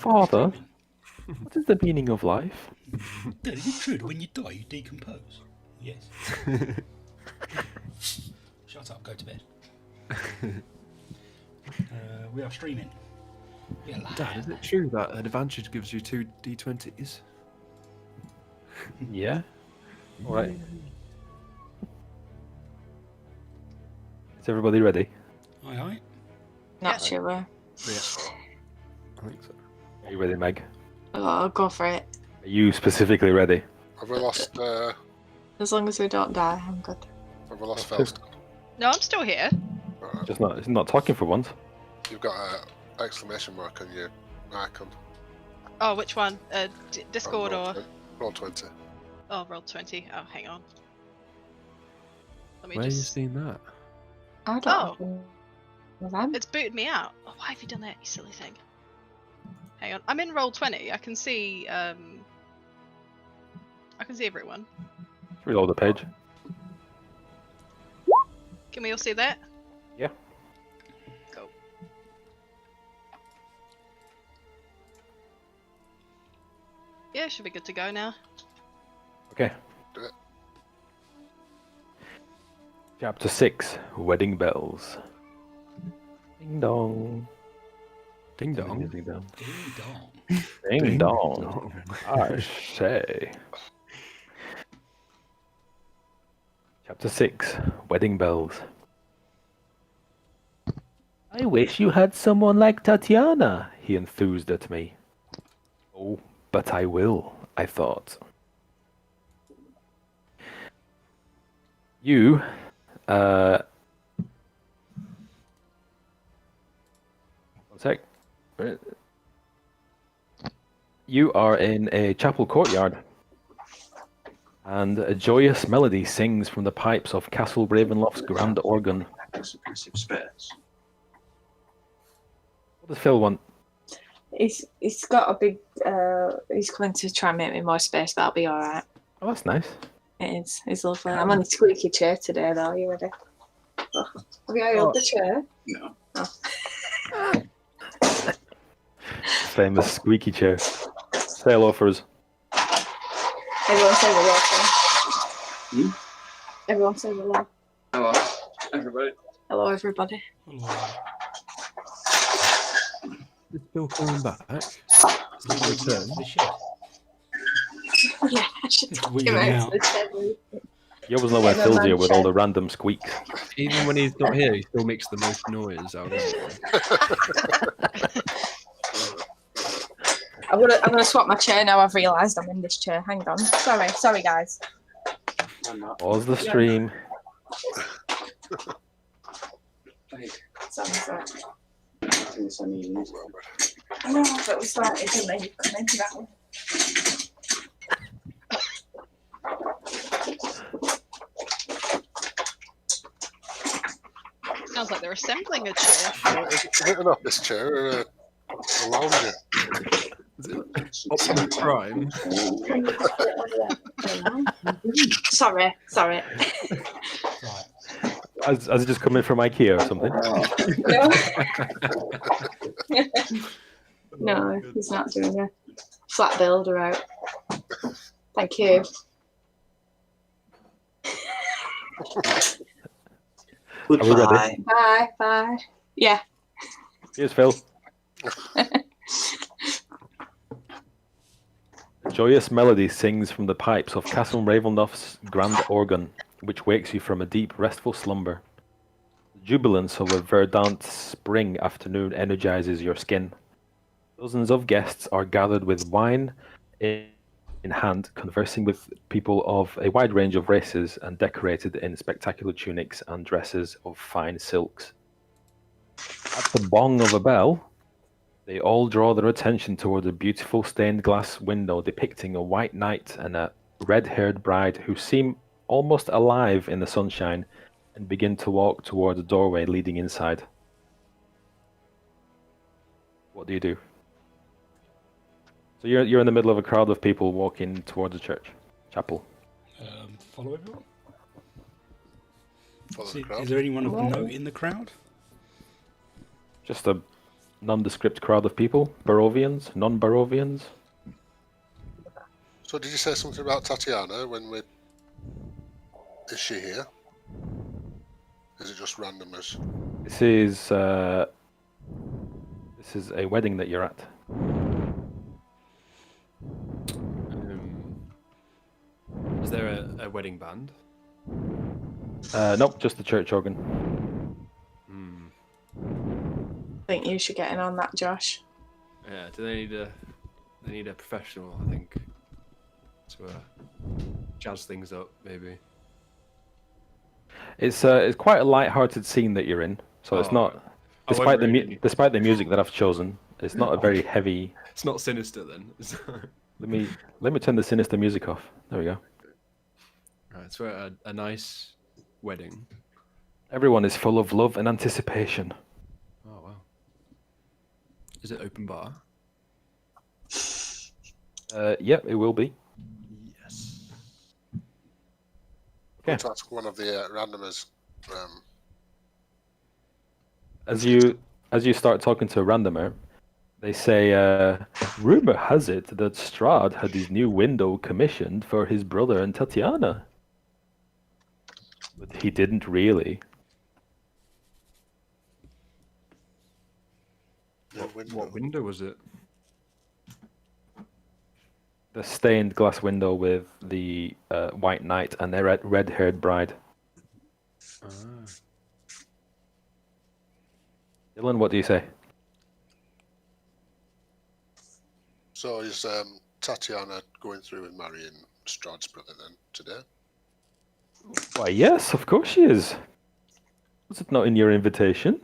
Father, what is the meaning of life? Dad, is it true that when you die you decompose? Yes. Shut up, go to bed. We are streaming. We are live. Dad, is it true that an advantage gives you 2 d20s? Yeah. All right. Is everybody ready? Aye, aye. Not sure. Yeah. I think so. Are you ready, Meg? Oh, I'll go for it. Are you specifically ready? Have we lost? Have As long as we don't die, I'm good. we lost Felston? No, I'm still here. Right. Just not talking for once. You've got an exclamation mark on your icon. Oh, which one? Discord roll or... roll 20. Oh, roll 20. Oh, hang on. Let me Where have you just... seen that? I don't Oh. know. Was I? It's booted me out. Oh, why have you done that, you silly thing? Hang on. I'm in roll 20. I can see everyone. Let's reload the page. Can we all see that? Yeah. Cool. Yeah, should be good to go now. Okay. Do it. Chapter 6, Wedding Bells. Ding dong. Ding dong. Ding dong. Ding dong. Ding dong. I say. Chapter 6, Wedding Bells. I wish you had someone like Tatiana, he enthused at me. Oh, but I will, I thought. You, one sec. You are in a chapel courtyard, and a joyous melody sings from the pipes of Castle Ravenloft's grand organ. What does Phil want? He's got a big. He's coming to try and make me more space, but I'll be all right. Oh, that's nice. It is. It's lovely. I'm on a squeaky chair today, though. Are you ready? Oh. Have you held the chair? No. Oh. Famous squeaky chair. Say hello for us. Everyone say hello. Hmm? Everyone say hello. Hello, everybody. Hello, everybody. Hello. Is Phil coming back? Return. The shed. Yeah, I should It's take him wiggling out out. to the chair. You always know where Yeah, Phil's here with all chair. the random squeaks. Even when he's not here, he still makes the most noise out of everyone. I'm gonna swap my chair now. I've realised I'm in this chair. Hang on. Sorry, guys. I'm not. Pause the stream. Hey, Sorry. I think it's uneven. I know, but we started and then you come into that one. Sounds like they're assembling a chair. Is it an office chair or a lounger? Optimus Prime. Sorry. Right. Has it just come in from IKEA or something? No, he's not doing a flat builder out. Thank you. Are we ready? Bye. Yeah. Here's Phil. A joyous melody sings from the pipes of Castle Ravenloft's grand organ, which wakes you from a deep, restful slumber. The jubilance of a verdant spring afternoon energizes your skin. Dozens of guests are gathered with wine in hand, conversing with people of a wide range of races and decorated in spectacular tunics and dresses of fine silks. At the bong of a bell, they all draw their attention toward a beautiful stained glass window depicting a white knight and a red-haired bride who seem almost alive in the sunshine and begin to walk toward the doorway leading inside. What do you do? So you're in the middle of a crowd of people walking towards the chapel. Follow everyone. Follow the crowd. Is there anyone of note in the crowd? Just a nondescript crowd of people. Barovians, non-Barovians. So did you say something about Tatiana when we? Is she here? Is it just randomers? This is a wedding that you're at. Is there a wedding band? Nope, just the church organ. Hmm. I think you should get in on that, Josh. Yeah. Do they need a? They need a professional, I think, to jazz things up, maybe. It's quite a light-hearted scene that you're in, so it's Oh, not. right. Despite the music that I've chosen, it's not a very heavy. It's not sinister then. Let me turn the sinister music off. There we go. Right, so a nice wedding. Everyone is full of love and anticipation. Oh wow. Is it open bar? Yep, it will be. Yes. Okay. To ask one of the randomers. As you start talking to a randomer, they say, rumor has it that Strahd had his new window commissioned for his brother and Tatiana. But he didn't really. What window was it? The stained glass window with the white knight and their red-haired bride. Ah. Dylan, what do you say? So is Tatiana going through with marrying Strahd's brother then today? Why, yes, of course she is. Was it not in your invitation?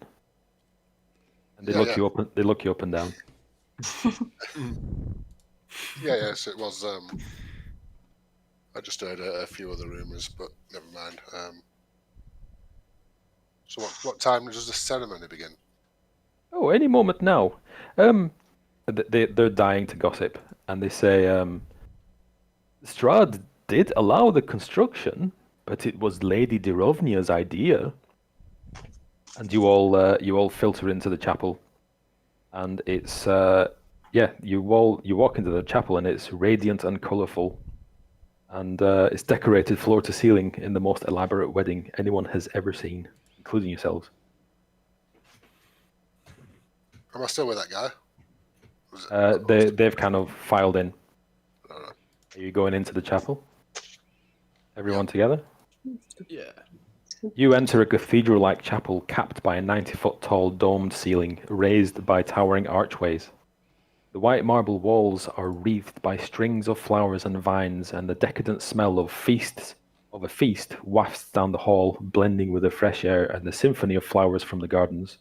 And they Yeah, look yeah. you up. They look you up and down. Yeah, yes, it was. I just heard a few other rumours, but never mind. So what time does the ceremony begin? Oh, any moment now. They're dying to gossip, and they say, Strahd did allow the construction, but it was Lady Dirovnia's idea. And you all filter into the chapel, and it's you walk into the chapel, and it's radiant and colourful, and it's decorated floor to ceiling in the most elaborate wedding anyone has ever seen, including yourselves. Am I still with that guy? Was it- They've kind of filed in. Alright. Are you going into the chapel? Everyone together? Yeah. You enter a cathedral-like chapel capped by a 90-foot-tall domed ceiling, raised by towering archways. The white marble walls are wreathed by strings of flowers and vines, and the decadent smell of a feast wafts down the hall, blending with the fresh air and the symphony of flowers from the gardens.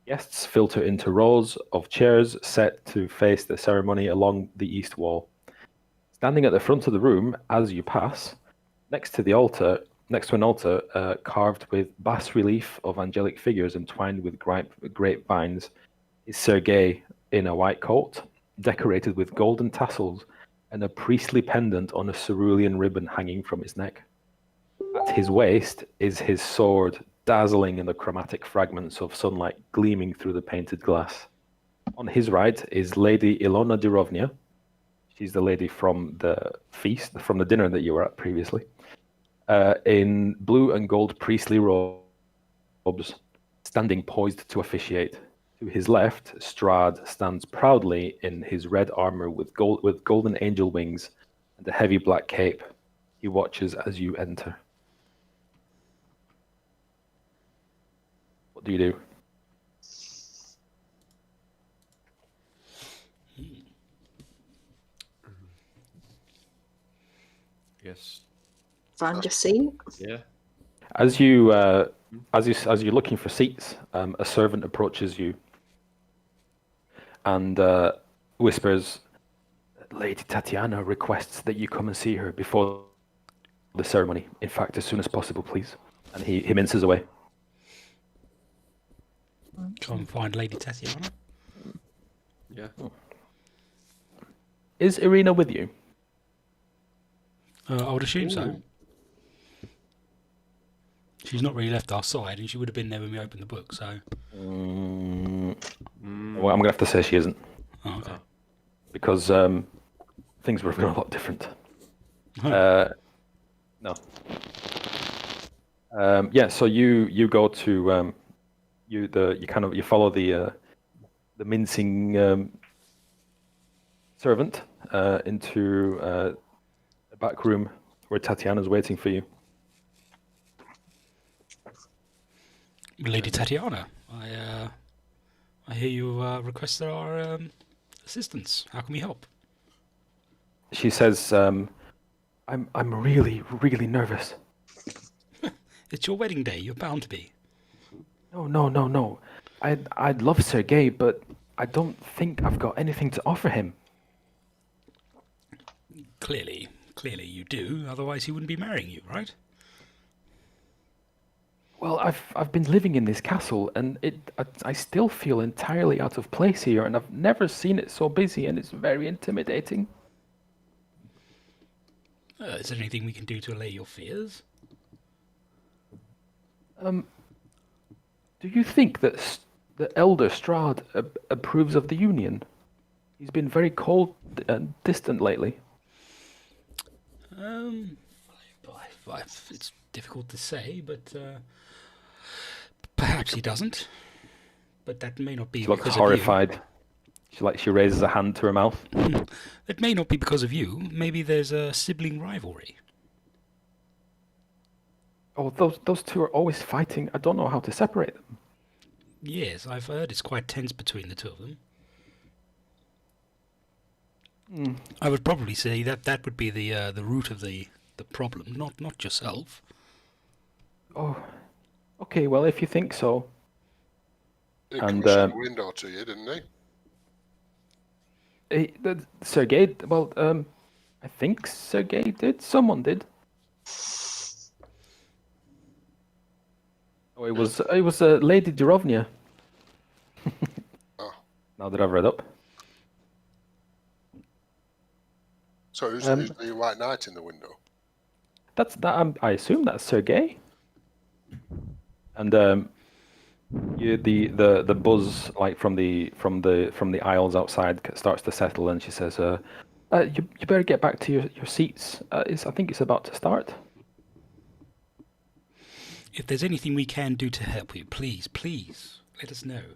Guests filter into rows of chairs set to face the ceremony along the east wall. Standing at the front of the room, as you pass, next to an altar carved with bas-relief of angelic figures entwined with grapevines, is Sergei in a white coat, decorated with golden tassels and a priestly pendant on a cerulean ribbon hanging from his neck. At his waist is his sword, dazzling in the chromatic fragments of sunlight gleaming through the painted glass. On his right is Lady Ilona Dirovnia. She's the lady from the feast, from the dinner that you were at previously. In blue and gold priestly robes, standing poised to officiate. To his left, Strahd stands proudly in his red armor with golden angel wings and a heavy black cape. He watches as you enter. What do you do? Yes. Find your seat. Yeah. As you're looking for seats, a servant approaches you and whispers, "Lady Tatiana requests that you come and see her before the ceremony. In fact, as soon as possible, please." And he minces away. Go and find Lady Tatiana. Yeah. Is Irina with you? I would assume so. Ooh. She's not really left our side, and she would have been there when we opened the book. So Mm, Well, I'm gonna have to say she isn't Oh, okay. because things would have been a lot different. No. Yeah. So you go to you follow the mincing servant into a back room where Tatiana's waiting for you. Lady Tatiana, I hear you requested our assistance. How can we help? She says, "I'm really, really nervous." It's your wedding day. You're bound to be. No. I'd love Sergei, but I don't think I've got anything to offer him. Clearly you do. Otherwise, he wouldn't be marrying you, right? Well, I've been living in this castle, and I still feel entirely out of place here, and I've never seen it so busy, and it's very intimidating. Is there anything we can do to allay your fears? Do you think that the Elder Strahd approves of the union? He's been very cold and distant lately. It's difficult to say, but perhaps he doesn't. But that may not be She looks because horrified. She raises a hand to her mouth. of you. It may not be because of you. Maybe there's a sibling rivalry. Oh, those two are always fighting. I don't know how to separate them. Yes, I've heard it's quite tense between the two of them. I would probably say that would be the root of the problem, not yourself. Oh, okay. Well, if you think so. He And, commissioned a window to you, didn't he? Sergei, well, I think Sergei did. Someone did. Oh, it was Lady Durovnia. Oh. Now that I've read up. So who's the White Knight in the window? That's that. I assume that's Sergei. And the buzz like from the aisles outside starts to settle, and she says, "You better get back to your seats. I think it's about to start." If there's anything we can do to help you, please let us know.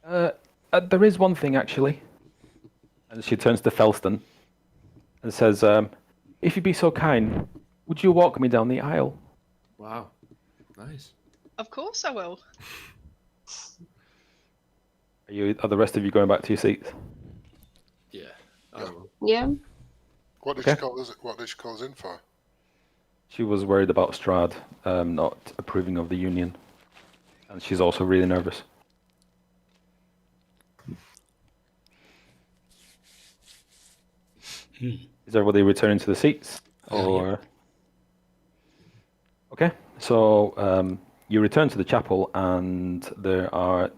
There is one thing actually. And she turns to Felston and says, "If you'd be so kind, would you walk me down the aisle?" Wow. Nice. Of course I will. Are the rest of you going back to your seats? Yeah. Yeah. Yeah. What did Okay. she call us? What did she call us in for? She was worried about Strahd not approving of the union, and she's also really nervous. Is everybody returning to the seats? Or okay, so you return to the chapel, and there are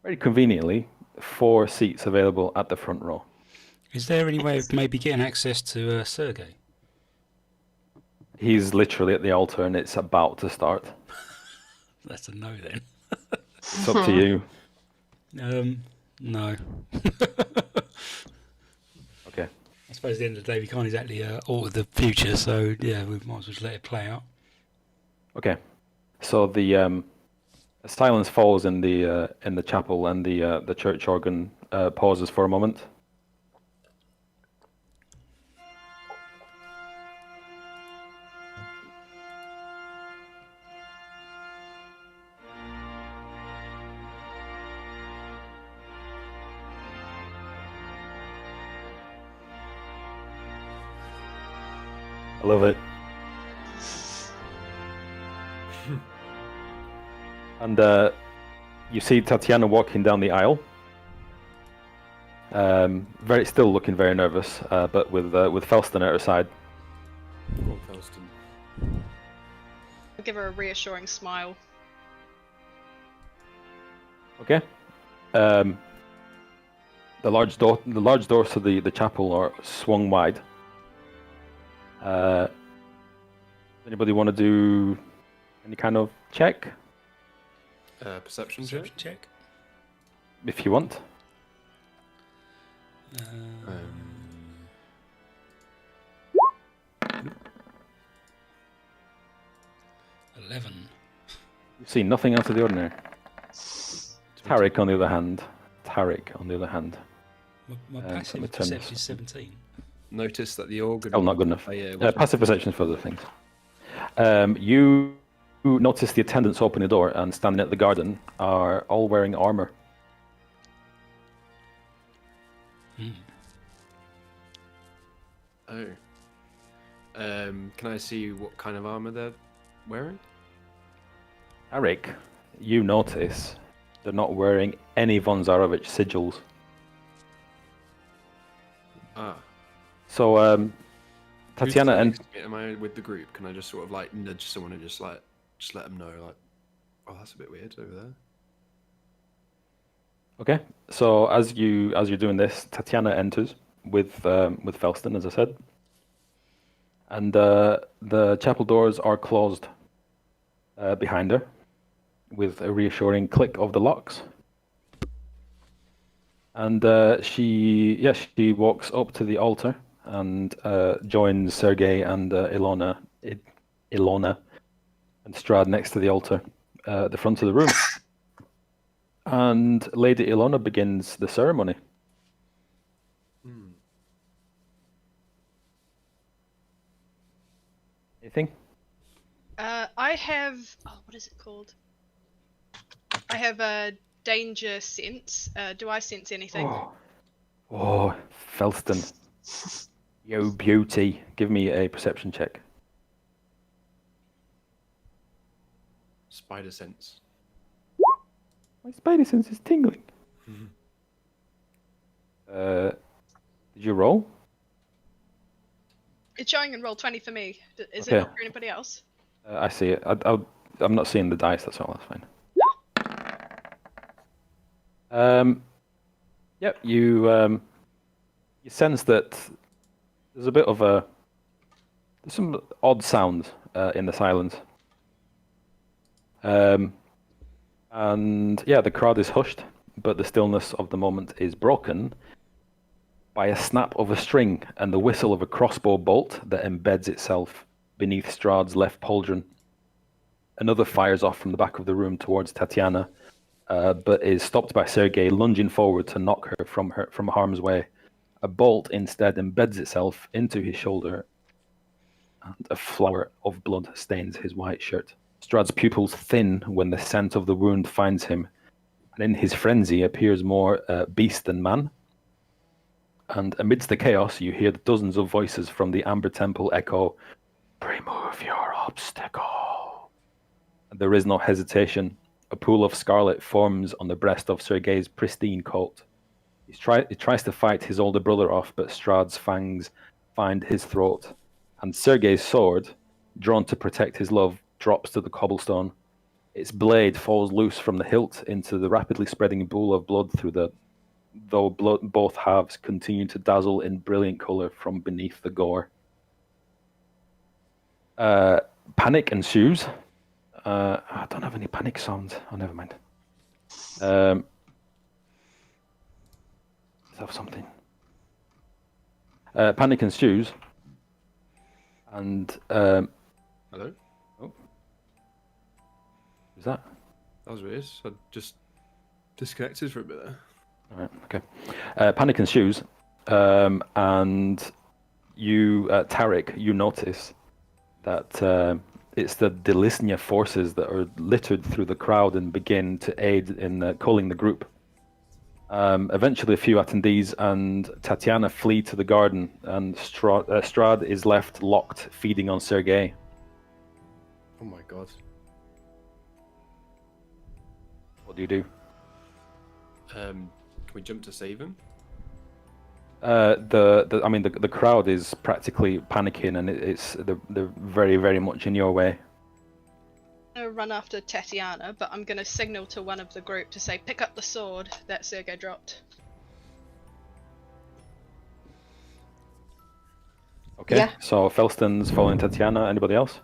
very conveniently 4 seats available at the front row. Is there any way of maybe getting access to Sergei? He's literally at the altar, and it's about to start. That's a no then. It's up to you. No. Okay. I suppose at the end of the day we can't exactly alter the future, so yeah, we might as well just let it play out. Okay. So the silence falls in the chapel, and the church organ pauses for a moment. I love it. And you see Tatiana walking down the aisle. Still looking very nervous, but with Felston at her side. Go on, Felston. I'll give her a reassuring smile. Okay. The large doors to the chapel are swung wide. Anybody want to do any kind of check? Perception check. Check. if you want. Um, 11. You see nothing out of the ordinary. Tarek, on the other hand. My let me passive turn perception this is 17. Notice that the organ. Oh, not good enough. Player Passive perception is for other things. You notice the attendants open the door and standing at the garden are all wearing armor. Hmm. Oh. Can I see what kind of armor they're wearing? Tarek, you notice they're not wearing any von Zarovich sigils. Ah. So, Who's Tatiana sitting and next to me? Am I with the group? Can I just sort of like nudge someone and just let them know, like, oh, that's a bit weird over there. okay. So as you're doing this, Tatiana enters with Felston, as I said, and the chapel doors are closed behind her, with a reassuring click of the locks. And she walks up to the altar and joins Sergei and Ilona and Strad next to the altar at the front of the room. And Lady Ilona begins the ceremony. Hmm. Anything? I have. Oh, what is it called? I have a danger sense. Do I sense anything? Oh, Felston. Yo, beauty. Give me a perception check. Spider sense. My spidey sense is tingling. Did you roll? It's showing in roll 20 for me. Is it Okay. not for anybody else? I see it. I'm not seeing the dice, that's all, that's fine. Yep, you sense that there's a bit of there's some odd sounds in the silence. And yeah, the crowd is hushed, but the stillness of the moment is broken by a snap of a string and the whistle of a crossbow bolt that embeds itself beneath Strahd's left pauldron. Another fires off from the back of the room towards Tatiana, but is stopped by Sergei lunging forward to knock her from harm's way. A bolt instead embeds itself into his shoulder, and a flower of blood stains his white shirt. Strahd's pupils thin when the scent of the wound finds him, and in his frenzy appears more beast than man. And amidst the chaos, you hear dozens of voices from the Amber Temple echo, "Remove your obstacle." And there is no hesitation. A pool of scarlet forms on the breast of Sergei's pristine coat. He tries to fight his older brother off, but Strahd's fangs find his throat. And Sergei's sword, drawn to protect his love, drops to the cobblestone. Its blade falls loose from the hilt into the rapidly spreading pool of blood though both halves continue to dazzle in brilliant color from beneath the gore. Panic ensues. I don't have any panic sounds. Oh, never mind. Let's have something. Panic ensues. And Hello? who's that? That was weird. I just disconnected for a bit there. All right, okay. Panic ensues, and you, Tarek, you notice that it's the Delisnia forces that are littered through the crowd and begin to aid in calling the group. Eventually, a few attendees and Tatiana flee to the garden, and Strahd is left locked, feeding on Sergei. Oh my god. What do you do? Can we jump to save him? The crowd is practically panicking, and they're very, very much in your way. I'm gonna run after Tatiana, but I'm gonna signal to one of the group to say, pick up the sword that Sergei dropped. Okay, Yeah. so Felston's following Tatiana. Anybody else?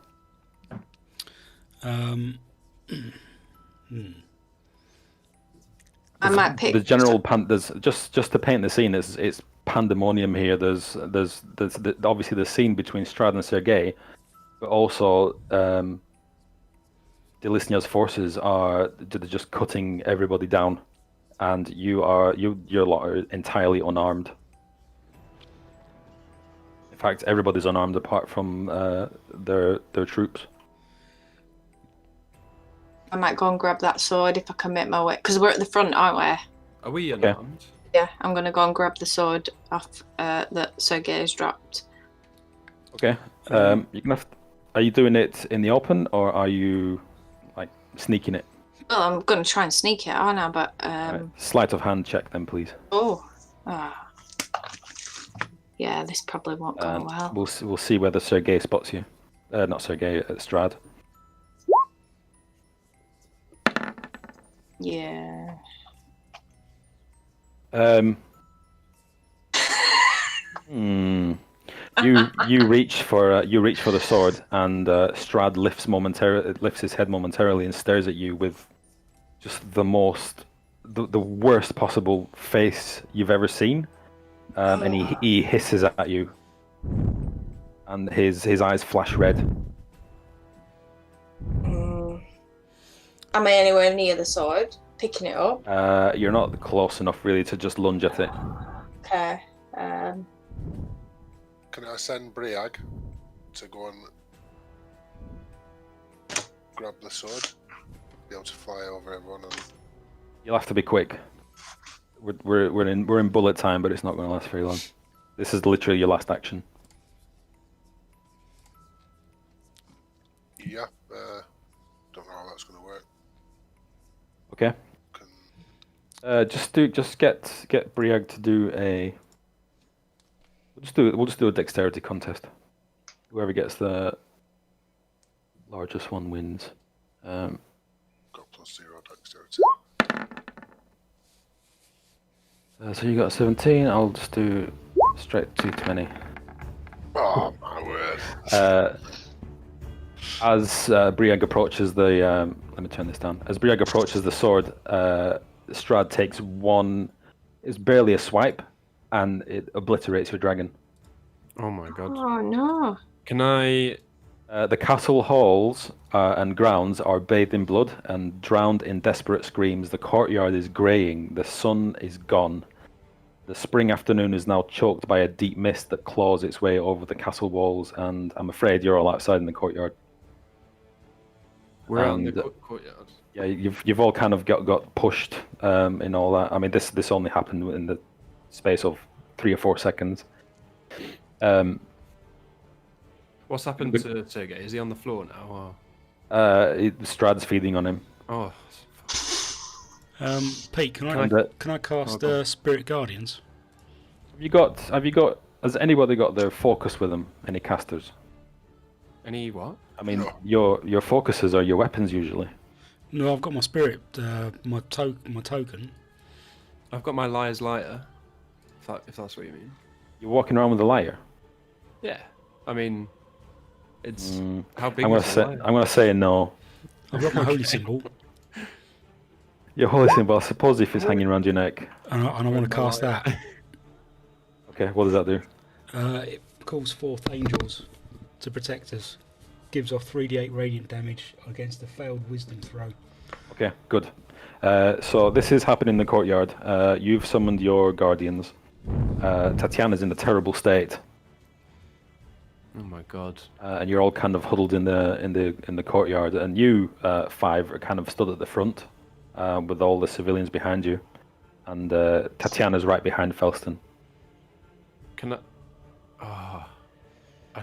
I might pick. The general there's just to paint the scene. It's pandemonium here. There's obviously the scene between Strahd and Sergei, but also Delisnia's forces are just cutting everybody down, and you're lot are entirely unarmed. In fact, everybody's unarmed apart from their troops. I might go and grab that sword if I can make my way, because we're at the front, aren't we? Are we unarmed? Yeah, I'm gonna go and grab the sword off that Sergei's dropped. Okay. You can have. Are you doing it in the open or are you like sneaking it? Well, I'm gonna try and sneak it, aren't I? But Right. Sleight of hand check then, please. Yeah, this probably won't go And well. we'll see whether Sergei spots you. Not Sergei, Strahd. Yeah. You reach for the sword, and Strahd lifts his head momentarily and stares at you with just the worst possible face you've ever seen, and he hisses at you, and his eyes flash red. Am I anywhere near the sword? Picking it up? You're not close enough really to just lunge at it. Okay. Can I send Briag to go and grab the sword? Be able to fly over everyone and You'll have to be quick. We're in bullet time, but it's not going to last very long. This is literally your last action. yeah. Don't know how that's going to work. Okay. Can... Just get Briag to do a. We'll just do a dexterity contest. Whoever gets the largest one wins. Got +0 dexterity. So you got 17. I'll just do straight too many. Oh my word! As Briag approaches the, let me turn this down. As Briag approaches the sword, Strahd takes one. It's barely a swipe, and it obliterates your dragon. Oh my god. Oh no. Can I? The castle halls and grounds are bathed in blood and drowned in desperate screams. The courtyard is greying. The sun is gone. The spring afternoon is now choked by a deep mist that claws its way over the castle walls, and I'm afraid you're all outside in the courtyard. We're out in the And, courtyard. Yeah, you've all kind of got pushed in all that. I mean, this only happened in the space of 3 or 4 seconds. What's happened to Sergei? Is he on the floor now? Strahd's feeding on him. Or... Oh, Pete, can And, I cast go on. Spirit Guardians? Have you got? Has anybody got their focus with them? Any casters? any what? I mean, No. your focuses are your weapons usually. No, I've got my spirit, my token. I've got my liar's lighter. If that's what you mean. You're walking around with a lyre. Yeah. I mean, it's how big I'm gonna is the say lighter? I'm gonna say no. I've got my holy symbol, Your holy symbol. I suppose if it's hanging around your neck. and I want to cast that. Okay, what does that do? It calls forth angels to protect us. Gives off 3d8 radiant damage against a failed wisdom throw. Okay, good. So this is happening in the courtyard. You've summoned your guardians. Tatiana's in a terrible state, Oh my god. and you're all kind of huddled in the courtyard. And you 5 are kind of stood at the front with all the civilians behind you, and Tatiana's right behind Felston. Can I? Oh,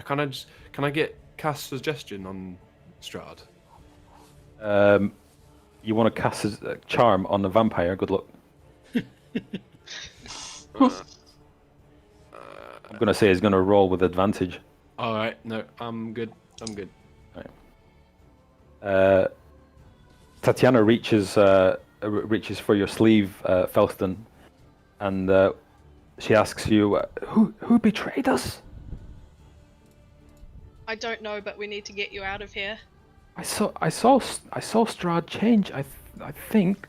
Can I get cast suggestion on Strahd? You want to cast a charm on the vampire? Good luck. I'm gonna say he's gonna roll with advantage. All right. No, I'm good. I'm good. Tatiana reaches for your sleeve, Felston, and she asks you, "Who betrayed us?" I don't know, but we need to get you out of here. I saw Strahd change. I think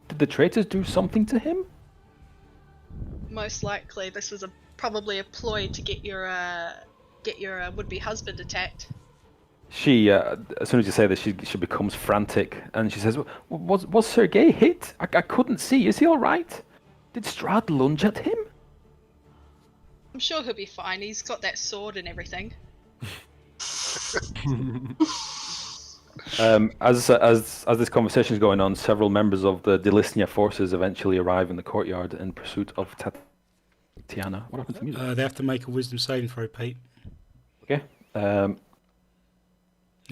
Did the traitors do something to him? Most likely, this was probably a ploy to get your would-be husband attacked. She, as soon as you say this, she becomes frantic, and she says, "Was Sergei hit? I couldn't see. Is he all right? Did Strahd lunge at him?" I'm sure he'll be fine. He's got that sword and everything. As this conversation is going on, several members of the Delisnia forces eventually arrive in the courtyard in pursuit of Tatiana. What happened to music? They have to make a wisdom saving throw, Pete. Okay. You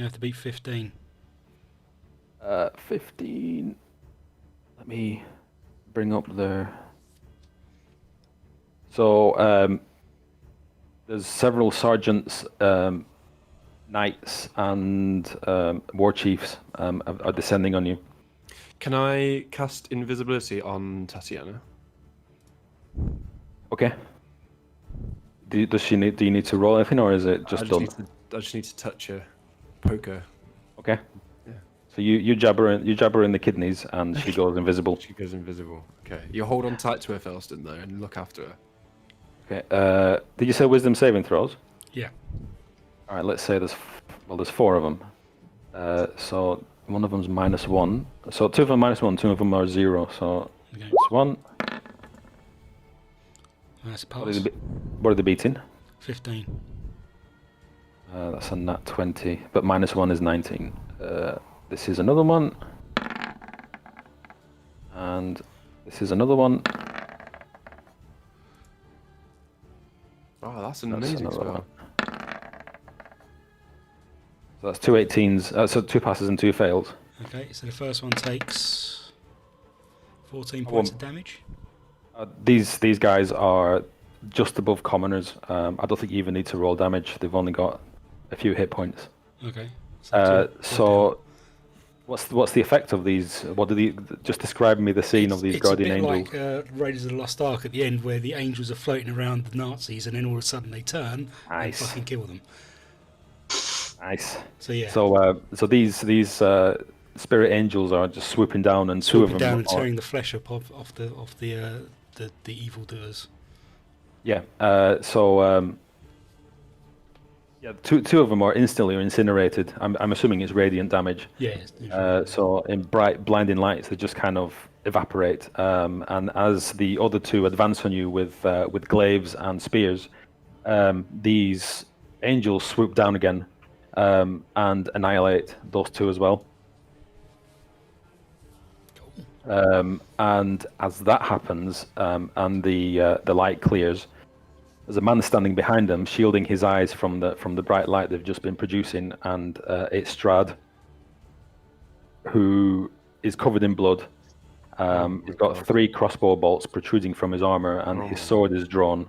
have to beat 15. 15. Let me bring up their. So there's several sergeants, knights, and war chiefs are descending on you. Can I cast invisibility on Tatiana? Okay. Do you need to roll anything, or is it just done? I just need to touch her, poke her. Okay. Yeah. So you jab her in the kidneys, and she goes invisible. She goes invisible. Okay. You hold on tight to her, Felston, though, and look after her. Okay. Did you say wisdom saving throws? Yeah. All right. Let's say there's 4 of them. So one of them's -1. So 2 of them -1, 2 of them are 0. So Okay. it's 1. That's a What pass. are they beating? 15. That's a nat 20, but -1 is 19. This is another one. And this is another one. Oh, that's an That's amazing another spell. one. So that's 2 18s. So 2 passes and 2 fails. Okay, so the first one takes 14 Oh, points of damage. These guys are just above commoners. I don't think you even need to roll damage. They've only got a few hit points. Okay. So what's the effect of these? What do the just describe me the scene of these guardian it's a angels? bit like Raiders of the Lost Ark at the end, where the angels are floating around the Nazis, and then all of a sudden they turn Nice. and fucking kill them. Nice. So yeah, So these spirit angels are just swooping down, and 2 of swooping them down and are, tearing the flesh up off the evildoers. yeah. Yeah, two of them are instantly incinerated. I'm assuming it's radiant damage. Yeah. So in bright, blinding lights, they just kind of evaporate. And as the other 2 advance on you with glaives and spears, these angels swoop down again and annihilate those 2 as well. And as that happens, and the light clears, there's a man standing behind them, shielding his eyes from the bright light they've just been producing, and it's Strahd, who is covered in blood. He's got 3 crossbow bolts protruding from his armor, and his sword is drawn.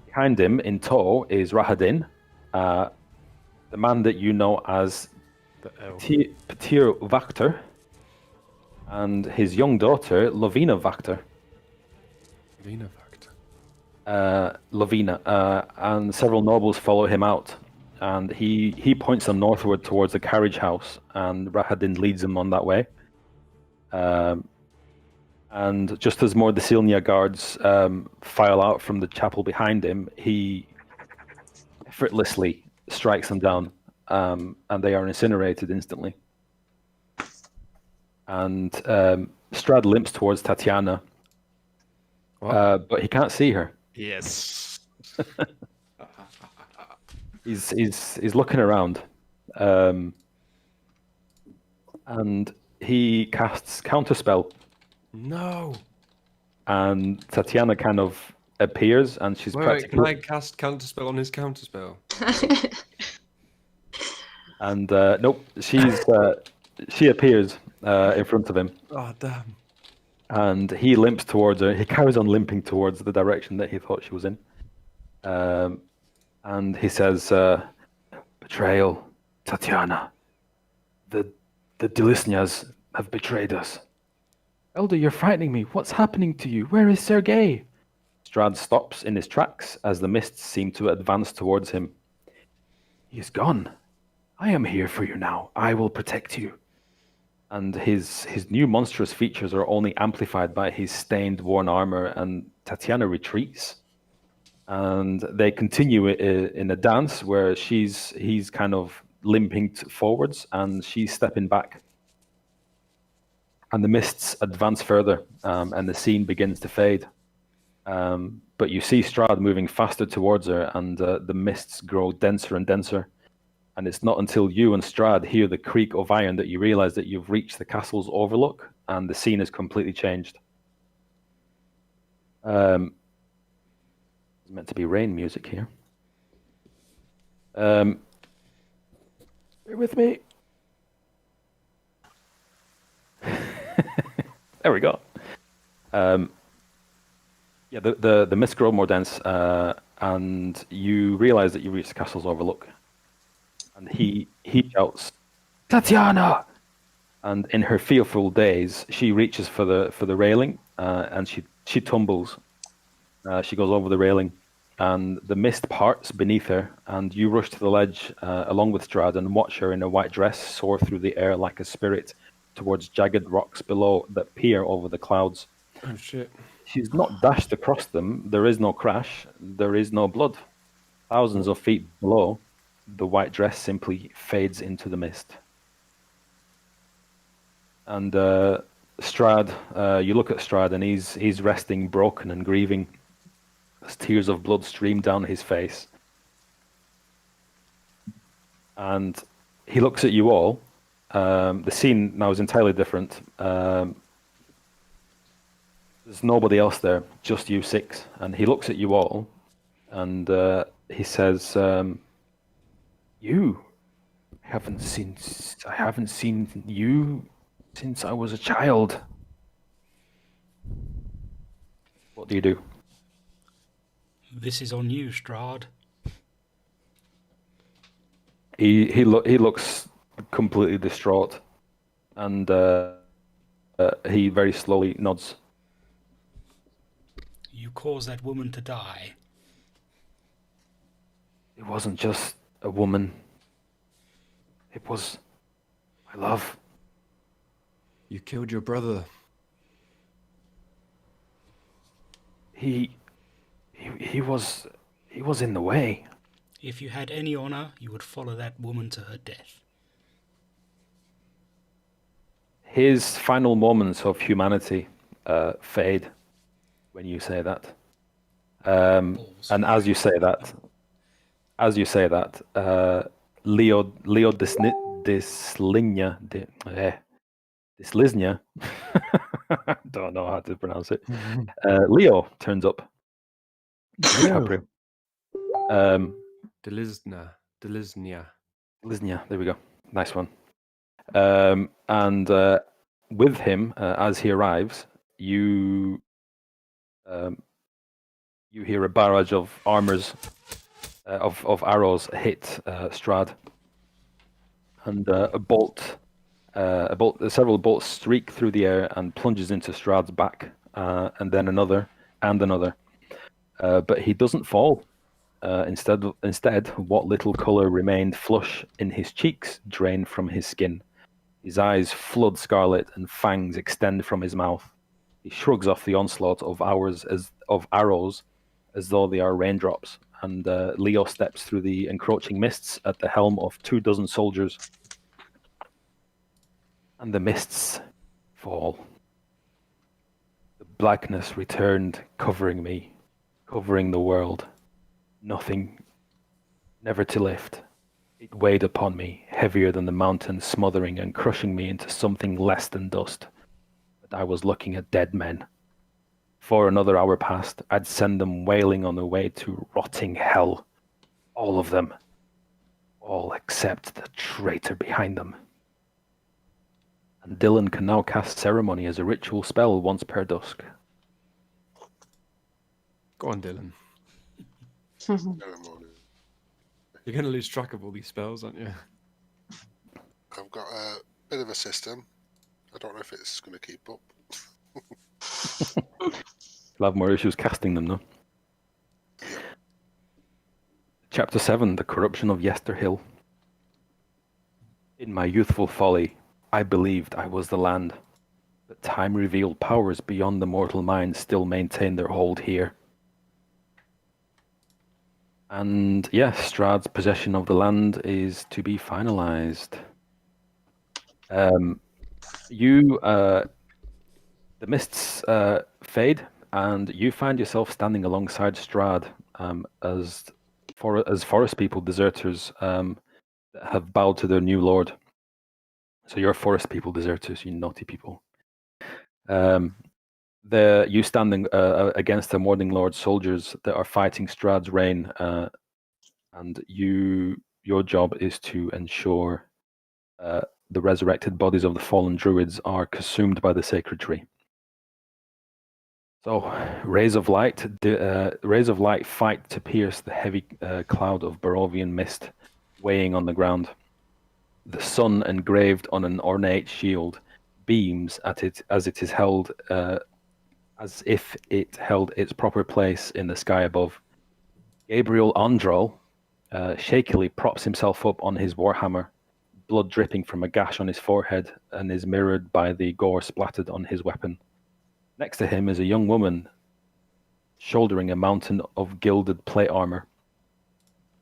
Behind him, in tow, is Rahadin, the man that you know as Petir Vakter, and his young daughter, Lovina Vakter. Lovina, and several nobles follow him out, and he points them northward towards the carriage house, and Rahadin leads them on that way. And just as more Desilnia guards file out from the chapel behind him, he effortlessly strikes them down, and they are incinerated instantly. And Strahd limps towards Tatiana, but he can't see her. Yes. He's looking around, and he casts counterspell, No. and Tatiana kind of appears, and she's Wait, practically. can I cast counterspell on his counterspell? And nope, she appears in front of him, Oh, damn. and he limps towards her. He carries on limping towards the direction that he thought she was in, and he says, "Betrayal, Tatiana. The Delisnias have betrayed us." "Elder, you're frightening me. What's happening to you? Where is Sergei?" Strahd stops in his tracks as the mists seem to advance towards him. "He is gone. I am here for you now. I will protect you." and his new monstrous features are only amplified by his stained, worn armor. And Tatiana retreats, and they continue in a dance where he's kind of limping forwards, and she's stepping back. And the mists advance further, and the scene begins to fade. But you see Strahd moving faster towards her, and the mists grow denser and denser. And it's not until you and Strahd hear the creak of iron that you realize that you've reached the castle's overlook, and the scene has completely changed. It's meant to be rain music here. Bear with me. There we go. Yeah, the mists grow more dense, and you realize that you reach the castle's overlook. And he shouts, "Tatiana!" And in her fearful daze, she reaches for the railing, and she tumbles. She goes over the railing, and the mist parts beneath her, and you rush to the ledge along with Strahd and watch her in a white dress soar through the air like a spirit towards jagged rocks below that peer over the clouds. Oh shit. She's not dashed across them. There is no crash. There is no blood. Thousands of feet below, the white dress simply fades into the mist. And Strahd, you look at Strahd, and he's resting broken and grieving as tears of blood stream down his face. And he looks at you all. The scene now is entirely different. There's nobody else there, just you six. And he looks at you all, and he says, "You haven't seen. I haven't seen you since I was a child. What do you do?" This is on you, Strahd. He looks completely distraught, and he very slowly nods. You caused that woman to die. It wasn't just a woman. It was my love. You killed your brother. He was in the way. If you had any honor, you would follow that woman to her death. His final moments of humanity fade when you say that. And as you say that, Leo Dislisnya, don't know how to pronounce it. Leo turns up. DiCaprio. Delisnia. Lisnia, there we go. Nice one. And with him, as he arrives, you hear a barrage of armors, of arrows hit Strahd, and several bolts streak through the air and plunges into Strahd's back, and then another and another. But he doesn't fall. Instead, what little color remained flush in his cheeks drain from his skin. His eyes flood scarlet, and fangs extend from his mouth. He shrugs off the onslaught of arrows as though they are raindrops, and Leo steps through the encroaching mists at the helm of 24 soldiers. And the mists fall. The blackness returned, covering me, covering the world. Nothing, never to lift. It weighed upon me, heavier than the mountains, smothering and crushing me into something less than dust. But I was looking at dead men. Before another hour passed, I'd send them wailing on their way to rotting hell. All of them. All except the traitor behind them. And Dylan can now cast Ceremony as a ritual spell once per dusk. Go on, Dylan. Ceremony. You're going to lose track of all these spells, aren't you? I've got a bit of a system. I don't know if it's going to keep up. You'll have more issues casting them, though. Chapter 7, The Corruption of Yesterhill. In my youthful folly, I believed I was the land, but time revealed powers beyond the mortal mind still maintain their hold here. And yes, Strahd's possession of the land is to be finalized. The mists fade, and you find yourself standing alongside Strahd as forest people, deserters that have bowed to their new lord. So you're forest people, deserters, you naughty people. You standing against the Morning Lord soldiers that are fighting Strahd's reign, and your job is to ensure the resurrected bodies of the fallen druids are consumed by the sacred tree. So, rays of light fight to pierce the heavy cloud of Barovian mist weighing on the ground. The sun, engraved on an ornate shield, beams at it as it is held, as if it held its proper place in the sky above. Gabriel Androl shakily props himself up on his warhammer, blood dripping from a gash on his forehead, and is mirrored by the gore splattered on his weapon. Next to him is a young woman shouldering a mountain of gilded plate armor.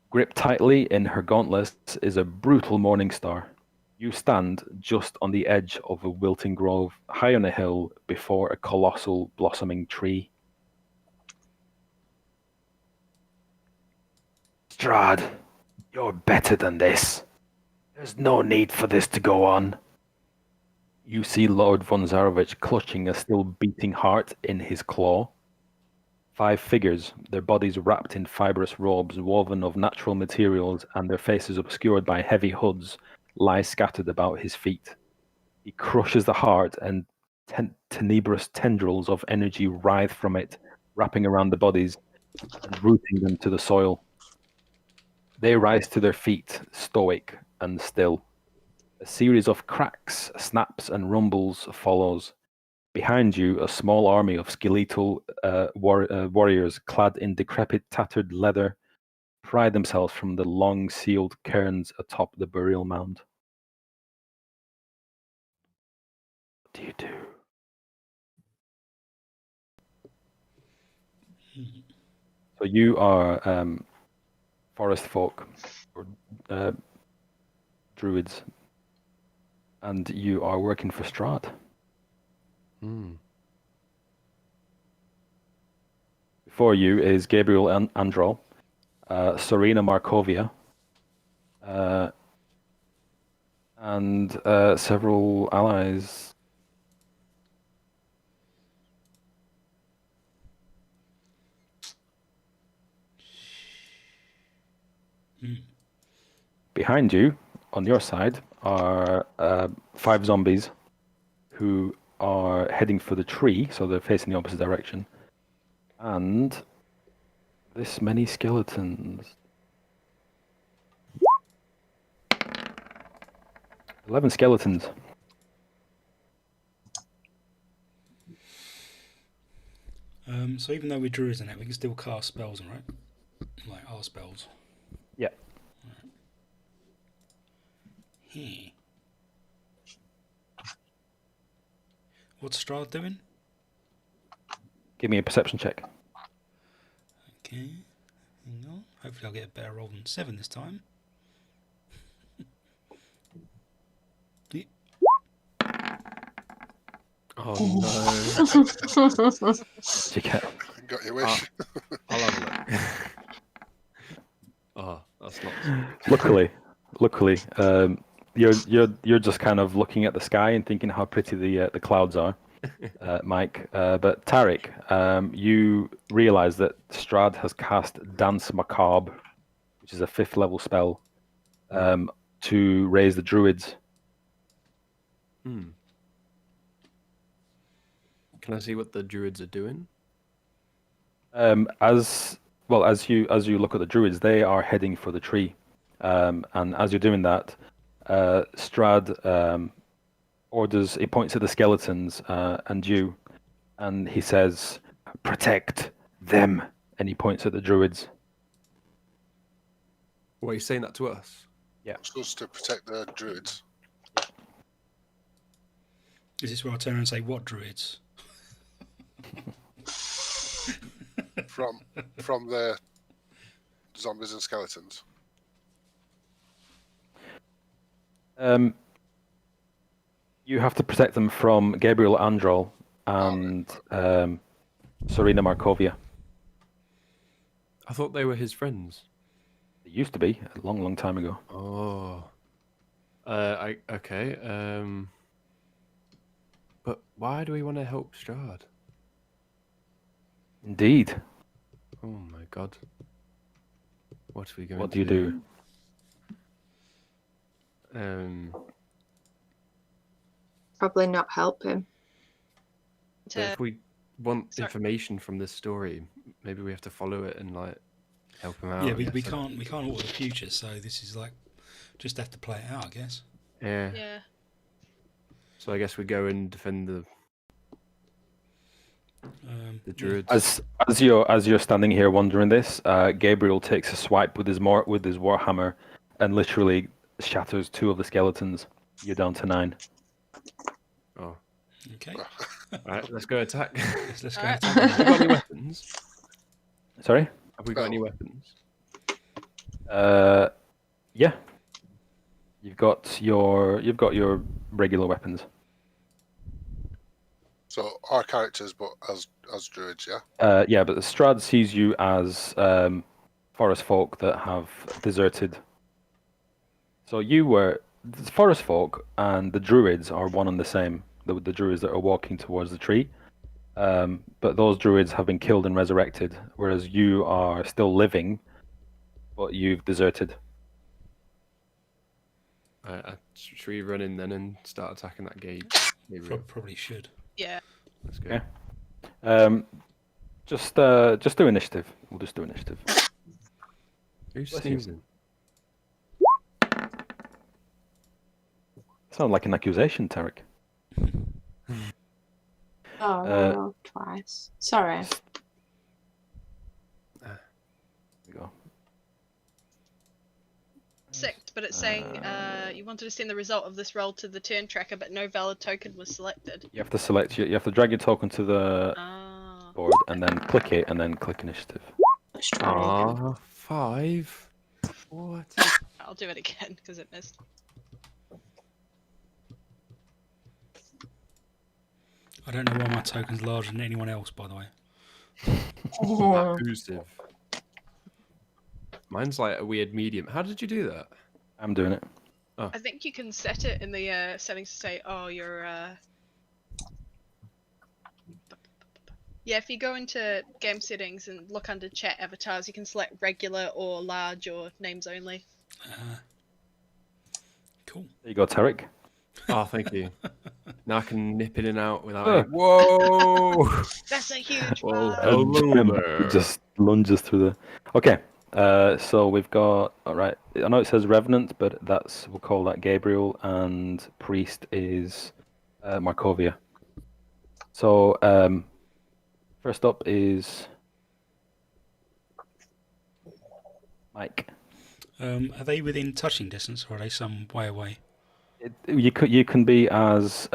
Gripped tightly in her gauntlets is a brutal morning star. You stand just on the edge of a wilting grove, high on a hill before a colossal blossoming tree. Strahd, you're better than this. There's no need for this to go on. You see Lord von Zarovich clutching a still beating heart in his claw. 5 figures, their bodies wrapped in fibrous robes woven of natural materials and their faces obscured by heavy hoods, lie scattered about his feet. He crushes the heart, and tenebrous tendrils of energy writhe from it, wrapping around the bodies and rooting them to the soil. They rise to their feet, stoic and still. A series of cracks, snaps, and rumbles follows. Behind you, a small army of skeletal warriors clad in decrepit, tattered leather pry themselves from the long sealed cairns atop the burial mound. What do you do? So you are forest folk, or druids, and you are working for Strahd. Before you is Gabriel Androl, Serena Markovia, and several allies. Behind you, on your side, are 5 zombies who are heading for the tree, so they're facing the opposite direction. And this many skeletons. 11 skeletons. So even though we're druids in it, we can still cast spells, right? Like our spells. Yeah. Right. What's Strahd doing? Give me a perception check. Okay. Hang on. Hopefully I'll get a better roll than 7 this time. Yeah. Oh no. You get Got your wish. I'll have a look. Oh, that's not. luckily, you're just kind of looking at the sky and thinking how pretty the clouds are, Mike. But Tarek, you realise that Strahd has cast Dance Macabre, which is a 5th level spell, to raise the druids. Can I see what the druids are doing? As you look at the druids, they are heading for the tree, and as you're doing that, Strahd orders. He points at the skeletons and you, and he says, "Protect them." And he points at the druids. What, are you saying that to us? Yeah. I'm supposed to protect the druids. Is this where I turn around and say, what druids? from the zombies and skeletons. You have to protect them from Gabriel Androl and Serena Markovia. I thought they were his friends. It used to be a long, long time ago. Oh. Okay. But why do we want to help Strahd? Indeed. Oh my god. What are we going What to do you do? Probably not help him. So if we want Sorry. information from this story, maybe we have to follow it and like help him out. Yeah, I we guess. can't alter the future, so this is like just have to play it out, I guess. Yeah. Yeah. So I guess we go and defend the Yeah. druids. As you're standing here wondering this, Gabriel takes a swipe with his warhammer, and literally shatters 2 of the skeletons. You're down to 9. Oh. Okay. Alright, let's go attack. Let's go. Alright. Have we got any weapons? Sorry? Have we got any weapons? Yeah. You've got your regular weapons. So our characters, but as druids, yeah. Yeah, but the Strahd sees you as forest folk that have deserted. So you were the forest folk, and the druids are one and the same. The druids that are walking towards the tree, but those druids have been killed and resurrected, whereas you are still living, but you've deserted. Should we run in then and start attacking that gate? Maybe. Probably should. Yeah. Let's go. Okay. Just do initiative. We'll just do initiative. Who's Bless you. sneezing? Sound like an accusation, Tarek. Oh, no, twice. Sorry. There we go. Sect, but it's saying you wanted to send the result of this roll to the turn tracker, but no valid token was selected. You have to select. You have to drag your token to the Ah. board, and then click it, and then click initiative. Let's try again. 5. What? I'll do it again because it missed. I don't know why my token's larger than anyone else, by the way. Abusive. Mine's like a weird medium. How did you do that? I'm doing it. I think you can set it in the settings to say, oh, you're. Yeah, if you go into game settings and look under chat avatars, you can select regular or large or names only. Cool. There you go, Tarek. Oh, thank you. Now I can nip in and out without. Oh. Whoa! That's a huge Well, bar. hello there. Just lunges through the. Okay. So we've got. All right. I know it says Revenant, but we'll call that Gabriel, and Priest is Markovia. So first up is Mike. Are they within touching distance, or are they some way away? You can be as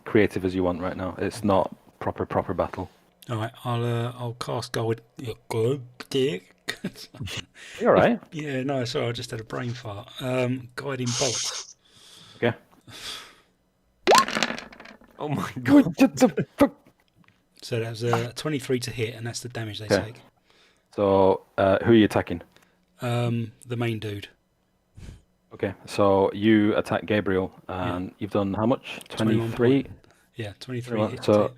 creative as you want right now. It's not proper battle. All right, I'll cast Guide. You all right? Yeah, no, sorry, I just had a brain fart. Guiding bolt. Okay. Oh my god! So that was 23 to hit, and that's the damage they Okay. take. So who are you attacking? The main dude. Okay, so you attack Gabriel, and you've done how much? 21 23. Yeah, 23 21, hit. so-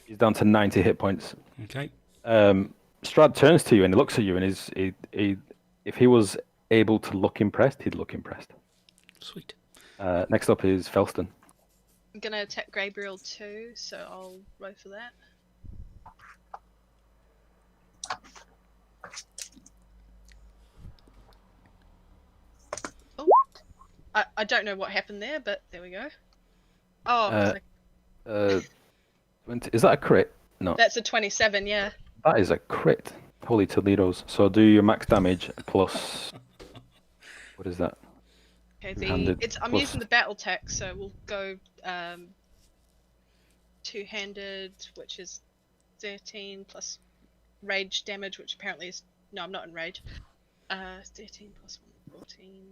He's down to 90 hit points. Okay. Strahd turns to you and he looks at you, and if he was able to look impressed, he'd look impressed. Sweet. Next up is Felston. I'm gonna attack Gabriel too, so I'll roll for that. Oh, I don't know what happened there, but there we go. Oh, Uh, is that a crit? No, that's a 27. Yeah. that is a crit. Holy Toledo's. So do your max damage plus. What is that? Okay. Two-handed I'm plus- using the battle tech, so we'll go two-handed, which is 13 plus rage damage, which apparently is no, I'm not in rage. 13 plus 1, 14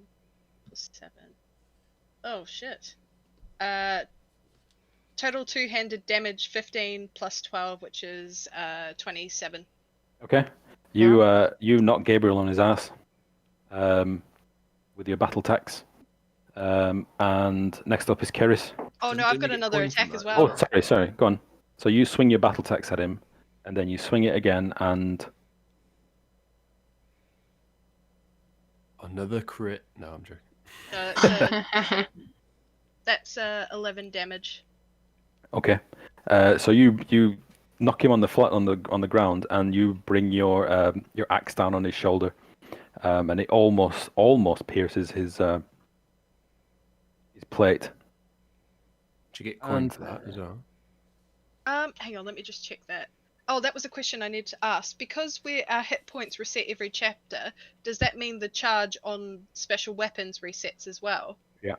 plus 7. Oh shit. Total two-handed damage 15 plus 12, which is 27. Okay. You knock Gabriel on his ass with your battle tax. And next up is Keris. Oh no, Didn't I've you got get another points from attack as that? well. Oh, sorry, go on. So you swing your battle tax at him, and then you swing it again, and Another crit. No, I'm joking. That's 11 damage. okay. So you knock him on the flat on the ground, and you bring your axe down on his shoulder, and it almost pierces his plate. Did you get coin And- for that as well? Hang on, let me just check that. Oh, that was a question I need to ask. Because our hit points reset every chapter, does that mean the charge on special weapons resets as well? Yeah.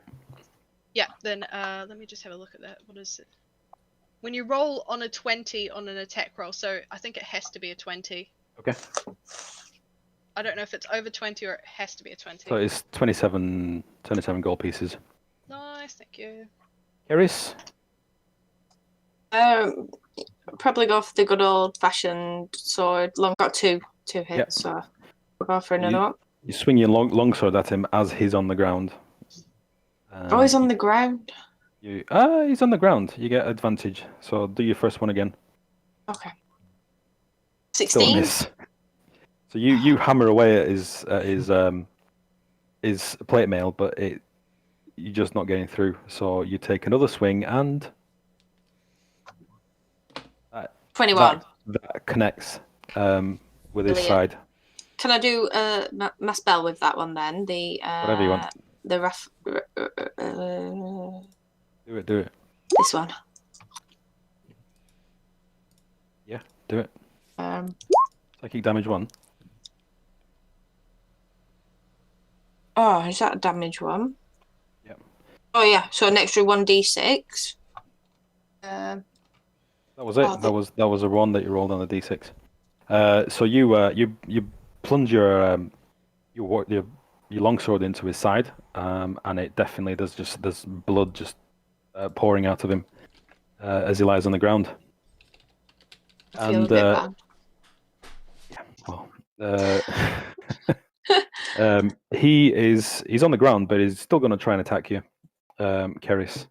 Yeah, then let me just have a look at that. What is it? When you roll on a 20 on an attack roll, so I think it has to be a 20. Okay. I don't know if it's over 20 or it has to be a 20. So it's 27 gold pieces. Nice, thank you. Keris? Probably go for the good old fashioned sword. Long got two hits, Yep. so we'll go for another one. You swing your longsword at him as he's on the ground. Oh, he's on the ground. He's on the ground. You get advantage. So do your first one again. Okay. Still a 16. miss. So you hammer away at his plate mail, but you're just not getting through. So you take another swing, and 21. that connects with his Brilliant. side. Can I do my spell with that one then? The Whatever you want. The rough. Do it. This one. Yeah, do it. Psychic damage 1. Oh, is that a damage one? Yep. Oh yeah, so an extra 1d6. That was it. Oh, That was a 1 that you rolled on the d6. So you plunge your longsword into his side, and it definitely there's blood just pouring out of him as he lies on the ground. I feel a bit bad. He's on the ground, but he's still going to try and attack you, Keris,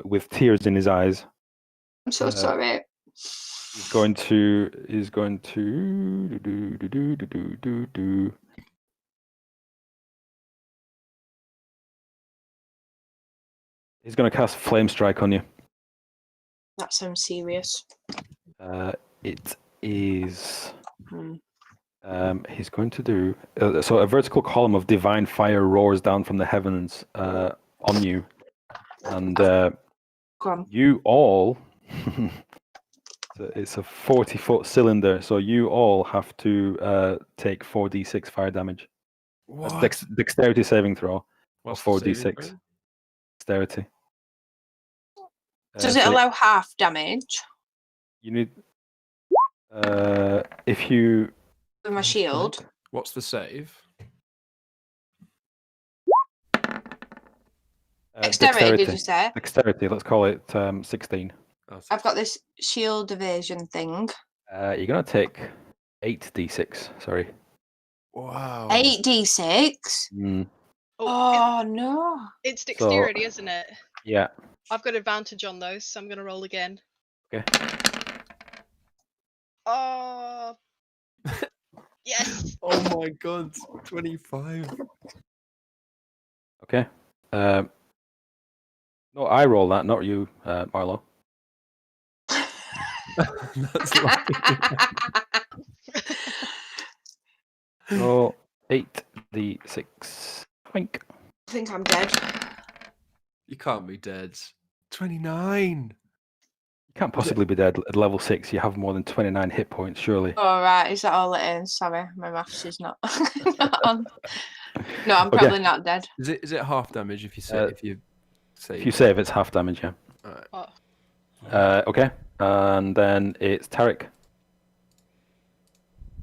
with tears in his eyes. I'm so sorry. He's going to do. He's going to cast Flame Strike on you. That sounds serious. It is. Hmm. He's going to do. So a vertical column of divine fire roars down from the heavens on you, and Go on. you all. It's a 40-foot cylinder, so you all have to take 4d6 fire damage. What? Dexterity saving throw. What's Or the saving 4d6. throw? Dexterity. Does it allow half damage You need. If you. with my shield? What's the save? Dexterity, did you say? Dexterity. Let's call it 16. Oh, I've got this shield evasion thing. You're gonna take 8d6. Sorry. wow. 8d6? Mm, Oh no. It's dexterity, isn't it? yeah. I've got advantage on those, so I'm going to roll again. Okay. Oh. Yes. Oh my god. 25. Okay. No, I roll that, not you, Marlo. That's like... So 8d6. Wink. I think I'm dead. You can't be dead. 29. You can't possibly be dead at level 6. You have more than 29 hit points, surely. All right, is that all it is? Sorry, my maths is not, on. No, I'm Okay. probably not dead. Is it half damage if you say if you say If you save, it's half damage, yeah. Alright. Oh. Okay, and then it's Tarek.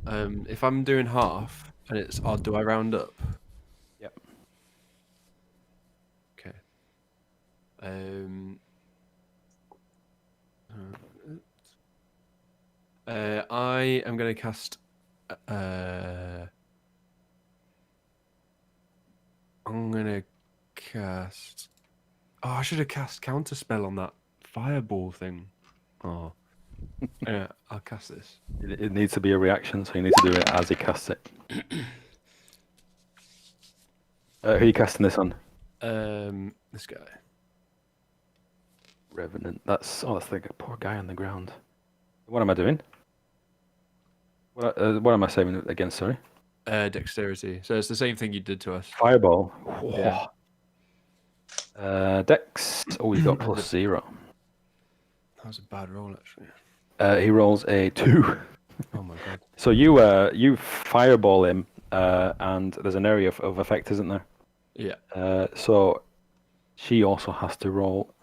If I'm doing half and it's odd, do I round up? Yep. Okay. I am going to cast. I'm going to cast. Oh, I should have cast counterspell on that fireball thing. Oh. Yeah, I'll cast this. It needs to be a reaction, so you need to do it as he casts it. Who are you casting this on? This guy. Revenant. That's the poor guy on the ground. What am I doing? What am I saving against? Sorry. Dexterity. So it's the same thing you did to us. Fireball. Yeah. Dex. Oh, he got +0. That was a bad roll, actually. He rolls a 2. Oh my god. So you fireball him, and there's an area of effect, isn't there? Yeah. So she also has to roll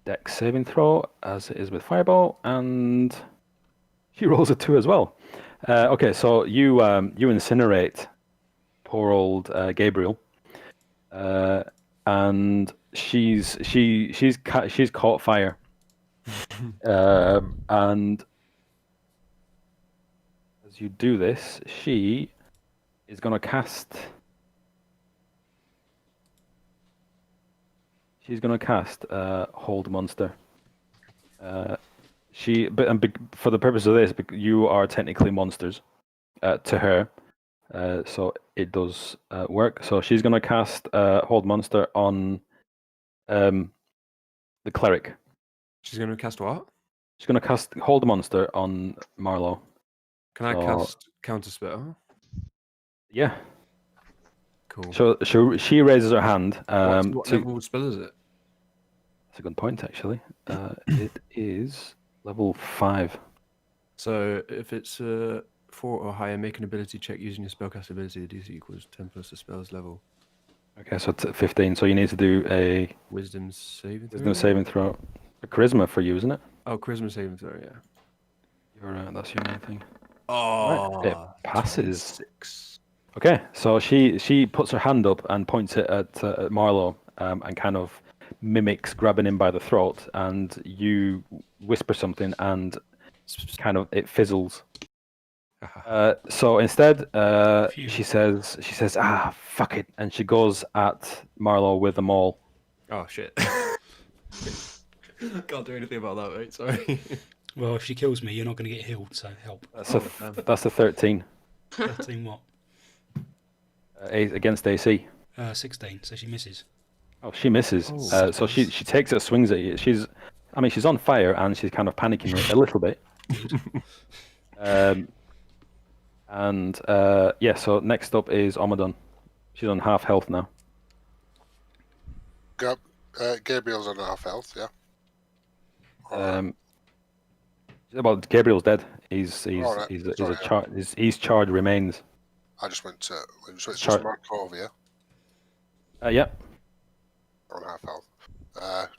Dex saving throw, as it is with fireball, and she rolls a 2 as well. Okay, so you incinerate poor old Gabriel, and she's caught fire, and as you do this, she is going to cast. She's going to cast Hold Monster. For the purpose of this, you are technically monsters to her, so it does work. So she's going to cast Hold Monster on the cleric. She's going to cast what? She's going to cast Hold Monster on Marlowe. Can I So- cast Counterspell? Yeah. Cool. So she raises her hand. What level spell is it? That's a good point, actually. It is level 5. So if it's 4 or higher, make an ability check using your spellcast ability. The DC equals 10 plus the spell's level. Okay, so 15. So you need to do a Wisdom saving throw? wisdom saving throw. A charisma for you, isn't it? Oh, charisma saving throw, yeah. That's your main thing. Oh, It passes. 6. Okay, so she puts her hand up and points it at Marlowe, and kind of mimics grabbing him by the throat, and you whisper something, and kind of it fizzles. So instead, Phew. she says, "Ah, fuck it," and she goes at Marlowe with the maul. Oh, shit. Can't do anything about that, mate. Sorry. Well, if she kills me, you're not going to get healed, so help. That's a 13 13 what? against AC. 16, so she misses. Oh, she misses. Oh, So she takes it, swings at you. She's on fire, and she's kind of panicking a little bit. Yeah. So next up is Omadon. She's on half health now. Gabriel's on half health, yeah. Well, Gabriel's dead. He's Alright, sorry, he's charred remains. I just went to. So it's Char- just Markovia Yeah. on half health.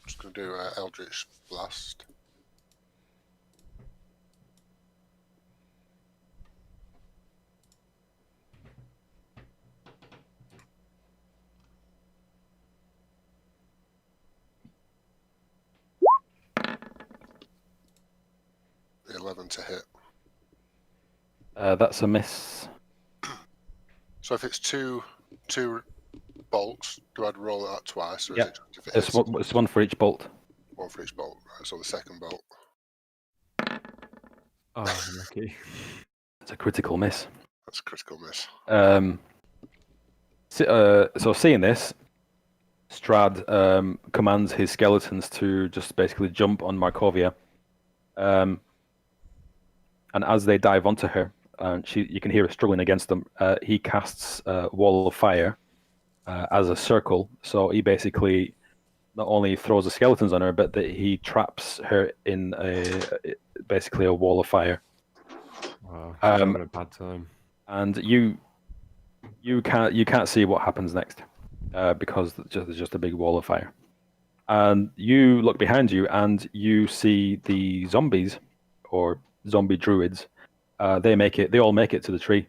Just going to do Eldritch Blast. The 11 to hit. That's a miss. So if it's two bolts, do I roll that twice? Or Yeah. is it just if it It's hits, one, it's one for each bolt. one for each bolt? Right, so the second bolt. Oh, lucky. It's a critical miss. That's a critical miss. So seeing this, Strad commands his skeletons to just basically jump on Markovia. And as they dive onto her, you can hear her struggling against them. He casts Wall of Fire as a circle. So he basically not only throws the skeletons on her, but that he traps her in basically a wall of fire. Wow, she's having a bad time. And you can't see what happens next because there's just a big wall of fire. And you look behind you, and you see the zombies, or zombie druids. They all make it to the tree.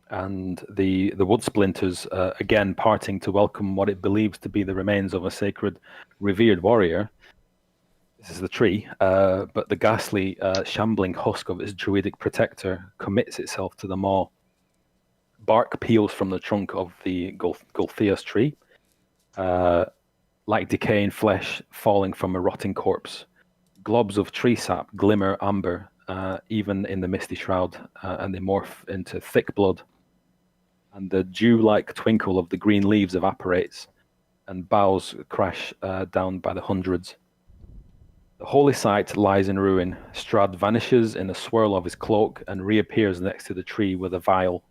And the wood splinters, again parting to welcome what it believes to be the remains of a sacred, revered warrior. This is the tree, but the ghastly, shambling husk of its druidic protector commits itself to the maw. Bark peels from the trunk of the Gultheus tree, like decaying flesh falling from a rotting corpse. Globs of tree sap glimmer amber, even in the misty shroud, and they morph into thick blood. And the dew-like twinkle of the green leaves evaporates, and boughs crash down by the hundreds. The holy site lies in ruin. Strahd vanishes in a swirl of his cloak and reappears next to the tree with a vial.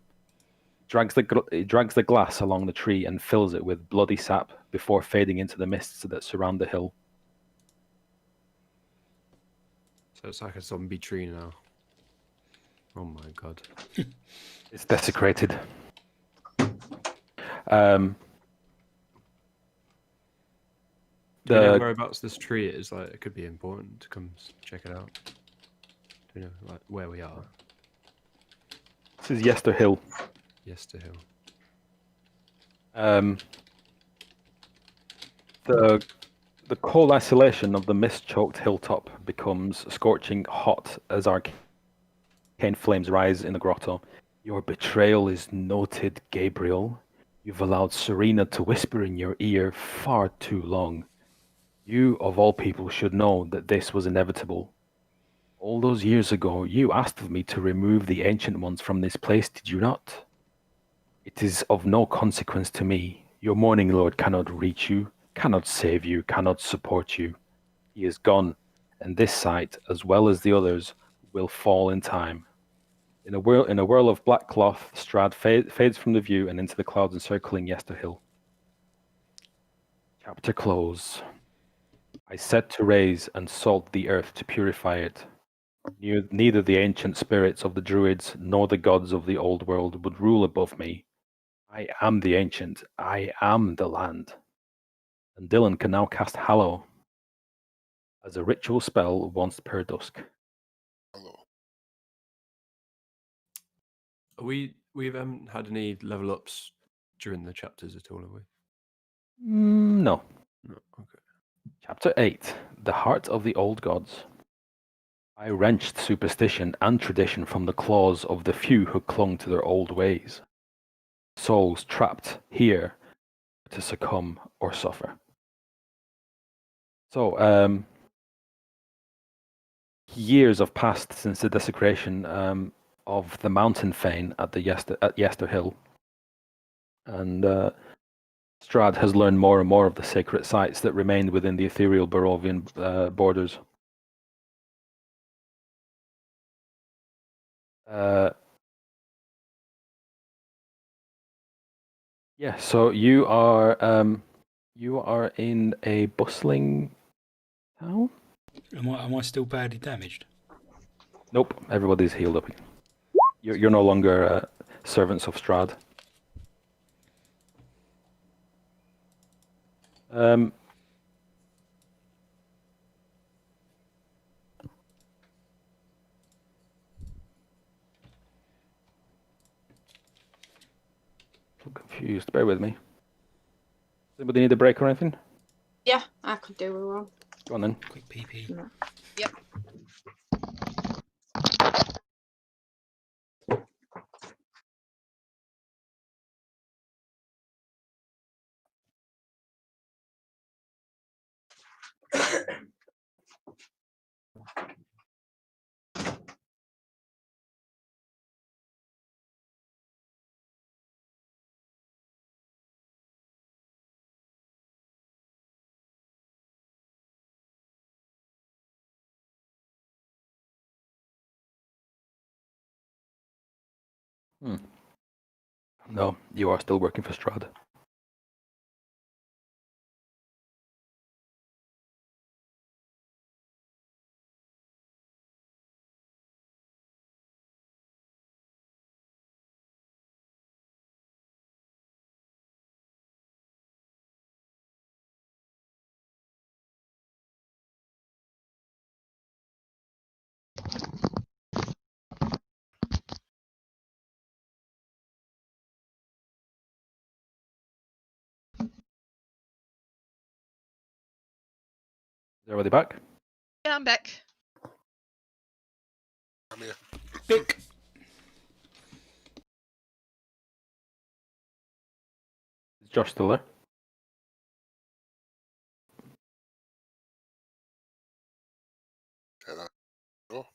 He drags the glass along the tree and fills it with bloody sap before fading into the mists that surround the hill. So it's like a zombie tree now. Oh my god. It's desecrated. Do you know The whereabouts this tree is? Like, it could be important to come check it out. Do you know, like, where we are? This is Yester Hill. Yester Hill. The cold isolation of the mist-choked hilltop becomes scorching hot as arcane flames rise in the grotto. Your betrayal is noted, Gabriel. You've allowed Serena to whisper in your ear far too long. You, of all people, should know that this was inevitable. All those years ago, you asked of me to remove the Ancient Ones from this place, did you not? It is of no consequence to me. Your Morning Lord cannot reach you, cannot save you, cannot support you. He is gone, and this site, as well as the others, will fall in time. In a whirl of black cloth, Strahd fades from the view and into the clouds encircling Yester Hill. Chapter close. I set to raise and salt the earth to purify it. Neither the ancient spirits of the druids nor the gods of the old world would rule above me. I am the ancient. I am the land. And Dylan can now cast Hallow as a ritual spell once per dusk. Hello. We haven't had any level ups during the chapters at all, have we? No. No. Okay. Chapter 8. The Heart of the Old Gods. I wrenched superstition and tradition from the claws of the few who clung to their old ways. Souls trapped here to succumb or suffer. So, years have passed since the desecration of the mountain fane at Yester Hill. And Strahd has learned more and more of the sacred sites that remained within the ethereal Barovian borders. Yeah, so you are in a bustling town? Am I still badly damaged? Nope, everybody's healed up. You're no longer servants of Strahd. I'm confused. Bear with me. Does anybody need a break or anything? Yeah, I could do with one. Go on then. Quick PP. No. Yep. No, you are still working for Strahd. everybody back? Yeah, I'm back. I'm here. Bick. Is Josh still there? Take that. Oh,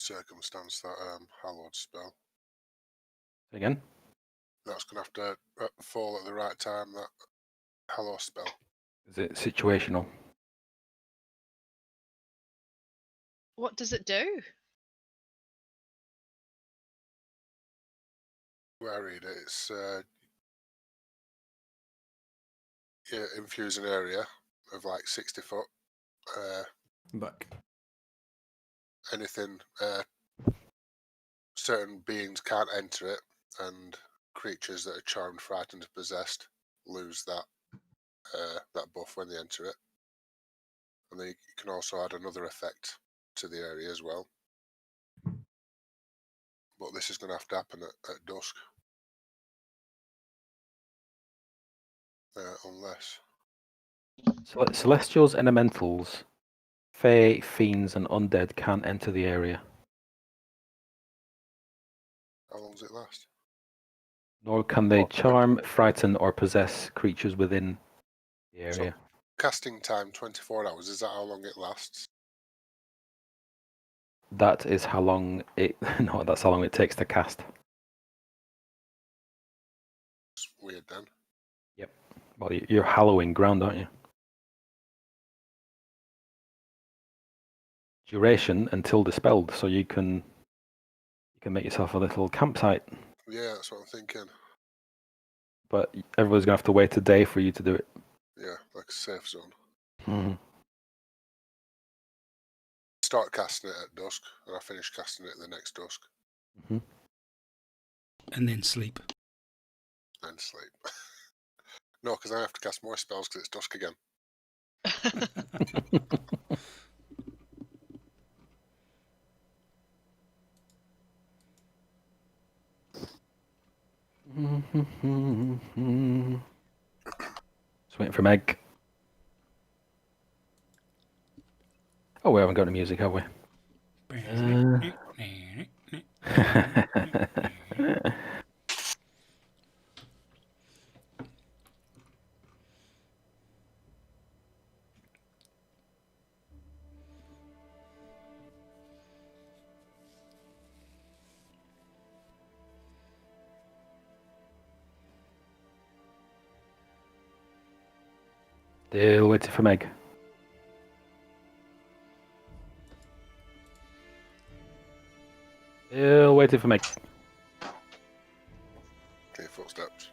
circumstance that hallowed spell. Again? That's gonna have to fall at the right time. That hallow spell. Is it situational? What does it do? Where I read it, it's infuse an area of like 60 foot. Back. Anything, certain beings can't enter it, and creatures that are charmed, frightened, or possessed lose that buff when they enter it. And then you can also add another effect to the area as well. But this is going to have to happen at dusk. Unless. Celestials, elementals, fae, fiends, and undead can't enter the area. How long does it last? Nor can they Oh, charm, frighten, or possess creatures within the area. Casting time 24 hours. Is that how long it lasts? That is how long it. No, that's how long it takes to cast. It's weird then. Well, you're hallowing ground, aren't you? Duration until dispelled, so you can make yourself a little campsite. Yeah, that's what I'm thinking. But everyone's gonna have to wait a day for you to do it. Yeah, like a safe zone. Mm-hmm. Start casting it at dusk, and I finish casting it the next dusk, Mm-hmm. And then sleep. and sleep. No, because I have to cast more spells because it's dusk again. Just waiting for Meg. Oh, we haven't got any music, have we? Still waiting for Meg. Still waiting for Meg. Okay, footsteps.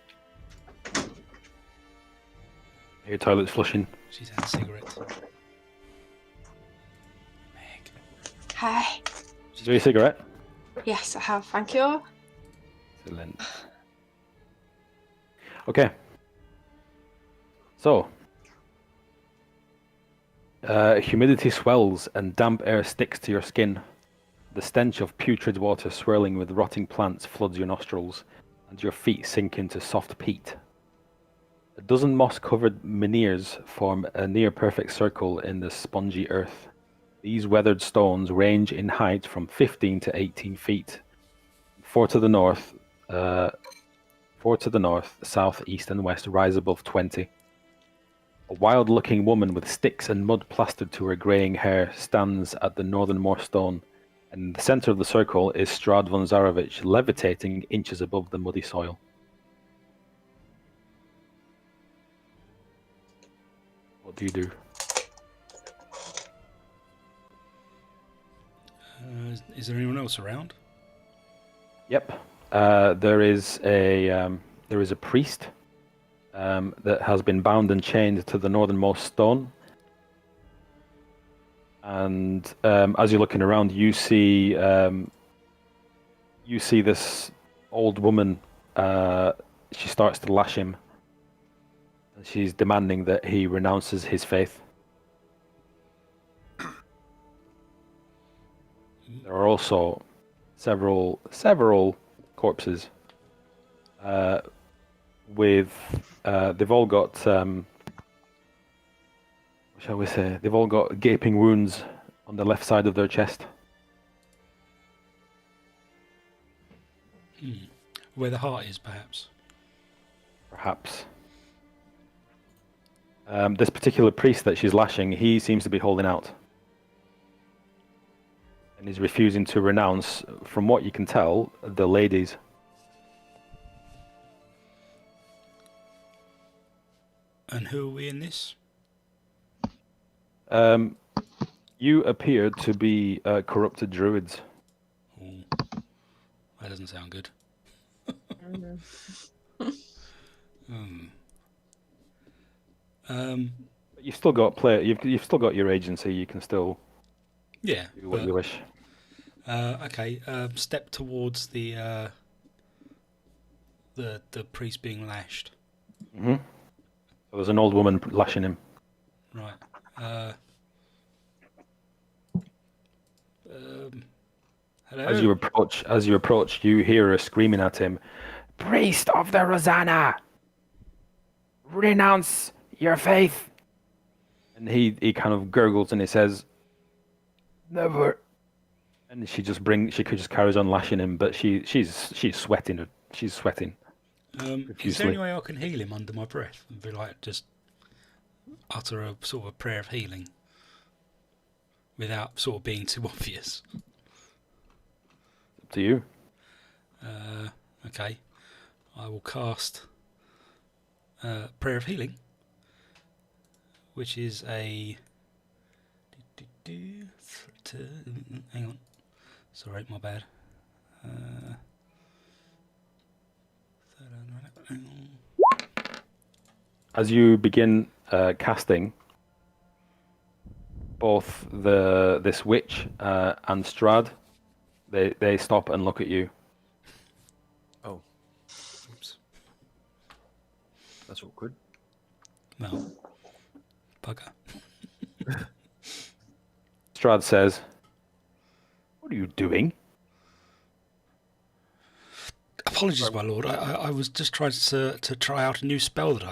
Your toilet's flushing. She's had a cigarette. Meg. Hi. Did you do a cigarette? Yes, I have. Thank you. Excellent. Okay. So, Humidity swells and damp air sticks to your skin. The stench of putrid water swirling with rotting plants floods your nostrils, and your feet sink into soft peat. A dozen moss-covered menhirs form a near-perfect circle in the spongy earth. These weathered stones range in height from 15 to 18 feet. Four to the north, south, east, and west rise above 20. A wild-looking woman with sticks and mud plastered to her greying hair stands at the northernmost stone, and in the centre of the circle is Strad von Zarovich, levitating inches above the muddy soil. What do you do? Is there anyone else around? Yep. There is a priest that has been bound and chained to the northernmost stone. And as you're looking around, you see this old woman. She starts to lash him, and she's demanding that he renounces his faith. There are also several corpses. They've all got shall we say, they've all got gaping wounds on the left side of their chest. Where the heart is, perhaps. Perhaps. This particular priest that she's lashing, he seems to be holding out. And he's refusing to renounce, from what you can tell, the ladies. And who are we in this? You appear to be corrupted druids. Ooh, that doesn't sound good. You've still got You've still got your agency. You can still Yeah. do what you wish. Okay. Step towards the priest being lashed. So there's an old woman lashing him. Right. Hello. As you approach, you hear her screaming at him, "Priest of the Rosanna, renounce your faith!" And he kind of gurgles and he says, "Never." And she just carries on lashing him, but she's sweating. She's sweating. Is there any way I can heal him under my breath and be like just utter a sort of a prayer of healing without sort of being too obvious? Up to you. Okay, I will cast prayer of healing, which is a hang on, sorry, my bad. As you begin casting, both this witch and Strad, they stop and look at you. Oh, Oops. that's awkward. Well, bugger. Strad says, "What are you doing?" Apologies, my lord. I was just trying to try out a new spell that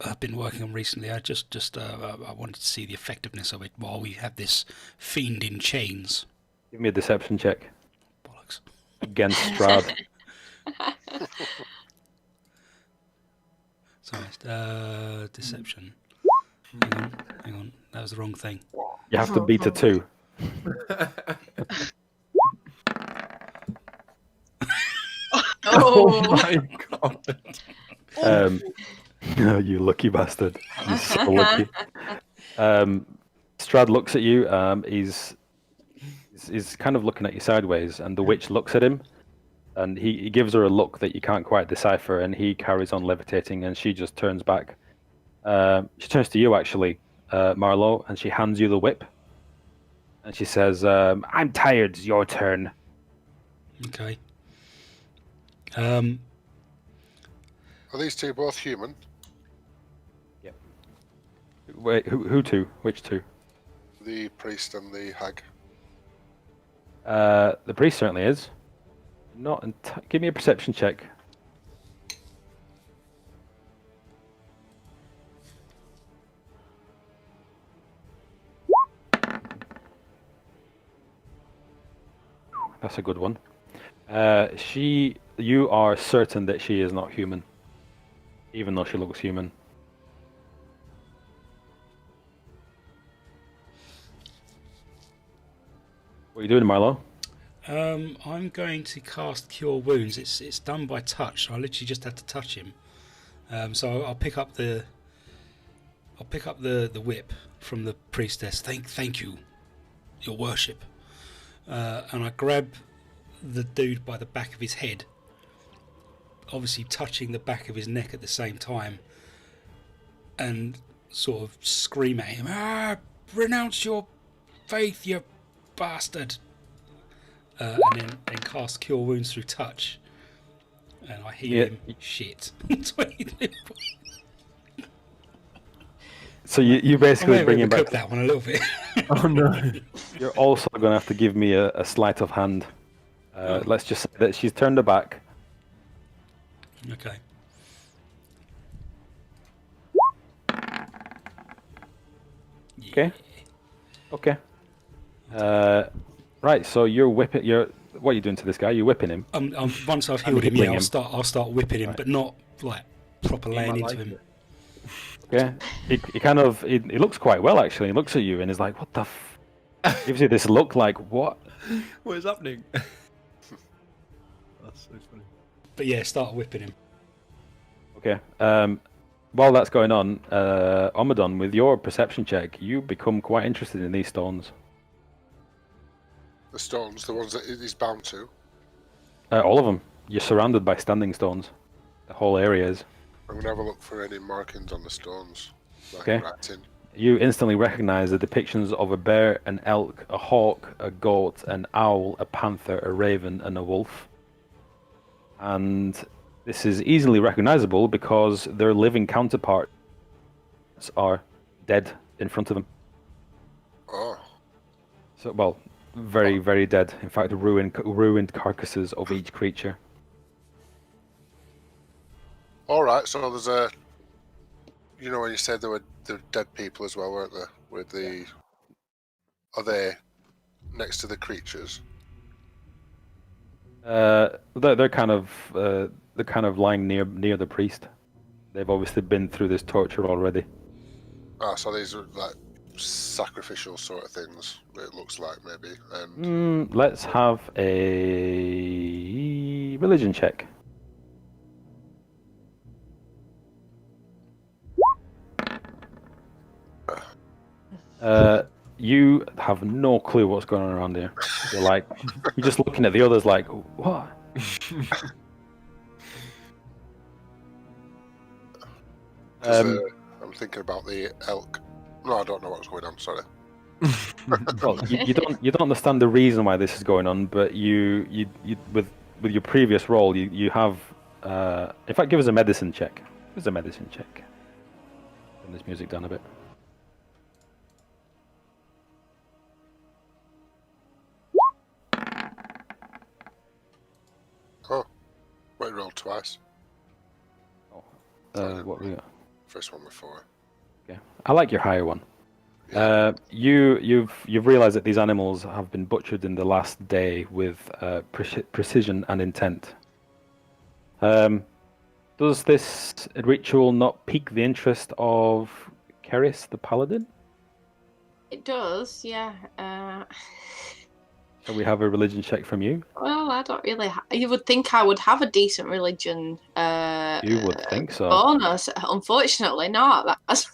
I've been working on recently. I wanted to see the effectiveness of it while we have this fiend in chains. Give me a deception check Bollocks. against Strad. Sorry, deception. Hang on. That was the wrong thing. You have to beat a 2. Oh my god! You lucky bastard. You're so lucky. Strad looks at you. He's kind of looking at you sideways, and the witch looks at him, and he gives her a look that you can't quite decipher, and he carries on levitating, and she just turns back. She turns to you, actually, Marlowe, and she hands you the whip, and she says, "I'm tired. Your turn." Okay. Are these two both human? Wait, who two? Which two? the priest and the hag? The priest certainly is. Not. Give me a perception check. That's a good one. You are certain that she is not human, even though she looks human. What are you doing, Marlo? I'm going to cast Cure Wounds. It's done by touch, so I literally just have to touch him. So I'll pick up the whip from the priestess. Thank you, your worship. And I grab the dude by the back of his head, obviously touching the back of his neck at the same time, and sort of scream at him, renounce your faith, you bastard. And then cast Cure Wounds through touch. And I heal him. Shit. So you basically bring him back. That one a little bit. Oh no. You're also going to have to give me a sleight of hand. Let's just say that she's turned her back. Okay. Okay. Okay. Right. So you're whipping. What are you doing to this guy? You're whipping him. Once I've healed him, healing yeah, him. I'll start whipping him, Right. but not like proper laying into like him. it. Okay. He looks quite well actually. He looks at you and is like, "What the?" Gives you this look like, "What?" What is happening? That's so funny. But yeah, start whipping him. Okay. While that's going on, Omadon, with your perception check, you become quite interested in these stones. The stones, the ones that he's bound to. All of them. You're surrounded by standing stones. The whole area is. I'm going to have a look for any markings on the stones. That Okay. I can write in. You instantly recognize the depictions of a bear, an elk, a hawk, a goat, an owl, a panther, a raven, and a wolf. And this is easily recognizable because their living counterparts are dead in front of them. Oh, So, well, very, very dead. In fact, ruined carcasses of each creature. all right. So there's a. You know when you said there were dead people as well, weren't there? With the. Are they next to the creatures? They're kind of lying near the priest. They've obviously been through this torture already. Ah, so these are like sacrificial sort of things. It looks like maybe. And Let's have a religion check. You have no clue what's going on around here. You're just looking at the others like, what? I'm thinking about the elk. No, I don't know what's going on. Sorry. Well, you don't understand the reason why this is going on, but you with your previous role, you have. In fact, give us a medicine check. Give us a medicine check. Turn this music down a bit. Oh, wait, rolled twice. What we got? First one before. Okay, I like your higher one. You've realised that these animals have been butchered in the last day with precision and intent. Does this ritual not pique the interest of Keris the Paladin? It does, yeah. Shall we have a religion check from you? Well, I don't really. You would think I would have a decent religion. You would think so. Bonus, unfortunately, not. That's.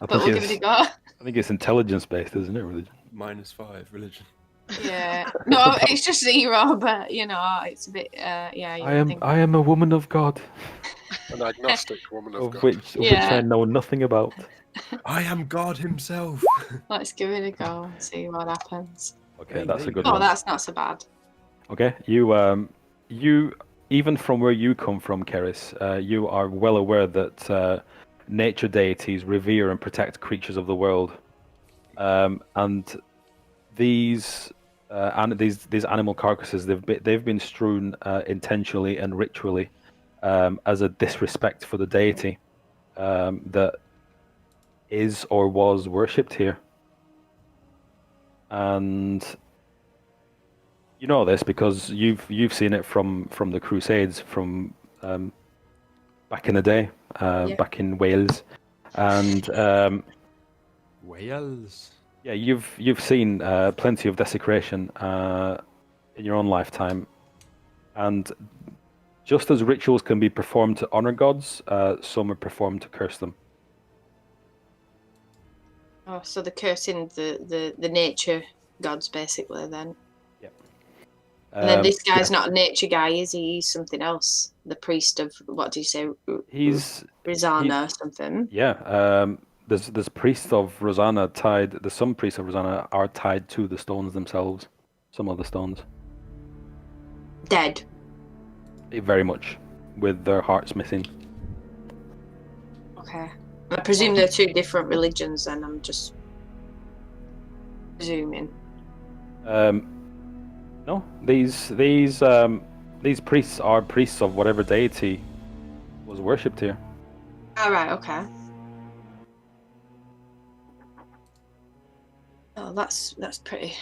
I But think we'll give it a go. I think it's intelligence based, isn't it? Religion. -5 religion. Yeah. No, it's just 0, but it's a bit. Yeah. I am a woman of God, An agnostic woman of God. which I know nothing about. I am God himself. Let's give it a go and see what happens. Okay, that's a good Oh, one. that's not so bad. Okay, you even from where you come from, Keris, you are well aware that nature deities revere and protect creatures of the world. And these these animal carcasses they've been strewn intentionally and ritually as a disrespect for the deity that is or was worshipped here. And you know this because you've seen it from the Crusades from back in the day, back in Wales, and Wales. yeah, you've seen plenty of desecration in your own lifetime, and just as rituals can be performed to honor gods, some are performed to curse them. Oh, so they're cursing the nature gods, basically, then. And then this guy's not a nature guy, is he? He's something else. The priest of, what do you say? He's Rizana or something. Yeah. There's priests of Rosanna tied. There's some priests of Rosanna are tied to the stones themselves. Some of the stones. Dead. Very much, with their hearts missing. Okay. I presume they're two different religions, and I'm just presuming. No, these priests are priests of whatever deity was worshipped here. All right. Okay. Oh, that's pretty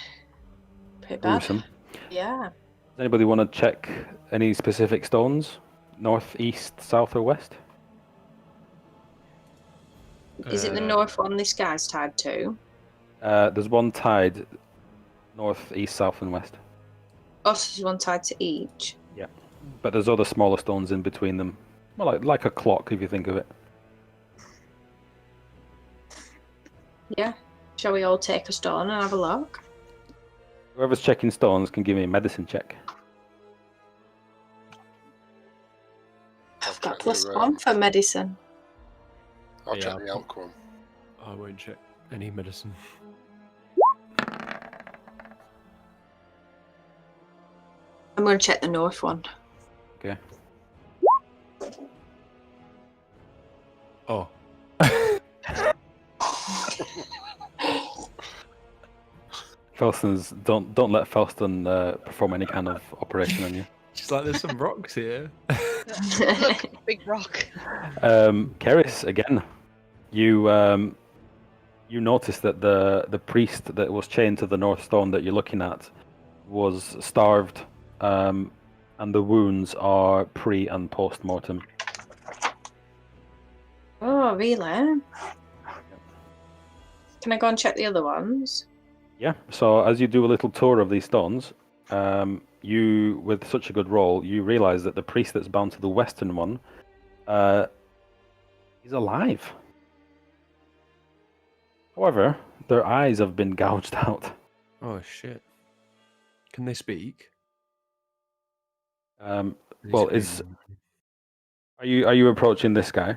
bad. Gruesome. Yeah. Does anybody want to check any specific stones? North, east, south, or west? Is it the north one this guy's tied to? There's one tied north, east, south, and west. Oh, so there's one tied to each. Yeah, but there's other smaller stones in between them. Well, like a clock, if you think of it. Yeah. Shall we all take a stone and have a look? Whoever's checking stones can give me a medicine check. I've got check plus the, 1 for medicine. I'll Yeah, check the elk one. I won't check any medicine. I'm going to check the north one. Okay. Oh. Felston's don't let Felston perform any kind of operation on you. Just like there's some rocks here. Look, big rock. Keris, again, you notice that the priest that was chained to the North Stone that you're looking at was starved, and the wounds are pre and post mortem. Oh, really? Can I go and check the other ones? Yeah. So as you do a little tour of these stones, you, with such a good roll, you realize that the priest that's bound to the western one, is alive. However, their eyes have been gouged out. Oh shit. Can they speak? Well, are you approaching this guy?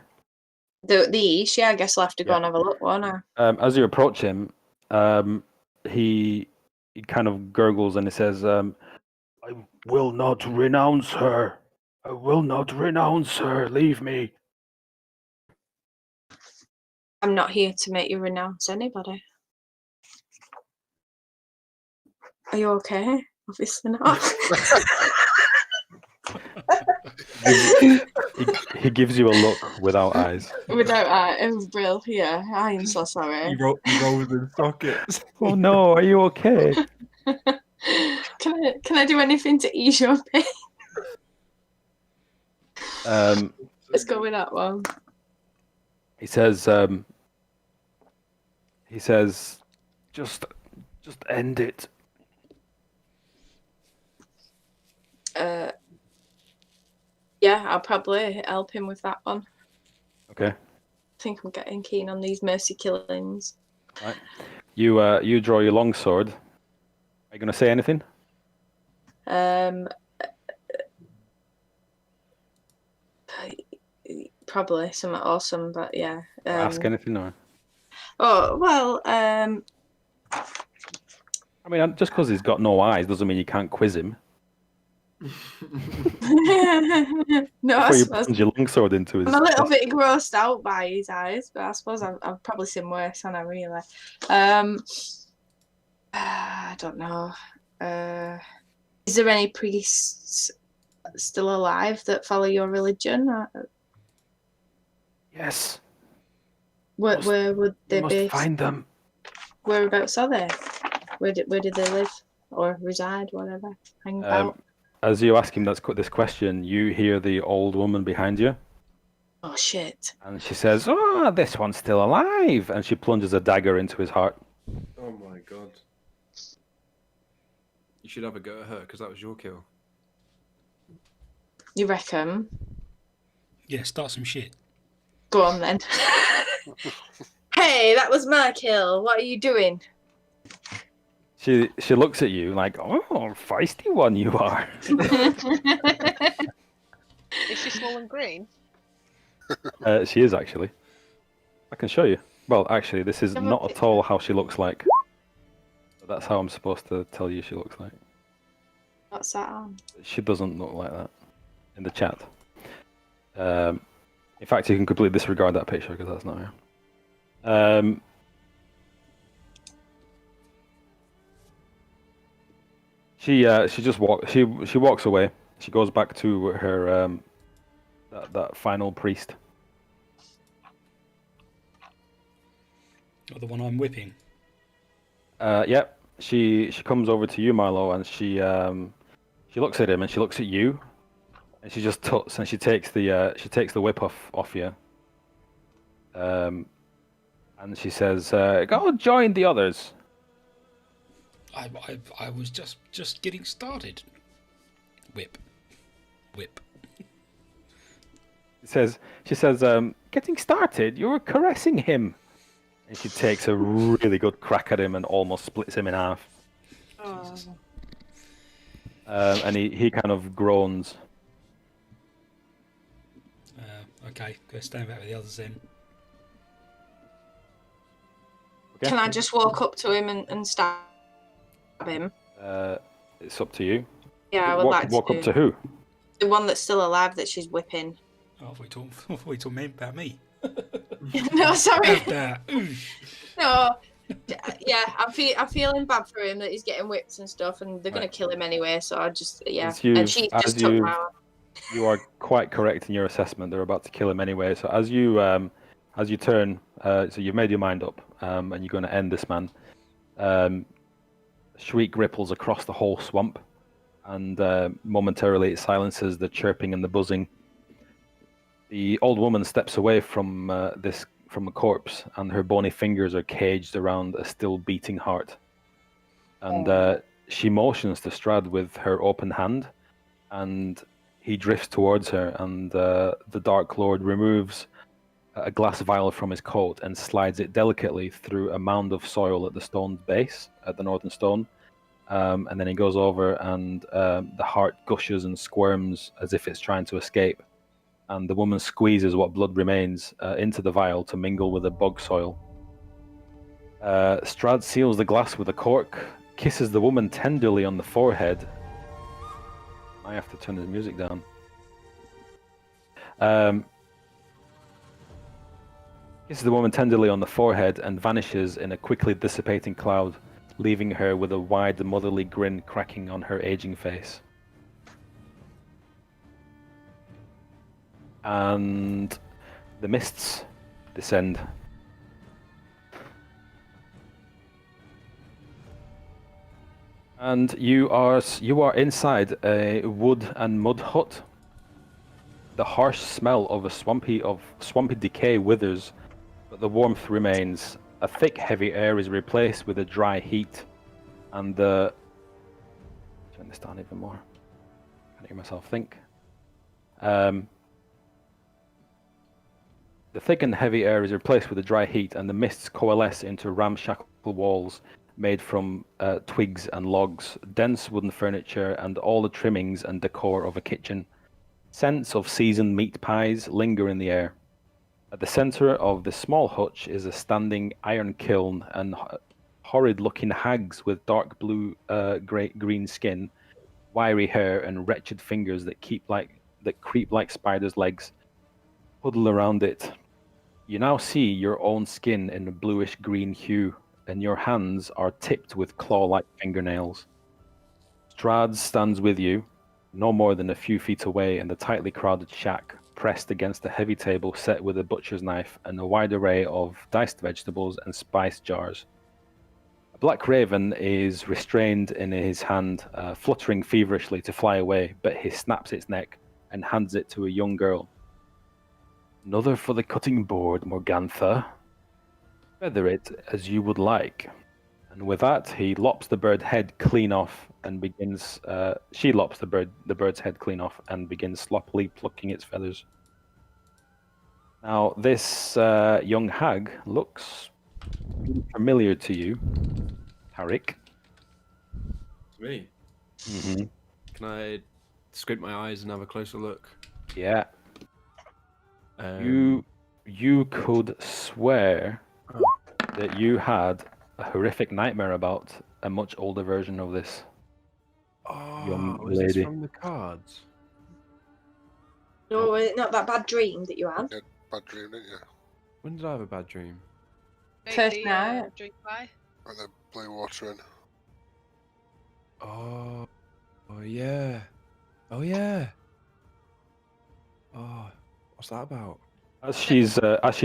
The east, yeah, I guess I'll have to go Yeah. and have a look, won't I? As you approach him, he kind of gurgles and he says, "I will not renounce her. I will not renounce her. Leave me." I'm not here to make you renounce anybody. Are you okay? Obviously not. He gives you a look without eyes. Without Brill, yeah. I am so sorry. You rolled in sockets. Oh no, are you okay? Can I do anything to ease your pain? Let's go with that one. He says, just end it. Yeah, I'll probably help him with that one. Okay. I think I'm getting keen on these mercy killings. Right. You draw your longsword. Are you going to say anything? Probably something awesome, but yeah. Or ask anything, or? Oh well. I mean, just because he's got no eyes doesn't mean you can't quiz him. No, I Before you suppose plunge your longsword into his I'm a little chest. bit grossed out by his eyes, but I suppose I've probably seen worse, haven't I, really? I don't know. Is there any priests still alive that follow your religion? Yes, Where would you they must be? find them. Whereabouts are they? Where did they live or reside? Whatever. Hang about. As you ask him this question, you hear the old woman behind you, Oh shit! and she says, "Oh, this one's still alive," and she plunges a dagger into his heart. Oh my god. You should have a go at her because that was your kill. You reckon? Yeah, start some shit. Go on then. Hey, that was my kill. What are you doing? She looks at you like, "Oh, feisty one you are." Is she small and green? She is actually. I can show you. Well, actually, this is Have a not at picture. all how she looks like. But that's how I'm supposed to tell you she looks like. What's that on? She doesn't look like that in the chat. In fact, you can completely disregard that picture because that's not her. She just walks away. She goes back to her that final priest. Or the one I'm whipping. Yep. She comes over to you, Milo, and she looks at him and she looks at you, and she just tuts and she takes the whip off you. And she says, "Go join the others." I was just getting started. Whip. She says, "Getting started? You were caressing him." And she takes a really good crack at him and almost splits him in half. Oh. And he kind of groans. Okay, go stand back with the others then. Okay? Can I just walk up to him and stab him? It's up to you. Yeah, I would like Walk to. up to who? The one that's still alive that she's whipping. Oh, we talking about me. No, sorry. Have that. Oosh. No. Yeah, I'm feeling bad for him that he's getting whipped and stuff, and they're gonna Right. kill him anyway. So I just As and she just took my arm. You are quite correct in your assessment. They're about to kill him anyway. So as you turn, so you've made your mind up, and you're going to end this man. Shriek ripples across the whole swamp, and momentarily it silences the chirping and the buzzing. The old woman steps away from from a corpse, and her bony fingers are caged around a still beating heart. And she motions to Strad with her open hand, and he drifts towards her, and the Dark Lord removes a glass vial from his coat and slides it delicately through a mound of soil at the stone's base, at the northern stone. And then he goes over, and the heart gushes and squirms as if it's trying to escape. And the woman squeezes what blood remains into the vial to mingle with the bog soil. Strad seals the glass with a cork, kisses the woman tenderly on the forehead. I have to turn the music down. Kisses the woman tenderly on the forehead and vanishes in a quickly dissipating cloud, leaving her with a wide motherly grin cracking on her aging face. And the mists descend. And you are inside a wood and mud hut. The harsh smell of swampy decay withers, but the warmth remains. A thick, heavy air is replaced with a dry heat, and turn this down even more. I can't hear myself think. The thick and heavy air is replaced with a dry heat, and the mists coalesce into ramshackle walls made from twigs and logs, dense wooden furniture, and all the trimmings and decor of a kitchen. Scents of seasoned meat pies linger in the air. At the center of the small hutch is a standing iron kiln, and horrid-looking hags with dark blue green skin wiry hair and wretched fingers that creep like spiders' legs huddle around it. You now see your own skin in a bluish-green hue, and your hands are tipped with claw-like fingernails. Strahd stands with you, no more than a few feet away in the tightly crowded shack, pressed against a heavy table set with a butcher's knife and a wide array of diced vegetables and spice jars. A black raven is restrained in his hand, fluttering feverishly to fly away, but he snaps its neck and hands it to a young girl. Another for the cutting board, Morgantha. Feather it as you would like. And with that, he lops the bird head clean off and begins. She lops the bird's head clean off and begins sloppily plucking its feathers. Now, this young hag looks familiar to you, Tarek. To me. Mm-hmm. Can I squint my eyes and have a closer look? Yeah. You could swear that you had a horrific nightmare about a much older version of this. young was this lady. from the cards? No, not that bad dream that you had. Bad dream, didn't you? When did I have a bad dream? First night. Drink by. And the blue water in. Oh yeah. Oh yeah. Oh, what's that about? As she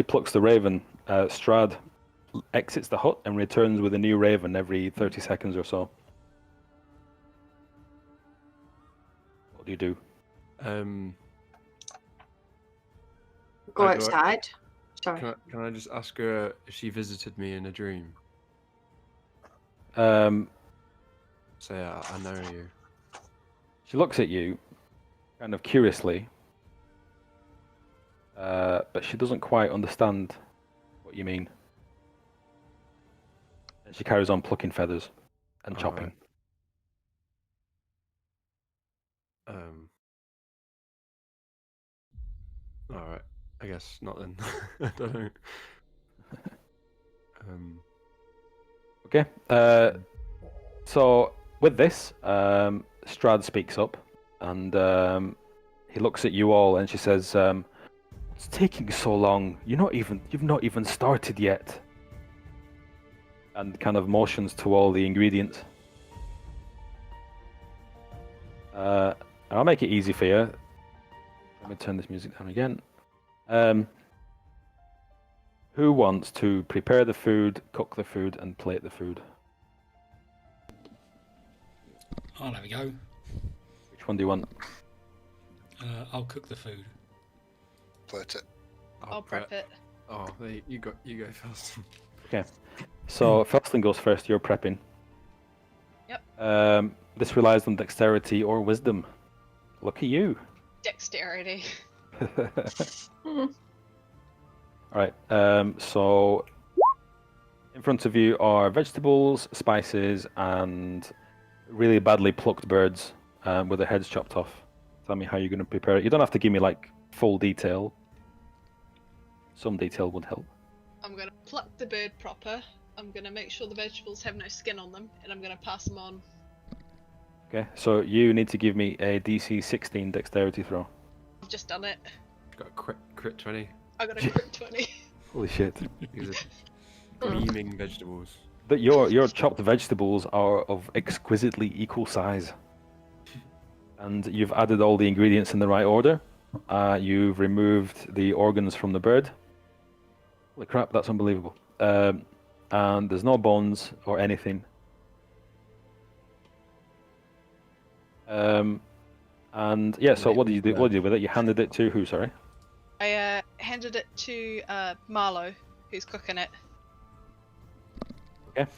plucks the raven, Strahd exits the hut and returns with a new raven every 30 seconds or so. What do you do? Go I do it. outside. Sorry. Can I just ask her if she visited me in a dream? Say I know you. She looks at you, kind of curiously, but she doesn't quite understand what you mean. And she carries on plucking feathers and chopping. All right. I guess not then. I don't know. Okay. So with this, Strahd speaks up, and he looks at you all, and she says, "It's taking so long. You've not even started yet." And kind of motions to all the ingredients. And I'll make it easy for you. Let me turn this music down again. Who wants to prepare the food, cook the food, and plate the food? I'll have a go. Which one do you want? I'll cook the food. Plate it. I'll prep it. Oh, you go first. Okay. So Felston goes first. You're prepping. Yep. This relies on dexterity or wisdom. Look at you. Dexterity. All right. So in front of you are vegetables, spices, and really badly plucked birds with their heads chopped off. Tell me how you're going to prepare it. You don't have to give me like full detail. Some detail would help. I'm gonna pluck the bird proper. I'm gonna make sure the vegetables have no skin on them, and I'm gonna pass them on. Okay. So you need to give me a DC 16 dexterity throw. I've just done it. Got a crit 20. I got a crit 20. Holy shit. These are gleaming vegetables. But your chopped vegetables are of exquisitely equal size. And you've added all the ingredients in the right order. You've removed the organs from the bird. Holy crap, that's unbelievable. And there's no bones or anything. And yeah, so what did you do? What did you do with it? You handed it to who? Sorry. I handed it to Marlo, who's cooking it. Okay.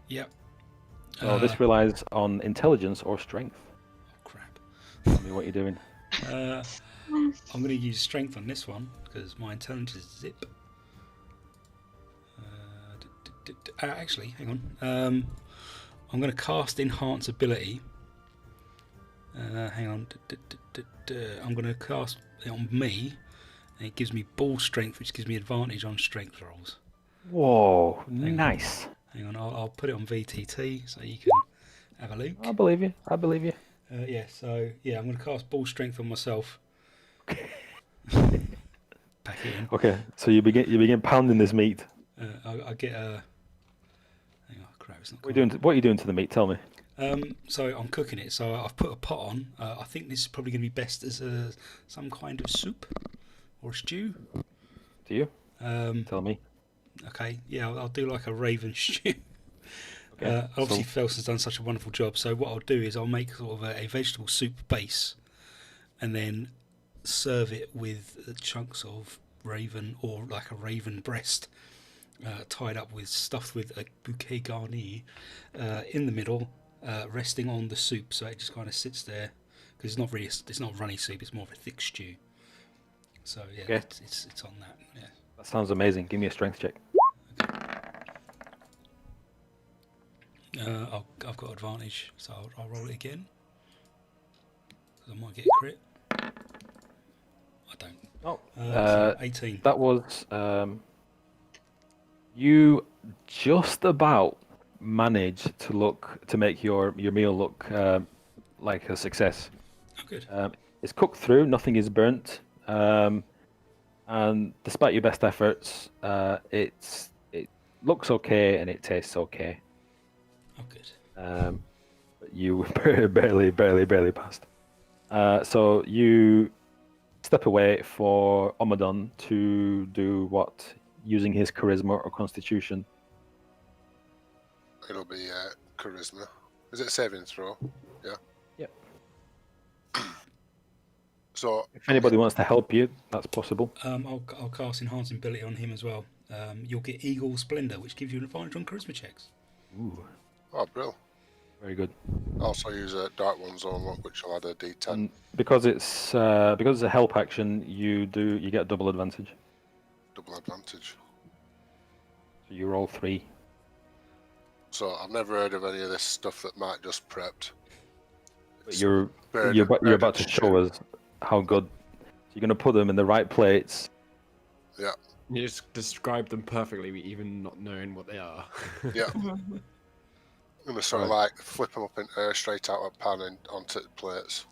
Yep. So this relies on intelligence or strength. Oh crap. Tell me what you're doing. I'm going to use strength on this one because my intelligence is zip. Actually, hang on. I'm going to cast Enhance Ability. Hang on. I'm going to cast it on me, and it gives me ball strength, which gives me advantage on strength rolls. Whoa, Hang on. nice. Hang on, I'll put it on VTT so you can have a look. I believe you. I believe you. Yeah, so yeah, I'm going to cast Ball Strength on myself. Pack it in. Okay, so you begin pounding this meat. I get a. Hang on, crap, it's not. What are you doing? What are you doing to the meat? Tell me. So I'm cooking it. So I've put a pot on. I think this is probably going to be best as some kind of soup or a stew. Do you? Um, Tell me. okay, yeah, I'll do like a raven stew. Okay. Obviously, so, Felson's done such a wonderful job. So what I'll do is I'll make sort of a vegetable soup base, and then serve it with chunks of raven or like a raven breast, tied up with stuffed with a bouquet garni in the middle, resting on the soup. So it just kind of sits there because it's not runny soup. It's more of a thick stew. So yeah, Okay. it's on that. Yeah. that sounds amazing. Give me a strength check. I've got advantage, so I'll roll it again. Because I might get a crit. I don't. Oh, So 18. that was you just about managed to make your meal look like a success. Oh, good. It's cooked through, nothing is burnt, and despite your best efforts, it looks okay and it tastes okay. Oh, good. But you barely passed. So you step away for Omadon to do what? Using his charisma or constitution. It'll be charisma. Is it a saving throw? Yeah. Yep. So If anybody wants to help you, that's possible. I'll cast Enhancing Ability on him as well. You'll get Eagle Splendor, which gives you an advantage on charisma checks. Ooh, oh, brill. very good. Also use a Dark One's own luck, which will add a D10. And because it's a help action, you get double advantage. Double advantage. So you roll 3. So I've never heard of any of this stuff that Matt just prepped. But It's you're about to show us how good. So you're going to put them in the right plates. Yeah, You just describe them perfectly, even not knowing what they are. yeah. I'm gonna sort of like flip them up in straight out of pan and onto the plates.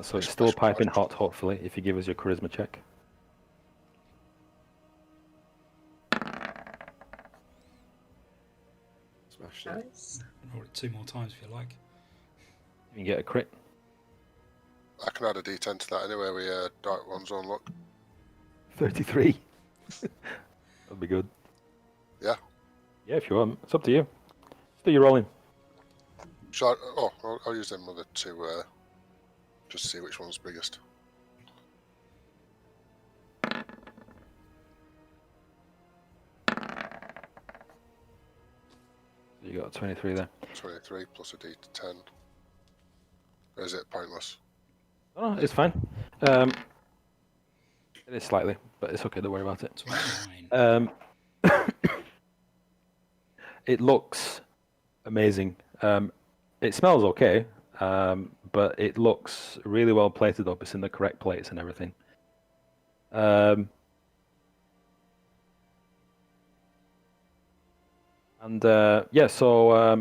So it's still piping hot, hopefully, if you give us your charisma check. Smash it. Nice. Roll it 2 more times if you like. You can get a crit. I can add a D10 to that anyway with Dark One's own luck. 33. That'd be good. Yeah. Yeah, if you want. It's up to you. Just do your rolling. Shall I, I'll use them other two just to see which one's biggest. You got a 23 there. 23 plus a D10. Or is it pointless? Oh, no, it's fine. It is slightly, but it's okay. Don't worry about it. 29. It looks amazing. It smells okay, but it looks really well plated up. It's in the correct plates and everything. Yeah, so let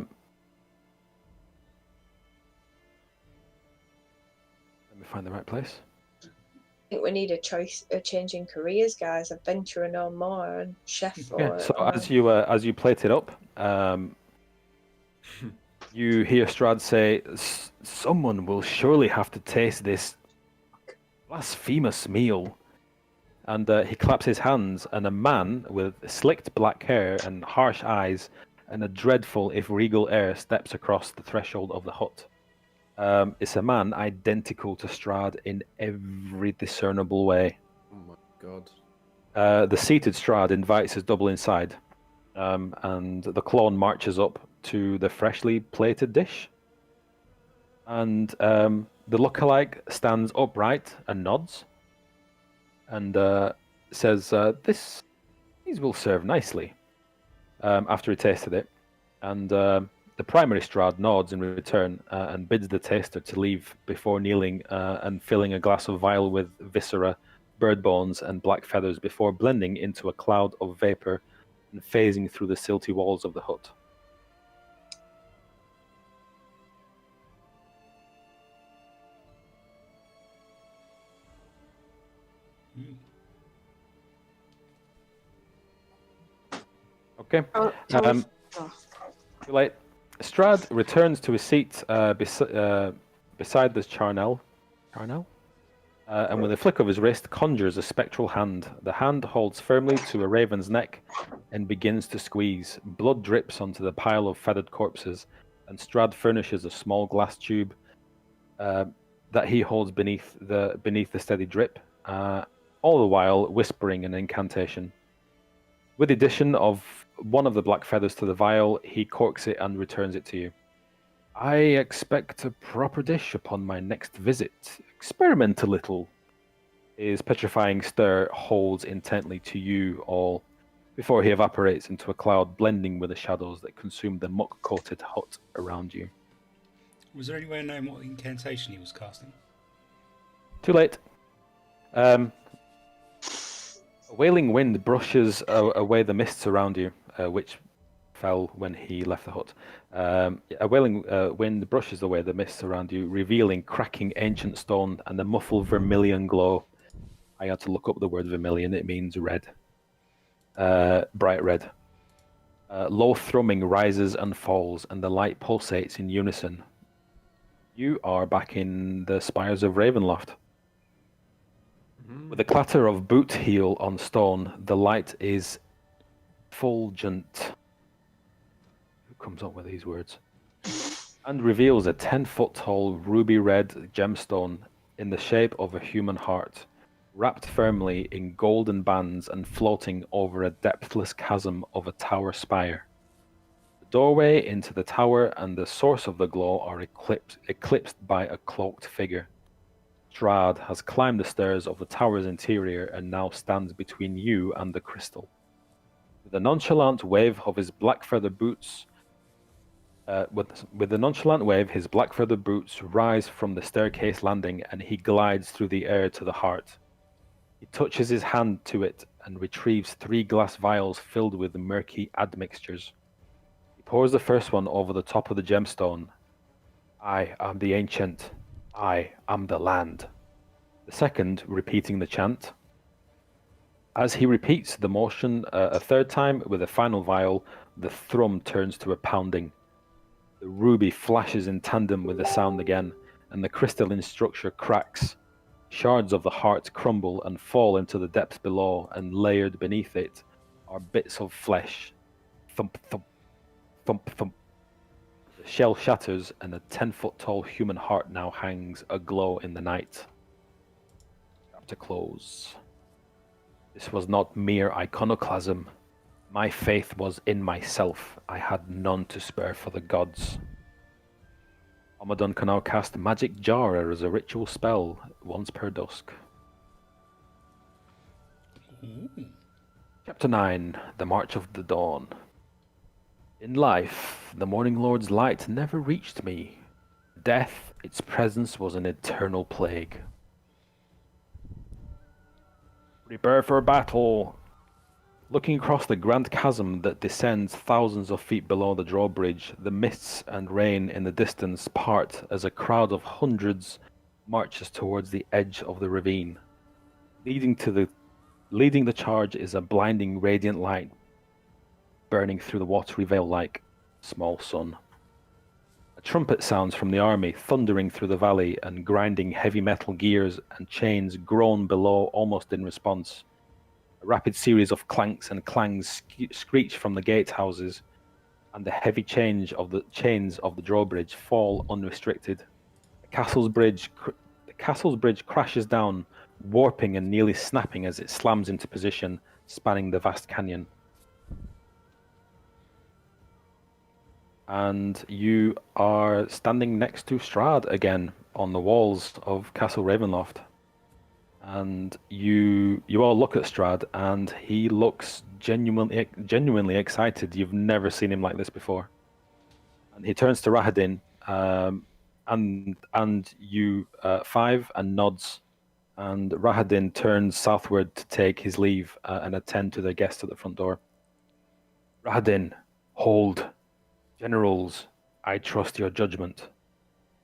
me find the right place. I think we need a change in careers, guys. Adventurer no more and chef. Yeah, so as you plate it up, you hear Strahd say, "Someone will surely have to taste this blasphemous meal." And he claps his hands, and a man with slicked black hair and harsh eyes and a dreadful, if regal air steps across the threshold of the hut. It's a man identical to Strahd in every discernible way. Oh my god. The seated Strahd invites his double inside, and the clone marches up to the freshly plated dish. And the lookalike stands upright and nods, and says, "These will serve nicely." After he tasted it, and the primary Strahd nods in return and bids the taster to leave before kneeling and filling a glass of vial with viscera, bird bones, and black feathers before blending into a cloud of vapor and phasing through the silty walls of the hut. Okay. Oh, oh. Too late. Strad returns to his seat beside the charnel. And with a flick of his wrist, conjures a spectral hand. The hand holds firmly to a raven's neck and begins to squeeze. Blood drips onto the pile of feathered corpses, and Strad furnishes a small glass tube that he holds beneath the steady drip, all the while whispering an incantation. With the addition of one of the black feathers to the vial, he corks it and returns it to you. I expect a proper dish upon my next visit. Experiment a little. His petrifying stare holds intently to you all before he evaporates into a cloud, blending with the shadows that consume the muck-coated hut around you. Was there any way of knowing what incantation he was casting? Too late. A wailing wind brushes away the mists around you, which fell when he left the hut. A wailing wind brushes away the mists around you, revealing cracking ancient stone and a muffled vermilion glow. I had to look up the word vermilion. It means red. Bright red. Low thrumming rises and falls, and the light pulsates in unison. You are back in the spires of Ravenloft. With a clatter of boot heel on stone, the light is fulgent. Who comes up with these words? And reveals a 10-foot tall ruby red gemstone in the shape of a human heart, wrapped firmly in golden bands and floating over a depthless chasm of a tower spire. The doorway into the tower and the source of the glow are eclipsed by a cloaked figure. Strad has climbed the stairs of the tower's interior and now stands between you and the crystal. With a nonchalant wave of his black feather boots, his black feather boots rise from the staircase landing, and he glides through the air to the heart. He touches his hand to it and retrieves 3 glass vials filled with murky admixtures. He pours the first one over the top of the gemstone. I am the ancient. I am the land. The second, repeating the chant. As he repeats the motion a third time with a final vial, the thrum turns to a pounding. The ruby flashes in tandem with the sound again, and the crystalline structure cracks. Shards of the heart crumble and fall into the depths below, and layered beneath it are bits of flesh. Thump, thump, thump, thump. The shell shatters, and a 10-foot tall human heart now hangs aglow in the night. Chapter close. This was not mere iconoclasm. My faith was in myself. I had none to spare for the gods. Amadon can now cast Magic Jar as a ritual spell once per dusk. Chapter 9. The March of the Dawn. In life, the Morning Lord's light never reached me. Death, its presence was an eternal plague. Prepare for battle! Looking across the grand chasm that descends thousands of feet below the drawbridge, the mists and rain in the distance part as a crowd of hundreds marches towards the edge of the ravine. Leading the charge is a blinding radiant light burning through the watery veil like small sun. A trumpet sounds from the army, thundering through the valley, and grinding heavy metal gears and chains groan below almost in response. A rapid series of clanks and clangs screech from the gatehouses, and the heavy chains of the drawbridge fall unrestricted. The castle's bridge crashes down, warping and nearly snapping as it slams into position, spanning the vast canyon. And you are standing next to Strad again on the walls of Castle Ravenloft. And you all look at Strad, and he looks genuinely excited. You've never seen him like this before. And he turns to Rahadin, and you 5 and nods. And Rahadin turns southward to take his leave and attend to the guests at the front door. Rahadin, hold. Generals, I trust your judgment.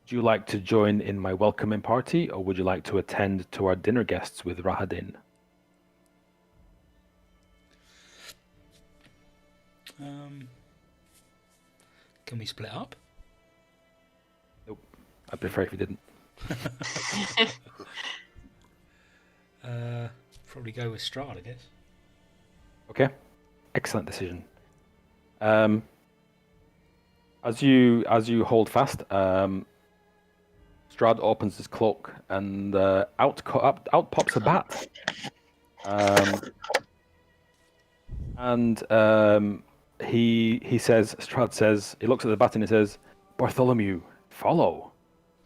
Would you like to join in my welcoming party, or would you like to attend to our dinner guests with Rahadin? Can we split up? I'd prefer if you didn't. Probably go with Strahd, I guess. Okay, excellent decision. As you hold fast, Strahd opens his cloak, and out pops a bat. He says, Strahd says, he looks at the bat and he says, "Bartholomew, follow."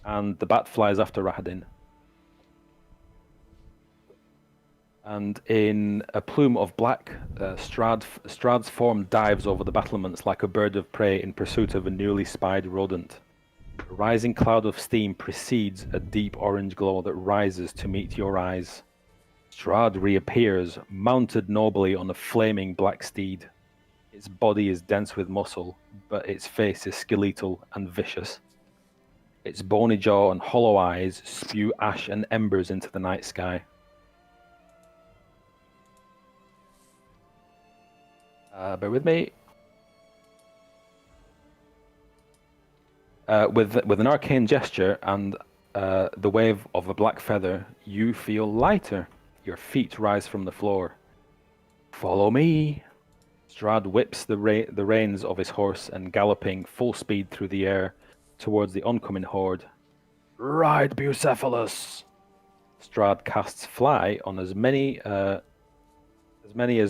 And the bat flies after Rahadin. And in a plume of black, Strahd's form dives over the battlements like a bird of prey in pursuit of a newly spied rodent. A rising cloud of steam precedes a deep orange glow that rises to meet your eyes. Strahd reappears, mounted nobly on a flaming black steed. Its body is dense with muscle, but its face is skeletal and vicious. Its bony jaw and hollow eyes spew ash and embers into the night sky. Bear with me. With an arcane gesture and the wave of a black feather, you feel lighter. Your feet rise from the floor. Follow me. Strahd whips the reins of his horse and galloping full speed through the air towards the oncoming horde. Ride, Bucephalus! Strahd casts Fly on as many as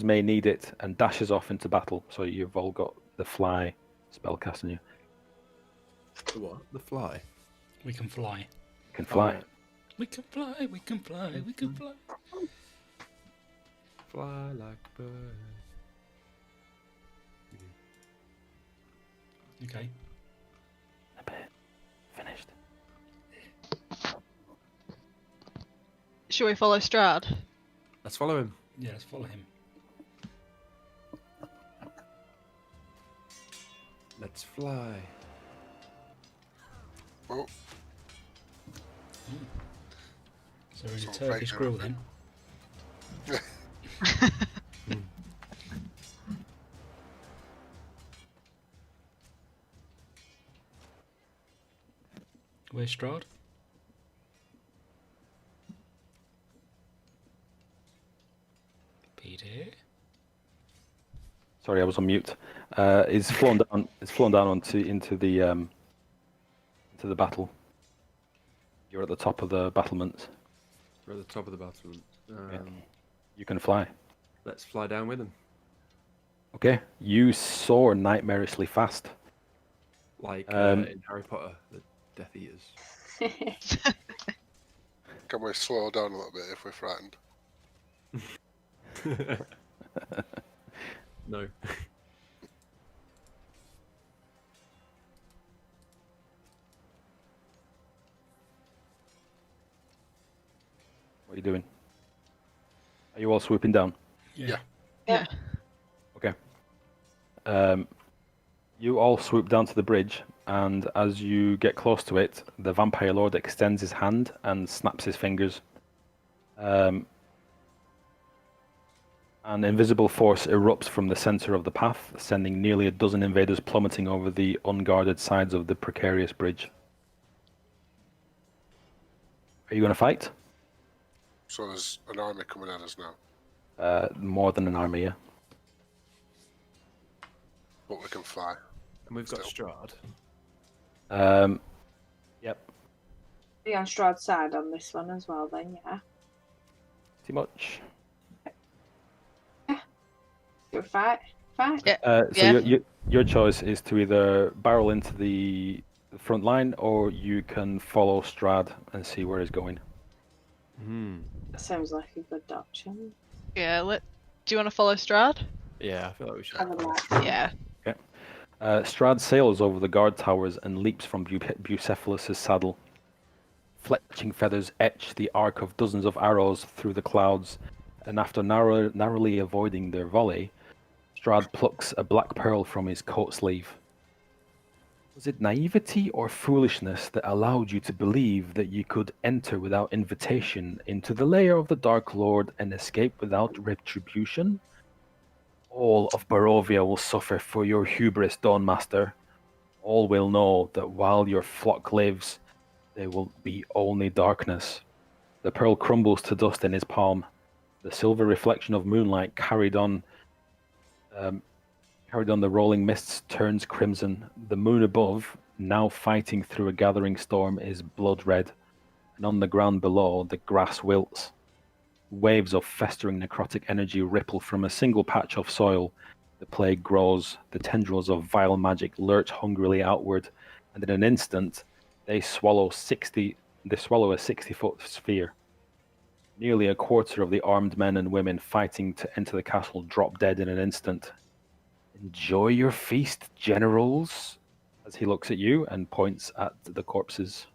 may need it and dashes off into battle. So you've all got the Fly spell cast on you. The what? The fly. We can fly. You can fly. Alright. We can fly. We can fly. We can fly. Fly like a bird. Okay. A bit. Finished. Shall we follow Strahd? Let's follow him. Yeah, let's follow him. Let's fly. Oh, So we're in a Some Turkish bacon. grill then. Where's Strahd? Peter. Sorry, I was on mute. It's flown down. It's flown down into the battle. You're at the top of the battlements. We're at the top of the battlement. You can fly. Let's fly down with him. Okay. You soar nightmarishly fast. Like in Harry Potter, the Death Eaters. can we slow down a little bit if we're frightened? No. What are you doing? Are you all swooping down? Yeah. Yeah. Okay. You all swoop down to the bridge, and as you get close to it, the vampire lord extends his hand and snaps his fingers. An invisible force erupts from the center of the path, sending nearly a dozen invaders plummeting over the unguarded sides of the precarious bridge. Are you going to fight? So there's an army coming at us now, More than an army, yeah. but we can fly. And we've got Still. Strahd. Yep. Be on Strahd's side on this one as well, then, yeah. Too much. Go fight. Fight. Yeah. So Yeah. your choice is to either barrel into the front line, or you can follow Strahd and see where he's going. That sounds like a good option. Yeah. Do you want to follow Strahd? Yeah, I feel like we should. I would like. Yeah. Strahd sails over the guard towers and leaps from Bucephalus's saddle. Fletching feathers etch the arc of dozens of arrows through the clouds, and after narrowly avoiding their volley, Strahd plucks a black pearl from his coat sleeve. Was it naivety or foolishness that allowed you to believe that you could enter without invitation into the lair of the Dark Lord and escape without retribution? All of Barovia will suffer for your hubris, Dawnmaster. All will know that while your flock lives, there will be only darkness. The pearl crumbles to dust in his palm. The silver reflection of moonlight carried on the rolling mists turns crimson. The moon above, now fighting through a gathering storm, is blood red, and on the ground below, the grass wilts. Waves of festering necrotic energy ripple from a single patch of soil. The plague grows, the tendrils of vile magic lurch hungrily outward, and in an instant, they swallow a 60-foot sphere. Nearly a quarter of the armed men and women fighting to enter the castle drop dead in an instant. Enjoy your feast, generals, as he looks at you and points at the corpses.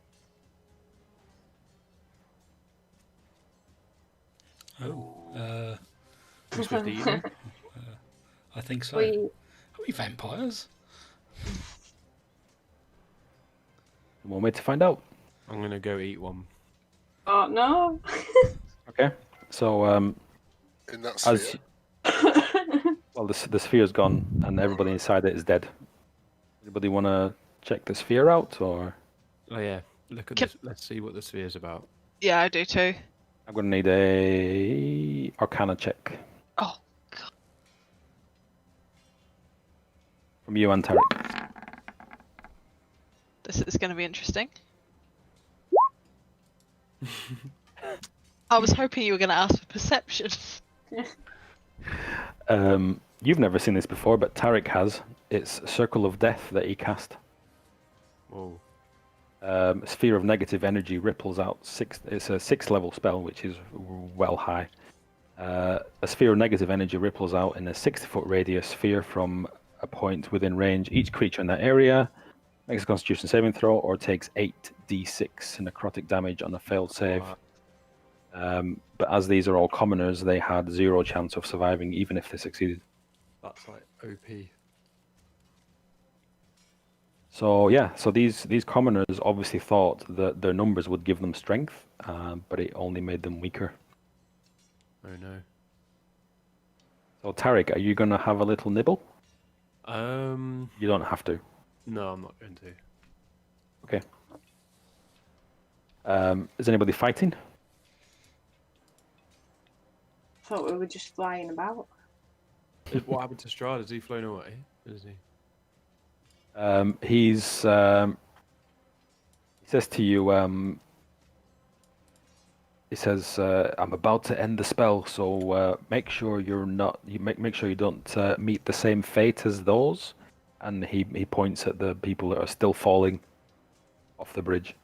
Oh, Who's supposed to eat them? I think so. We, Are we vampires? One way to find out. I'm gonna go eat one. oh no. Okay, so In that sphere. as well, the sphere's gone and everybody inside it is dead. Anybody want to check the sphere out, or Oh yeah, look at Can- this. Let's see what the sphere's about. Yeah, I do too. I'm going to need a Arcana check Oh, God. from you and Tarek. This is going to be interesting. I was hoping you were going to ask for perception. You've never seen this before, but Tarek has. It's Circle of Death that he cast. Whoa. A sphere of negative energy ripples out. It's a 6th-level spell, which is well high. A sphere of negative energy ripples out in a 60-foot radius sphere from a point within range. Each creature in that area makes a Constitution saving throw or takes 8d6 necrotic damage on a failed save. But as these are all commoners, they had 0 chance of surviving, even if they succeeded. That's like OP. So yeah, so these commoners obviously thought that their numbers would give them strength, but it only made them weaker. Oh no. So Tarek, are you going to have a little nibble? No, You don't have to. I'm not going to. Okay. Is anybody fighting? Thought we were just flying about. What happened to Strahd? Has he flown away? Is he? He says to you, he says, "I'm about to end the spell, so make sure make sure you don't meet the same fate as those." And he points at the people that are still falling off the bridge.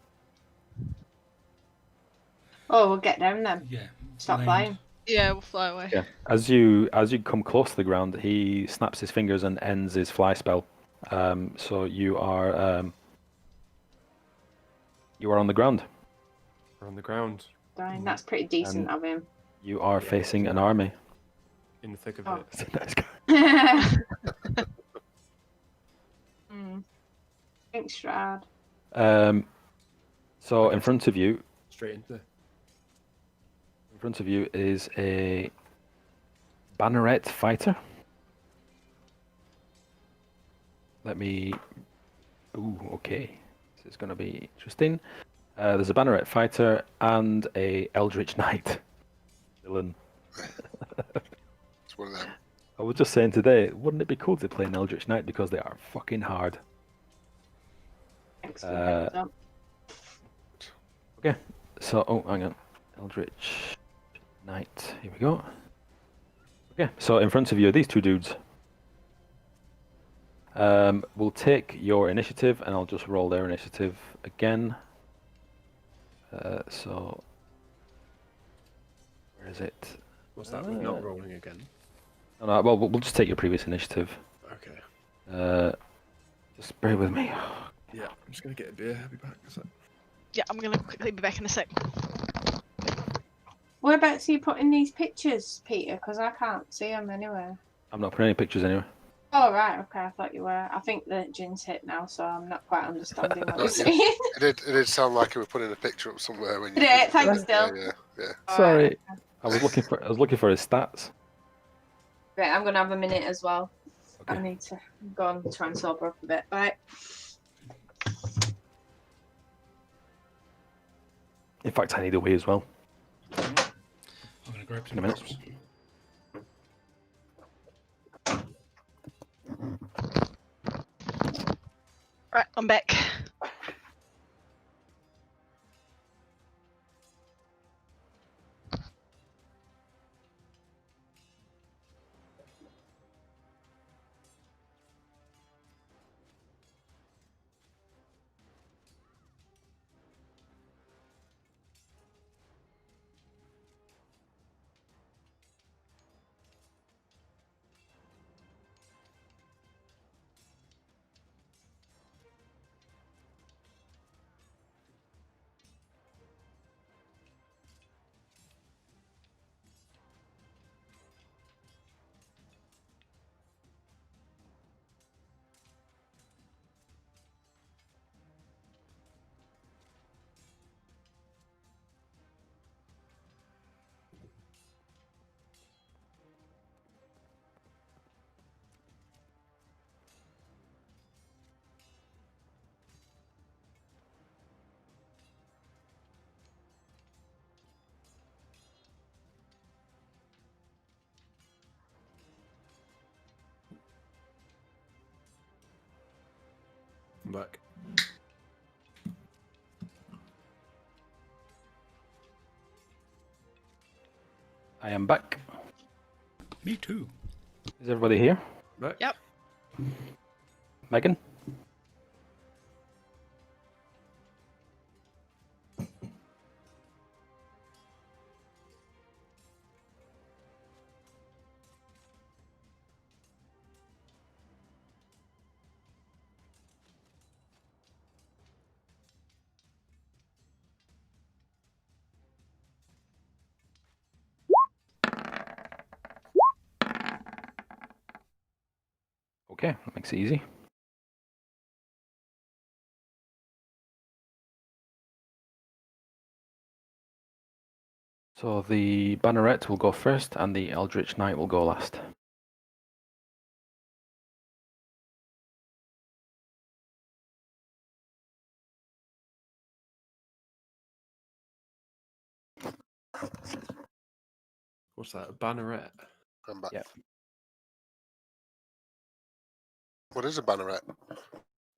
Oh, we'll get down then. Yeah. Stop land. flying. Yeah, we'll fly away. Yeah. As you come close to the ground, he snaps his fingers and ends his fly spell. So you are on the ground. We're on the ground, Dying. That's pretty decent of him. You are facing an army. in the thick of Oh. it. It's a nice guy. Thanks, Strad. So in front of you Straight into. is a banneret fighter. Let me. Ooh, okay. This is going to be interesting. There's a banneret fighter and a eldritch knight villain. It's one of them. I was just saying today, wouldn't it be cool to play an eldritch knight because they are fucking hard. Thanks for the heads up. Okay. So, oh, hang on. Eldritch Knight. Here we go. Okay, so in front of you are these two dudes. We'll take your initiative, and I'll just roll their initiative again. So, where is it? What's that? With not rolling again. Oh, no, well, we'll just take your previous initiative. Okay. Just bear with me. Yeah, I'm just gonna get a beer. I'll be back. Yeah, I'm going to quickly be back in a sec. Whereabouts are you putting these pictures, Peter? Because I can't see them anywhere. I'm not putting any pictures anywhere. Oh, right. Okay, I thought you were. I think the gin's hit now, so I'm not quite understanding what you're Yeah. saying. It did sound like you were putting a picture up somewhere when you. Did it? Thanks, Yeah, Dill. yeah. Sorry, I was looking for his stats. Right, I'm gonna have a minute as well. I Okay. need to go and try and sober up a bit. Right. In fact, I need a wee as well. I'm going to grab some In a minute. crisps. Right, I'm back. I'm back. I am back. Me too. Is everybody here? Back. Yep. Megan? Okay, that makes it easy. So the Banneret will go first and the Eldritch Knight will go last. What's that? A banneret? I'm back. Yep. What is a banneret?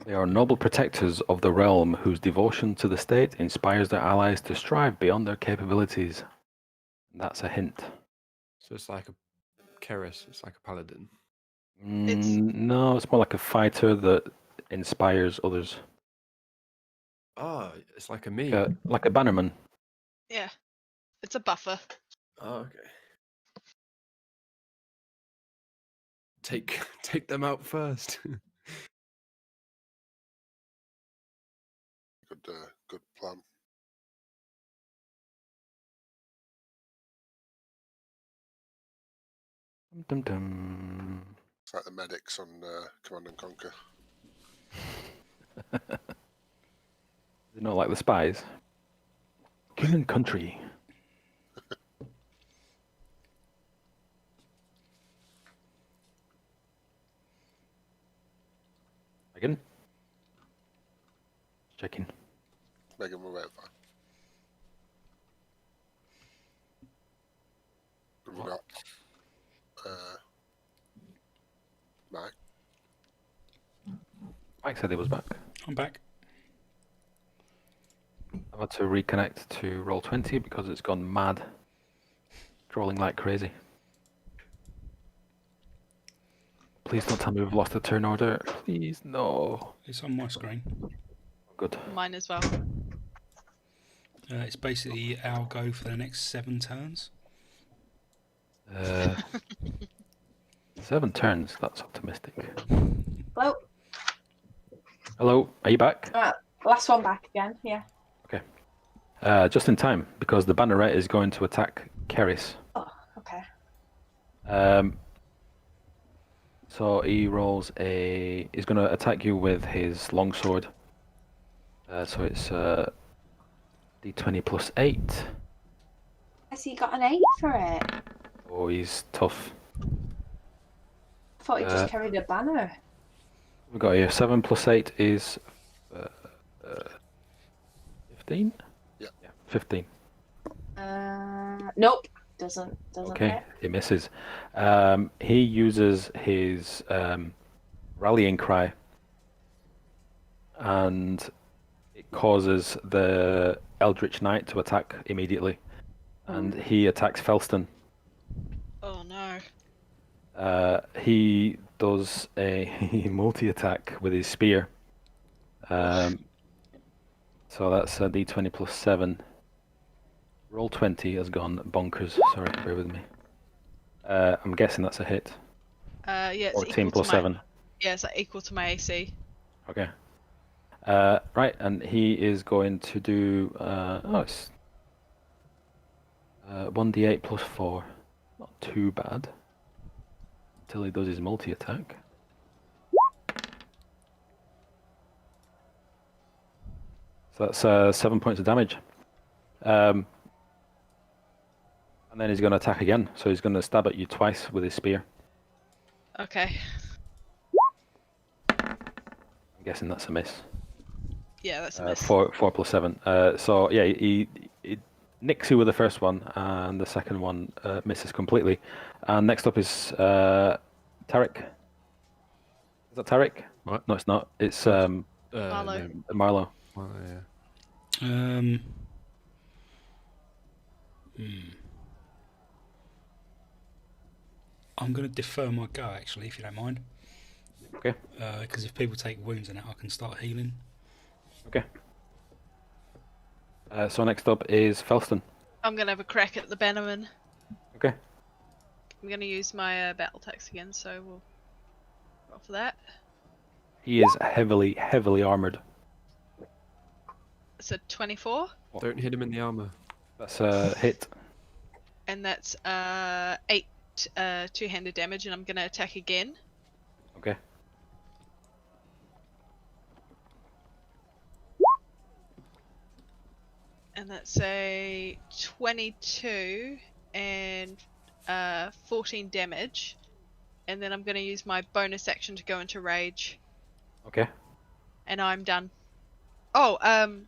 They are noble protectors of the realm whose devotion to the state inspires their allies to strive beyond their capabilities. That's a hint. So it's like a Keris. It's like a paladin. It's- No, it's more like a fighter that inspires others. Oh, it's like a me. Like a bannerman. Yeah, it's a buffer. Oh, okay. Take them out first. Good plan. Dum dum. It's like the medics on Command and Conquer. Is it not like the spies? King and country. Megan? Checking. Megan, we're waiting for. Who have we got? Mike. Mike said he was back. I'm back. I've had to reconnect to Roll20 because it's gone mad. Trolling like crazy. Please don't tell me we've lost the turn order. Please, no. It's on my screen. Good. Mine as well. It's basically our go for the next 7 turns. 7 turns, that's optimistic. Hello. Hello, are you back? Last one back again. Yeah. Just in time, because the Banneret is going to attack Keris. Oh, okay. So he rolls a... He's going to attack you with his longsword. So it's D20 plus 8. Has he got an 8 for it? Oh, he's tough. thought he just carried a banner. We've got here 7 plus 8 is 15? Yeah. 15. Nope. Doesn't Okay, hit. he misses. He uses his rallying cry, and it causes the Eldritch Knight to attack immediately, and he attacks Felston. Oh no. He does a multi-attack with his spear. So that's a d20 plus 7. Roll 20 has gone bonkers. Sorry, bear with me. I'm guessing that's a hit. Yeah, it's 14 equal plus to my, 7. Yeah, it's equal to my AC. Okay. Right, and he is going to do. It's 1d8 plus 4. Not too bad. Until he does his multi attack. So that's 7 points of damage. And then he's going to attack again. So he's going to stab at you twice with his spear. Okay. I'm guessing that's a miss. Yeah, that's a miss. 4 plus 7. So yeah, he nicks you with the first one, and the second one misses completely. And next up is Tarek. Is that Tarek? What? No, it's not. It's Marlo. Marlo. Well, yeah. I'm going to defer my go, actually, if you don't mind. Okay. Because if people take wounds in it, I can start healing. Okay. So next up is Felston. I'm gonna have a crack at the Bannerman. Okay. I'm gonna use my battle tax again, so we'll roll for that. He is heavily armored. It's a 24, Don't hit him in the armor. That's a hit. and that's 8 two-handed damage, and I'm gonna attack again. Okay. And that's a 22 and 14 damage. And then I'm going to use my bonus action to go into rage. Okay. And I'm done. Oh,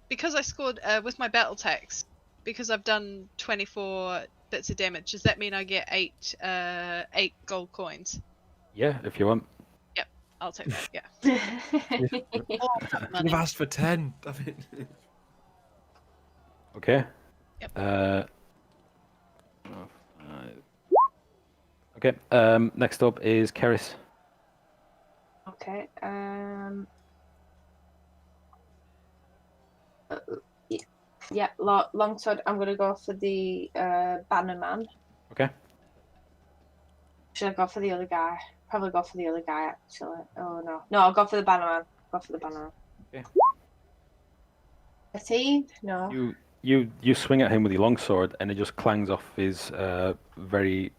because I scored with my battle tax, because I've done 24 bits of damage, does that mean I get 8 gold coins? Yeah, if you want. Yep, I'll take that, yeah. I've asked for 10. Damn it. Okay. Yep. Okay. Next up is Keris. Okay. Yeah, longsword. I'm gonna go for the Bannerman. Okay. Should I go for the other guy? Probably go for the other guy actually. Oh no, I'll go for the Bannerman. Go for the Bannerman. Okay. 13? No. You swing at him with your longsword, and it just clangs off his very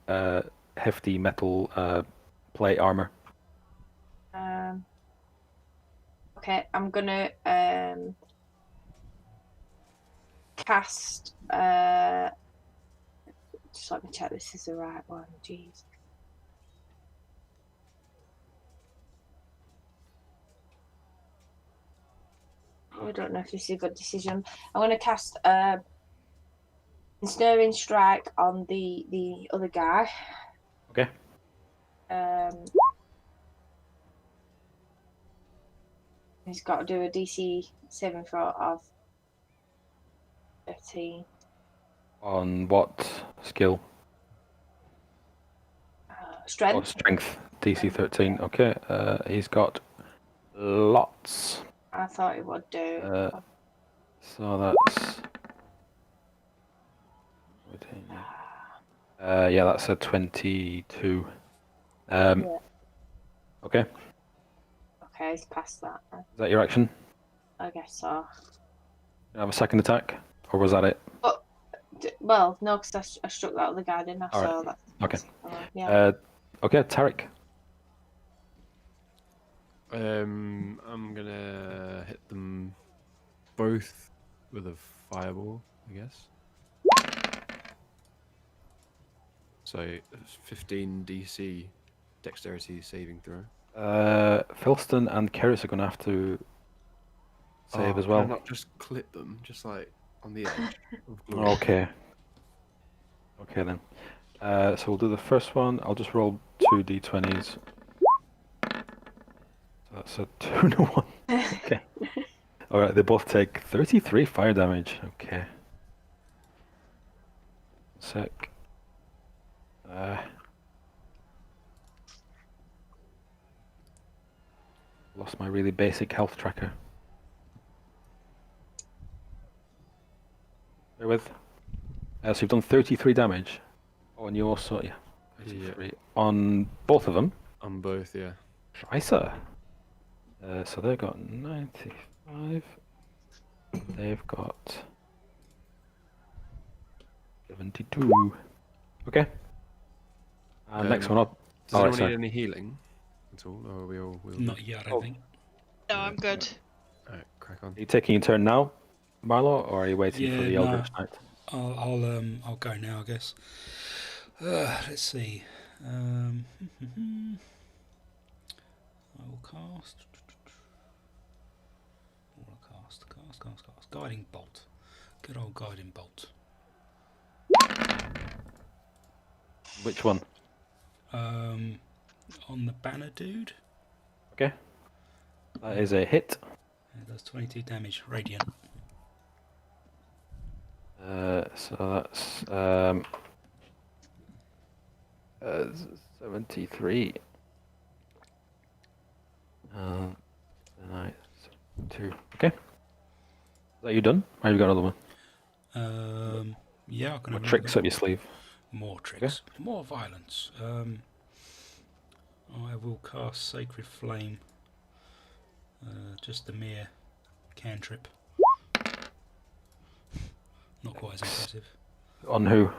hefty metal plate armor. Okay, I'm gonna cast. Just let me check this is the right one. Jeez. I don't know if this is a good decision. I'm gonna cast Ensnaring Strike on the other guy. Okay. He's got to do a DC saving throw of 13. On what skill? Strength. Oh, strength. DC 13. Okay. He's got lots. I thought it would do. So that's. Yeah, that's a 22. Yeah. Okay. Okay, he's past that. Is that your action? I guess so. You have a second attack, or was that it? Well, no, because I struck that other guy, didn't I? All So right. that's, Okay. yeah. Okay, Tarek. I'm gonna hit them both with a fireball, I guess. So 15 DC dexterity saving throw. Philston and Keris are going to have to save as Can I well. not just clip them, just like on the edge of glory? Okay. Okay then. So we'll do the first one. I'll just roll 2 d20s. So that's a 2 and a 1. Okay. Alright, they both take 33 fire damage. Okay. Sec. Lost my really basic health tracker. Bear with. So you've done 33 damage. Oh, and you also, yeah. 33. On both of them. On both, yeah. Scheiße. So they've got 95. They've got 72. Okay. And next one up. Does Alright, anyone sorry. need any healing at all? Or are we all will Not yet, I Oh. think. No, I'm good. Alright, crack on. Are you taking your turn now, Marlo, or are you waiting for Yeah, the no. Eldritch Knight? I'll go now, I guess. Let's see. I will cast. Cast. Guiding bolt. Good old guiding bolt. Which one? On the banner dude. Okay. That is a hit. It does 22 damage, radiant. So that's 73. Nice. 2. Okay. Is that you done? Or have you got another one? Yeah, I can What have tricks up your sleeve? more tricks, more violence. I will cast Sacred Flame. Just a mere cantrip. Not quite as impressive. On who?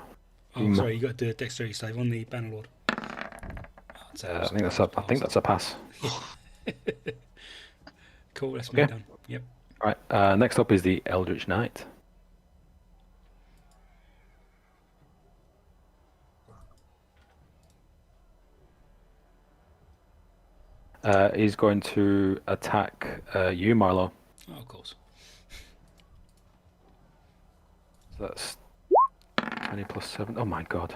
Oh, sorry, you got to do a dexterity save on the Bannerlord. I think that's a pass. Cool, that's Okay. me done. Yep. Right. Next up is the Eldritch Knight. He's going to attack you, Marlo. Oh, of course. So that's 20 plus 7. Oh my god.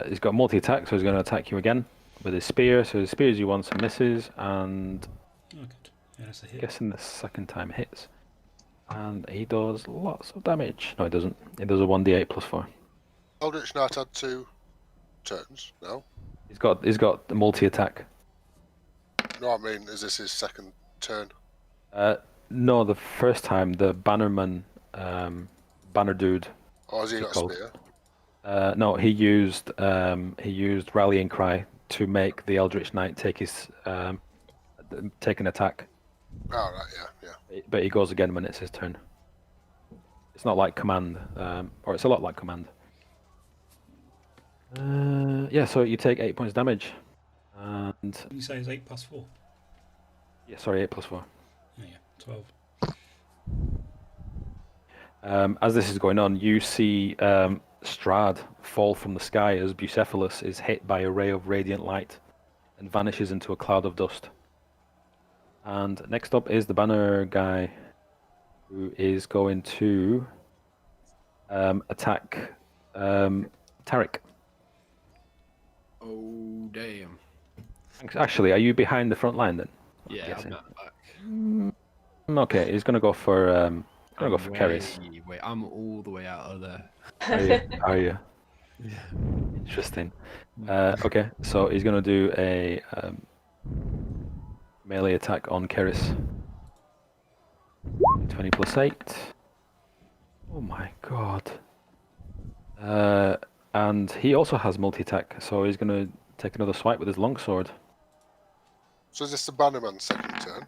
He's got multi-attack, so he's going to attack you again with his spear. So he spears you once and misses, and Oh, good. Yeah, that's a I'm hit. guessing the second time hits. And he does lots of damage. No, he doesn't. He does a 1d8 plus 4. Eldritch Knight had 2 turns, no? He's got the multi-attack. No, I mean, is this his second turn? No, the first time the Bannerman, Banner Dude. Or has he What's got it a called? spear? No, he used Rallying Cry to make the Eldritch Knight take an attack. Oh, right, yeah. But he goes again when it's his turn. It's not like command, or it's a lot like command. Yeah, so you take 8 points damage, and You say it's 8 plus 4. yeah, sorry, 8 plus 4. Oh, yeah, 12. As this is going on, you see Strahd fall from the sky as Bucephalus is hit by a ray of radiant light and vanishes into a cloud of dust. And next up is the banner guy, who is going to attack Tarek. Oh, damn. Actually, are you behind the front line then? Yeah, guessing. I'm at the back. Okay, he's gonna go for Keris. Wait, I'm all the way out of there. Are you? Yeah. Interesting. Okay, so he's gonna do a melee attack on Keris. 20 plus 8. Oh my god. And he also has multi-attack, so he's gonna take another swipe with his longsword. So is this the Bannerman's second turn?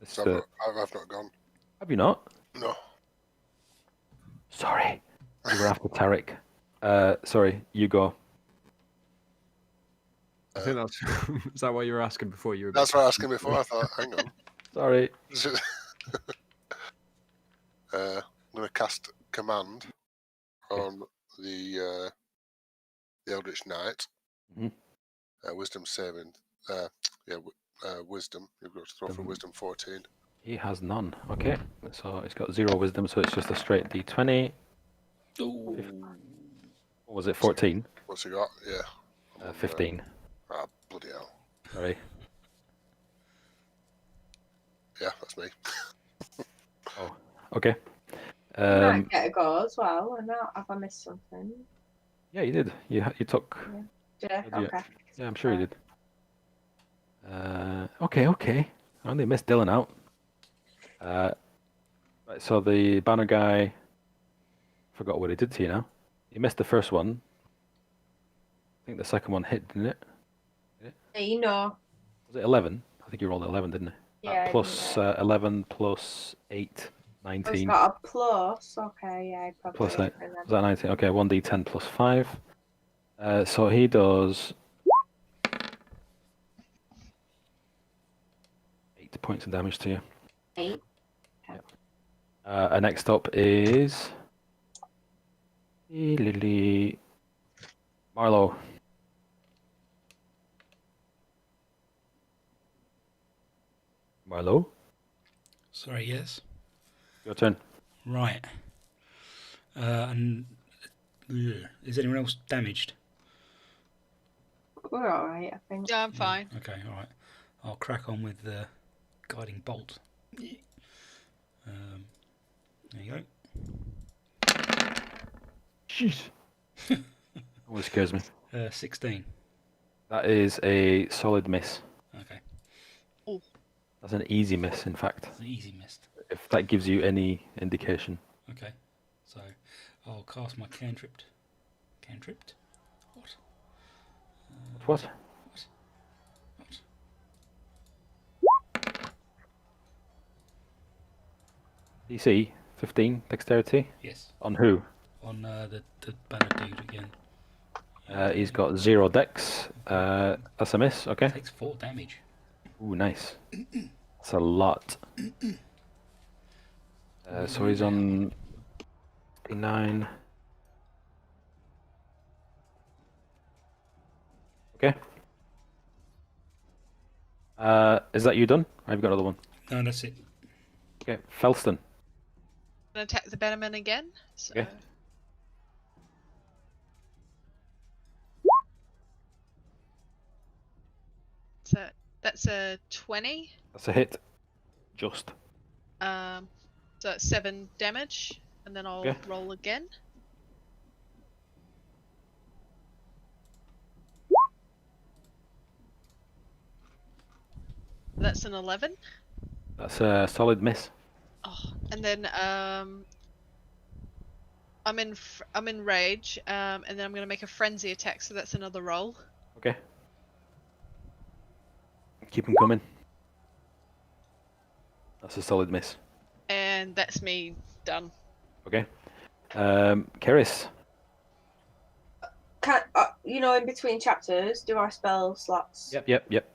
It's So the- I've not gone. Have you not? No. Sorry. We were after Tarek. Sorry, you go. I think that's. Is that what you were asking before? You were. That's what I was asking before. I thought, hang on. Sorry. I'm going to cast Command on the Eldritch Knight. Mhm. Wisdom saving. Wisdom. You've got to throw for wisdom 14. He has none. Okay, so he's got 0 wisdom, so it's just a straight d20. Ooh. What was it, 14? What's he got? Yeah. 15. Ah, bloody hell. Sorry. Yeah, that's me. Oh, okay. I might get a go as well. Or not? Have I missed something? Yeah, you did. You took. Did I? Did you? Okay. Yeah, I'm sure you did. Okay. I only missed Dylan out. Right, so the banner guy. Forgot what he did to you now. You missed the first one. I think the second one hit, didn't it? You know. Was it 11? I think you rolled 11, didn't it? Yeah. Plus 11 plus 8, Oh, it's 19. got a plus. Okay, yeah, probably. Plus 8. Was that 19? Okay, 1d10 plus 5. So he does 8 points of damage to you. 8. And next up is Lily Marlowe. Marlowe, Sorry, yes. your turn. Right. And is anyone else damaged? We're alright, I think. Yeah, I'm fine. Okay, all right. I'll crack on with the guiding bolt. There you go. Jeez. Always scares me. 16. That is a solid miss. Okay. That's an easy miss, in fact. It's an easy mist. If that gives you any indication. Okay. So I'll cast my cantrip. Cantripped? What? What? What? DC 15 dexterity. Yes. On who? On the banner dude again. He's got 0 dex. That's a miss. Okay. Takes 4 damage. Ooh, nice. That's a lot. So he's on 9. Okay. Is that you done? Or have you got another one? No, that's it. Okay, Felston. Gonna attack the Bannerman again. So. Okay. So that's a 20. That's a hit. Just. So it's 7 damage, and then I'll Okay. roll again. That's an 11. That's a solid miss. Oh, and then I'm in rage, and then I'm gonna make a frenzy attack. So that's another roll. Okay. Keep him coming. That's a solid miss. And that's me done. Okay. Keris. Can in between chapters, do our spell slots Yep.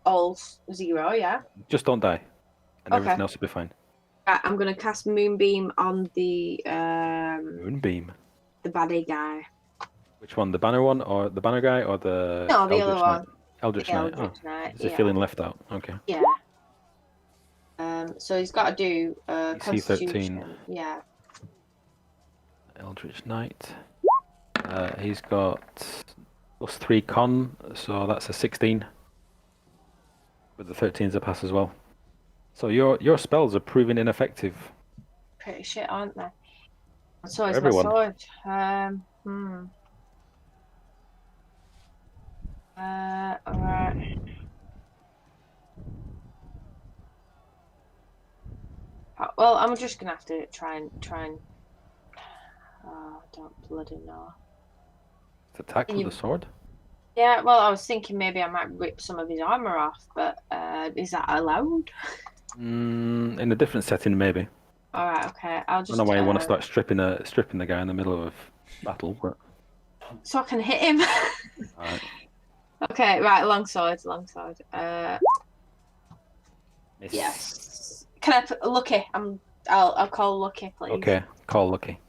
all 0? Yeah. Just don't die. And Okay. everything else will be fine. Right, I'm gonna cast Moonbeam on the Moonbeam. the baddie guy. Which one? The banner one, or the banner guy, or the No, the Eldritch other Knight? one. Eldritch The Knight. Eldritch Oh, Knight, is he yeah. feeling left out? Okay. Yeah. So he's got to do DC 13. Constitution. Yeah. Eldritch Knight. He's got +3 con, so that's a 16. With the 13's a pass as well. So your spells are proving ineffective. Pretty shit, aren't they? So is everyone. my sword. Alright. Well, I'm just gonna have to try and. Oh, I don't bloody know. Attack Can with you- the sword. Yeah, well, I was thinking maybe I might rip some of his armor off, but is that allowed? In a different setting, maybe. All right, okay. I'll I just. don't know why you want to start stripping the guy in the middle of battle, but So I can hit him. alright. Okay, right. Long sword. Miss. Yes. Can I put Lucky? I'll call Lucky, please. Okay, call Lucky.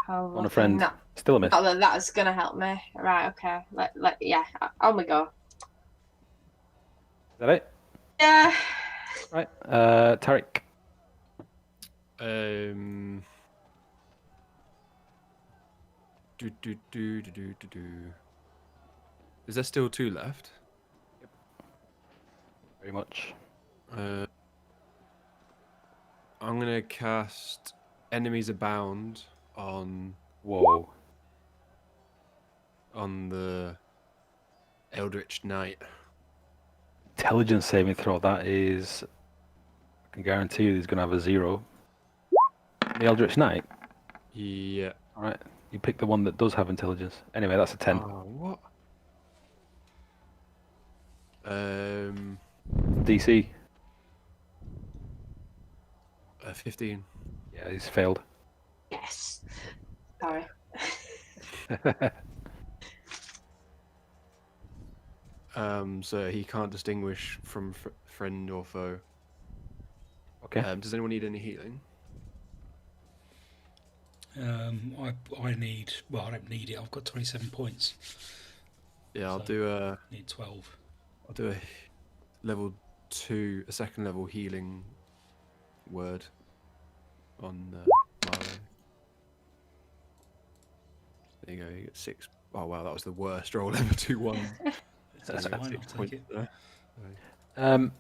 Oh, On a friend. Not, Still a miss. not that that's gonna help me. Right, okay. Yeah, on we go. Is that it? Yeah. Right. Tarek. Do. Is there still 2 left? Very much. I'm gonna cast Enemies Abound on Whoa. the Eldritch Knight. Intelligence saving throw. That is. I can guarantee you he's going to have a 0. The Eldritch Knight. Yeah. All right. You pick the one that does have intelligence. Anyway, that's a 10. Oh, what? DC. 15. Yeah, he's failed. Yes. Sorry. So he can't distinguish from friend or foe. Okay. Does anyone need any healing? I need. Well, I don't need it. I've got 27 points. Yeah, I'll So- do a I need 12. level 2, a second level healing word on Mario. There you go. You get 6. Oh wow, that was the worst roll ever. 2-1. That's fine. I'll take it.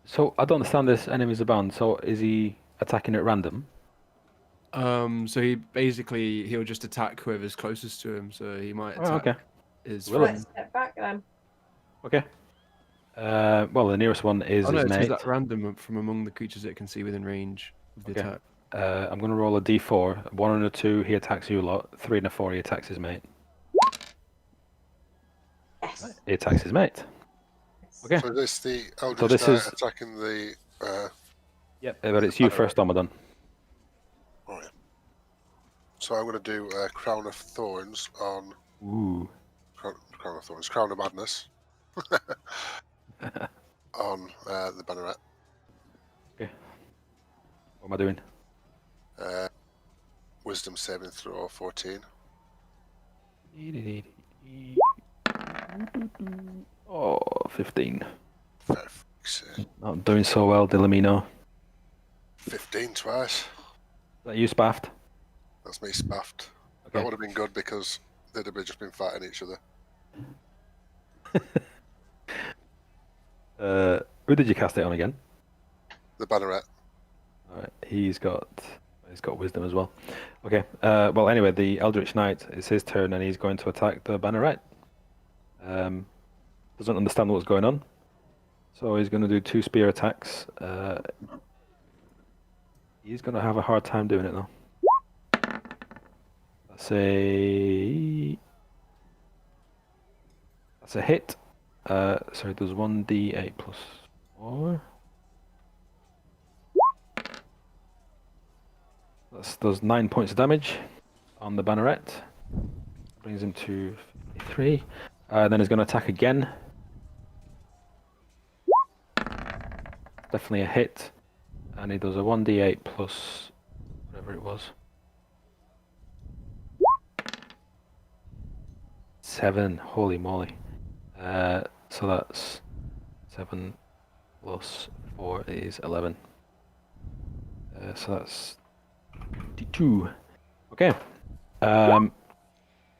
So I don't understand this enemies abound. So is he attacking at random? So he'll just attack whoever's closest to him. So he might attack Oh, okay. his Will friend. Let's step back then. Okay. Well, the nearest one is Oh no, his it says mate. that random from among the creatures it can see within range of the Okay. attack. I'm going to roll a d4. 1 and a 2, he attacks you lot. 3 and a 4, he attacks his mate. Yes. He attacks his mate. Okay. So this the Eldritch this Knight is- attacking the. Yep. But it's you first, Ramadan. Oh yeah. So I'm going to do Crown of Thorns on Ooh. Crown of Thorns, Crown of Madness on the Banneret. Okay. What am I doing? Wisdom saving throw 14. Oh, 15. For fuck's sake. Not doing so well, Dilamino. 15 twice. Is that you, Spaffed? That's me spaffed. Okay. That would have been good because they'd have just been fighting each other. Who did you cast it on again? The Banneret. All right, he's got wisdom as well. Okay. Well, anyway, the Eldritch Knight, it's his turn, and he's going to attack the Banneret. Doesn't understand what's going on, so he's going to do 2 spear attacks. He's going to have a hard time doing it though. That's a hit. So it does 1d8 plus 4. Does 9 points of damage on the Banneret. Brings him to 3. Then he's going to attack again. Definitely a hit. And he does a 1d8 plus whatever it was. 7. Holy moly. So that's 7 plus 4 is 11. So that's 22. Okay.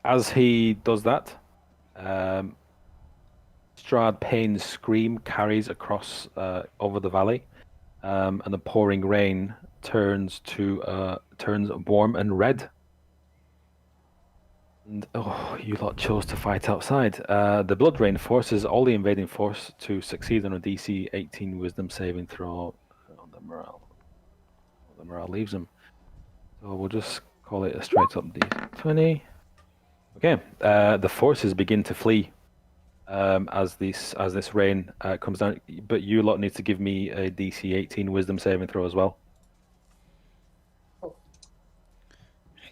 As he does that, Strahd Payne's scream carries across over the valley, and the pouring rain turns warm and red. And you lot chose to fight outside. The blood rain forces all the invading force to succeed on a DC 18 Wisdom saving throw. The morale leaves them. So we'll just call it a straight up D20. Okay. The forces begin to flee as this rain comes down. But you lot need to give me a DC 18 Wisdom saving throw as well.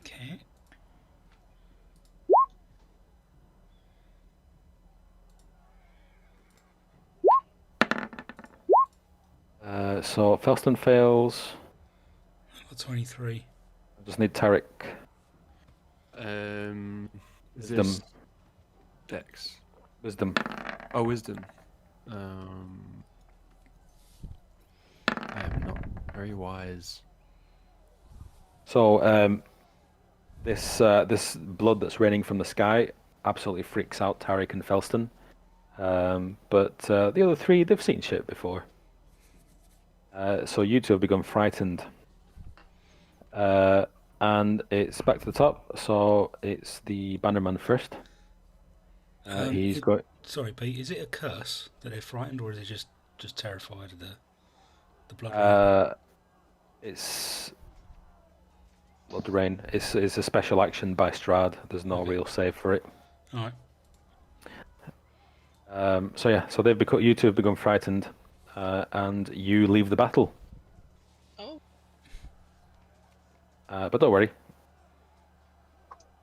Okay. So Felston fails. I've got 23. I just need Tarek. Is Wisdom. this Dex? Wisdom. Oh, wisdom. I am not very wise. So this blood that's raining from the sky absolutely freaks out Tarek and Felston. But the other three, they've seen shit before. So you two have become frightened. And it's back to the top. So it's the Bannerman first. He's got. Sorry, Pete. Is it a curse that they're frightened, or is it just terrified of the blood? It's blood rain. It's a special action by Strahd. There's no real save for it. All right. So yeah, so you two have become frightened, and you leave the battle. Oh, But don't worry,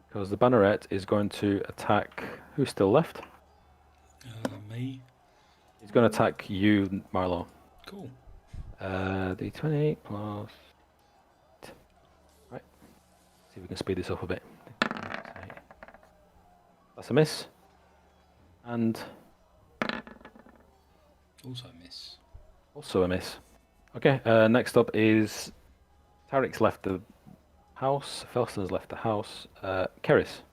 because the Banneret is going to attack. Who's still left? Me. He's going to attack you, Marlowe. Cool. D20 plus. Right. See if we can speed this up a bit. That's a miss. And Also miss. also a miss. Okay, next up is Tarek's left the house, Felston's left the house. Keris.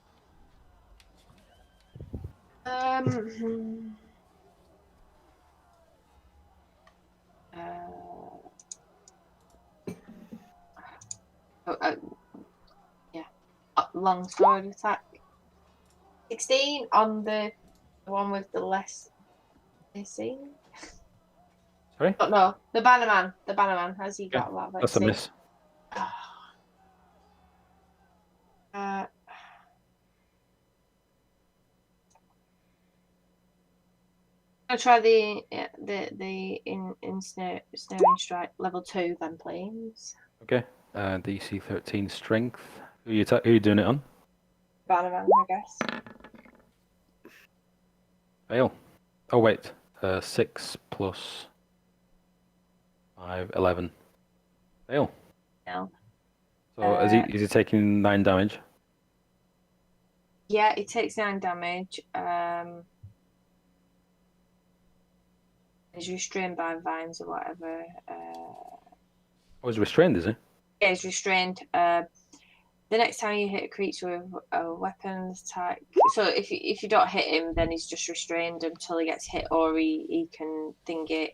Um. Yeah. Long sword attack. 16 on the one with the less. AC. Sorry? Oh no, the Bannerman. The Bannerman. Has he got that? That's a miss. I'll try the snaring strike level 2 then, please. Okay. DC 13 strength. Who are you doing it on? Bannerman, I guess. Fail. Oh wait. 6 plus 5, 11. Fail. No. So is he taking 9 damage? Yeah, it takes 9 damage. He's restrained by vines or whatever. Oh, he's restrained, is he? Yeah, he's restrained. The next time you hit a creature with a weapon attack, so if you don't hit him, then he's just restrained until he gets hit, or he can thing it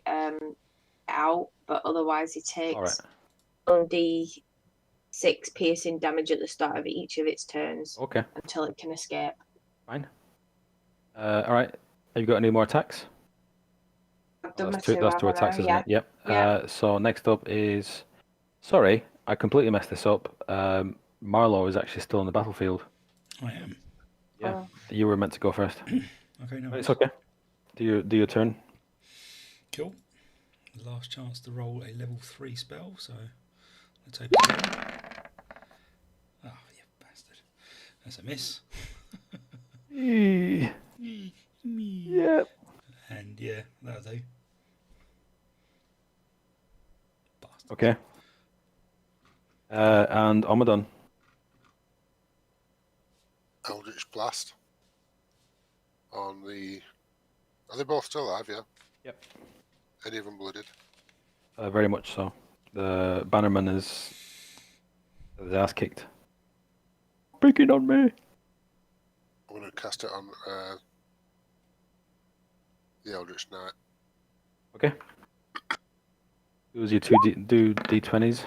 out. But otherwise, he takes 1d6 piercing damage at the start of each of its turns. Okay. Until it can escape. Fine. All right. Have you got any more attacks? That's two attacks, isn't it? Yep. Yeah. So next up is. Sorry, I completely messed this up. Marlowe is actually still on the battlefield. I am. Yeah. Oh. You were meant to go first. Okay, no. But it's okay. Do your turn. Cool. Last chance to roll a level 3 spell, so let's hope it's good. Oh, you bastard. That's a miss. Yep. And yeah, that'll do. Bastard. Okay. And Omadon. Eldritch Blast. On the. Are they both still alive? Yeah. Yep. Any of them blooded? Very much so. The Bannerman is his ass kicked. Picking on me. I'm going to cast it on the Eldritch Knight. Okay. Use your do d20s.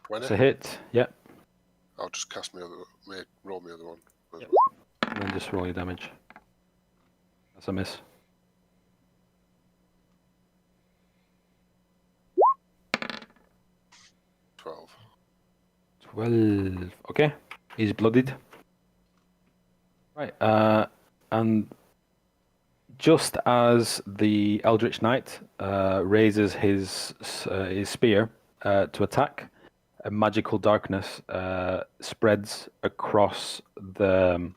20. It's a hit. Yep. I'll just cast roll my other one. Yep. And then just roll your damage. That's a miss. Well. 12. Okay. He's bloodied. Right. And just as the Eldritch Knight raises his spear to attack, a magical darkness spreads across the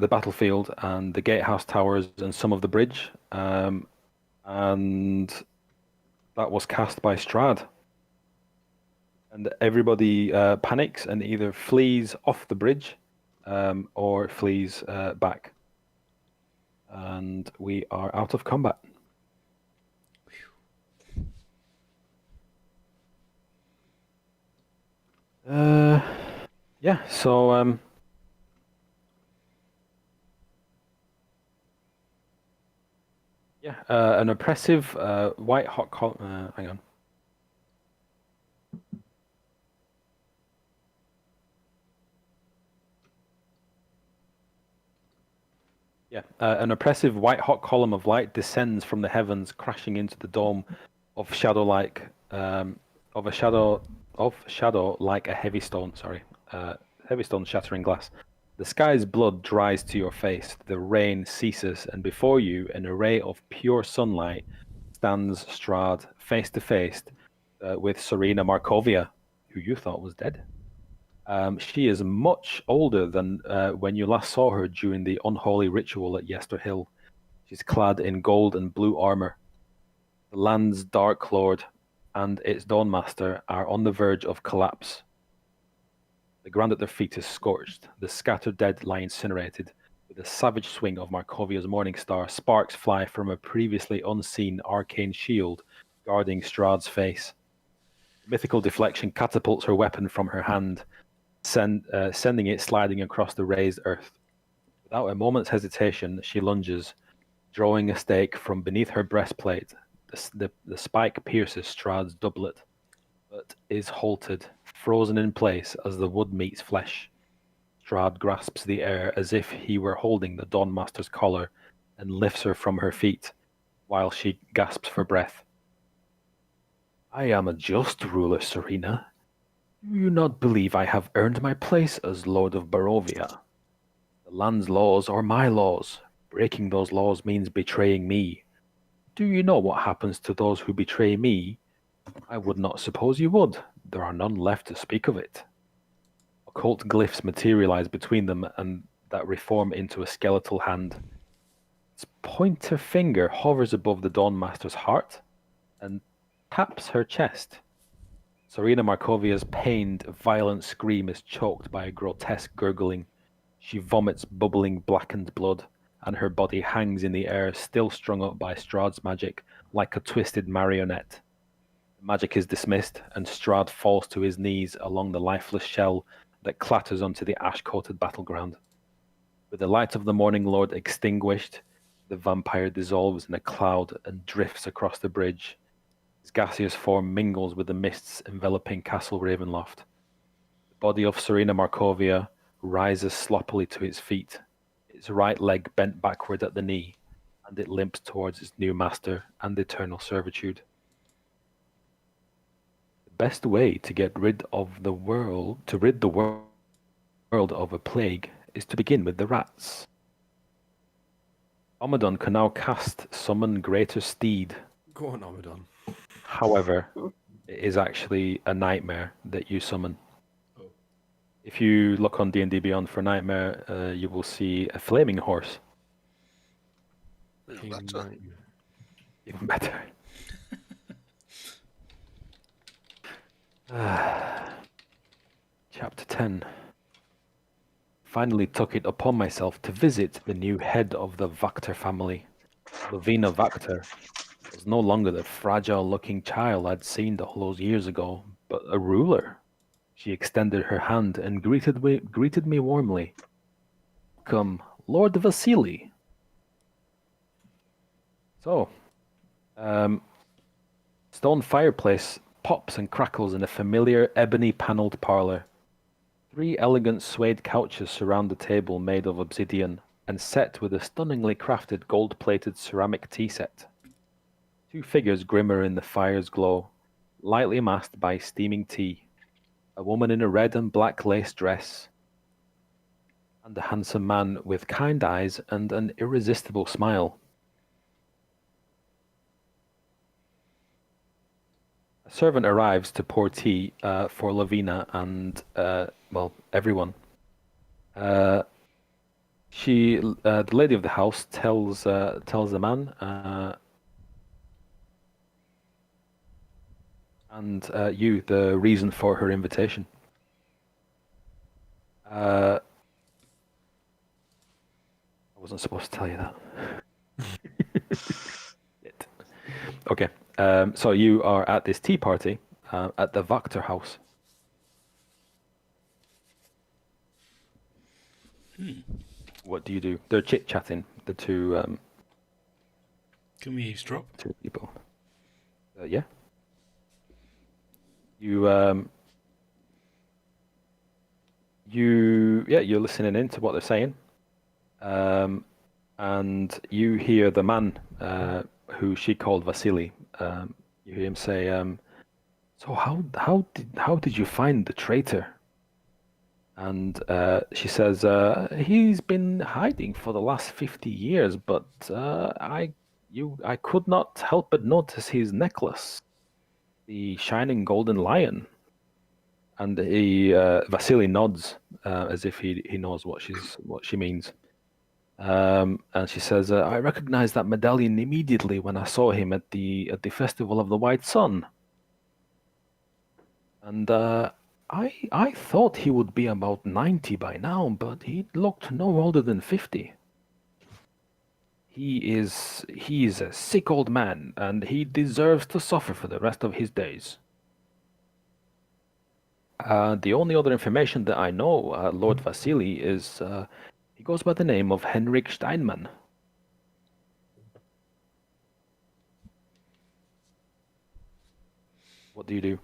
battlefield and the gatehouse towers and some of the bridge, and that was cast by Strahd. And everybody panics and either flees off the bridge or flees back. And we are out of combat. Yeah, so an oppressive white hot hang on. Yeah, an oppressive white-hot column of light descends from the heavens, crashing into the dome of shadow like a heavy stone. Sorry, heavy stone shattering glass. The sky's blood dries to your face. The rain ceases, and before you, an array of pure sunlight stands Strahd face to face with Serena Markovia, who you thought was dead. She is much older than when you last saw her during the unholy ritual at Yester Hill. She's clad in gold and blue armor. The land's Dark Lord and its Dawnmaster are on the verge of collapse. The ground at their feet is scorched. The scattered dead lie incinerated. With a savage swing of Markovia's Morning Star, sparks fly from a previously unseen arcane shield guarding Strahd's face. Mythical deflection catapults her weapon from her hand, sending it sliding across the raised earth. Without a moment's hesitation, she lunges, drawing a stake from beneath her breastplate. The spike pierces Strahd's doublet, but is halted, frozen in place as the wood meets flesh. Strahd grasps the air as if he were holding the Dawnmaster's collar and lifts her from her feet, while she gasps for breath. I am a just ruler, Serena. Do you not believe I have earned my place as Lord of Barovia? The land's laws are my laws. Breaking those laws means betraying me. Do you know what happens to those who betray me? I would not suppose you would. There are none left to speak of it. Occult glyphs materialize between them and that reform into a skeletal hand. Its pointer finger hovers above the Dawnmaster's heart and taps her chest. Serena Markovia's pained, violent scream is choked by a grotesque gurgling. She vomits bubbling, blackened blood, and her body hangs in the air, still strung up by Strahd's magic, like a twisted marionette. The magic is dismissed, and Strahd falls to his knees along the lifeless shell that clatters onto the ash-coated battleground. With the light of the Morning Lord extinguished, the vampire dissolves in a cloud and drifts across the bridge. His gaseous form mingles with the mists enveloping Castle Ravenloft. The body of Serena Markovia rises sloppily to its feet, its right leg bent backward at the knee, and it limps towards its new master and eternal servitude. The best way to rid the world of a plague is to begin with the rats. Omadon can now cast Summon Greater Steed. Go on, Amadon. However, it is actually a nightmare that you summon. If you look on D&D Beyond for Nightmare, you will see a flaming horse. Even better. Even better. Chapter 10. Finally took it upon myself to visit the new head of the Vactor family. Lavina Vactor was no longer the fragile-looking child I'd seen all those years ago, but a ruler. She extended her hand and greeted me warmly. Come, Lord Vasily. So, stone fireplace pops and crackles in a familiar ebony-paneled parlor. 3 elegant suede couches surround the table made of obsidian and set with a stunningly crafted gold-plated ceramic tea set. 2 figures glimmer in the fire's glow, lightly masked by steaming tea. A woman in a red and black lace dress, and a handsome man with kind eyes and an irresistible smile. A servant arrives to pour tea for Lavina and, everyone. The lady of the house tells the man, And you, the reason for her invitation. I wasn't supposed to tell you that. Shit. Okay, so you are at this tea party at the Wachter house. What do you do? They're chit-chatting, the two Can we eavesdrop? two people. Yeah. You're listening in to what they're saying, and you hear the man who she called Vasily. You hear him say, "So how did you find the traitor?" And she says, "He's been hiding for the last 50 years, but I could not help but notice his necklace, the shining golden lion." And Vasily nods as if he knows what she means. And she says, "I recognized that medallion immediately when I saw him at the Festival of the White Sun. And I thought he would be about 90 by now, but he looked no older than 50. He is a sick old man, and he deserves to suffer for the rest of his days. The only other information that I know, Lord Vasily, is he goes by the name of Henrik Steinmann." What do you do?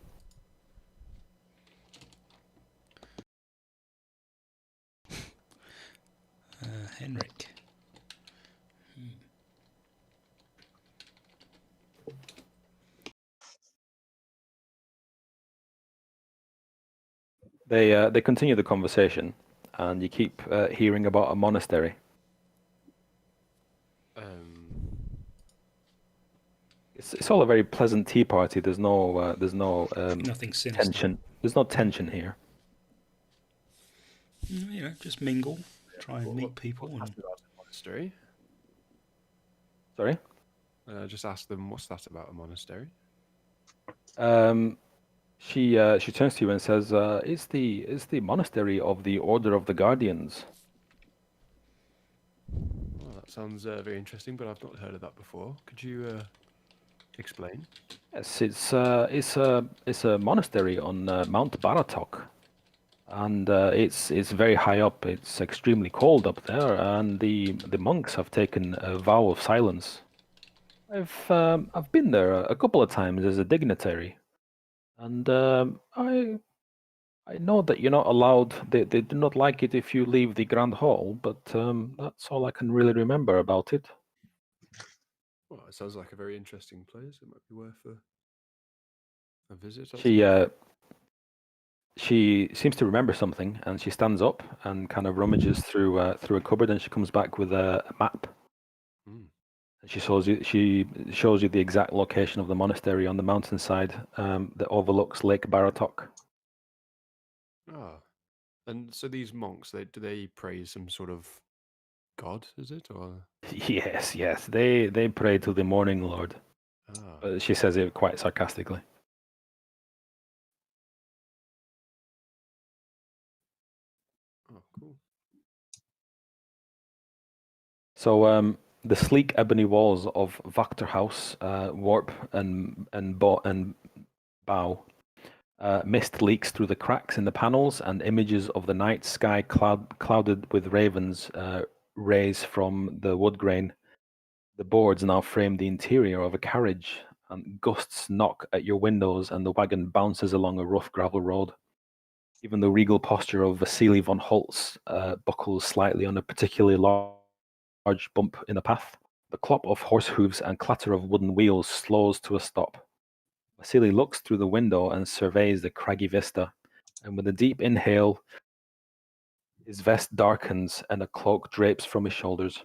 Henrik. They continue the conversation, and you keep hearing about a monastery. It's all a very pleasant tea party. There's no Nothing sinister. tension. There's no tension here. You know, just mingle, try and meet people. What's And that about a monastery? Sorry. Just ask them what's that about a monastery. She turns to you and says, "It's the monastery of the Order of the Guardians." Well, that sounds very interesting, but I've not heard of that before. Could you explain? Yes, it's a monastery on Mount Baratok, and it's very high up. It's extremely cold up there, and the monks have taken a vow of silence. I've been there a couple of times as a dignitary, and I know that you're not allowed. They do not like it if you leave the Grand Hall, but that's all I can really remember about it. Well, it sounds like a very interesting place. It might be worth a visit. I She suppose. she seems to remember something, and she stands up and kind of rummages through a cupboard, and she comes back with a map. Hmm. And she shows you the exact location of the monastery on the mountainside that overlooks Lake Baratok. Ah, and so these monks, do they praise some sort of god? Is it or? Yes, they pray to the Morning Lord. Ah, She says it quite sarcastically. oh, cool. So the sleek ebony walls of Wachter House warp and bow. Mist leaks through the cracks in the panels, and images of the night sky clouded with ravens raise from the wood grain. The boards now frame the interior of a carriage, and gusts knock at your windows, and the wagon bounces along a rough gravel road. Even the regal posture of Vasily von Holtz buckles slightly on a particularly large bump in the path. The clop of horse hooves and clatter of wooden wheels slows to a stop. Vasily looks through the window and surveys the craggy vista, and with a deep inhale, his vest darkens and a cloak drapes from his shoulders.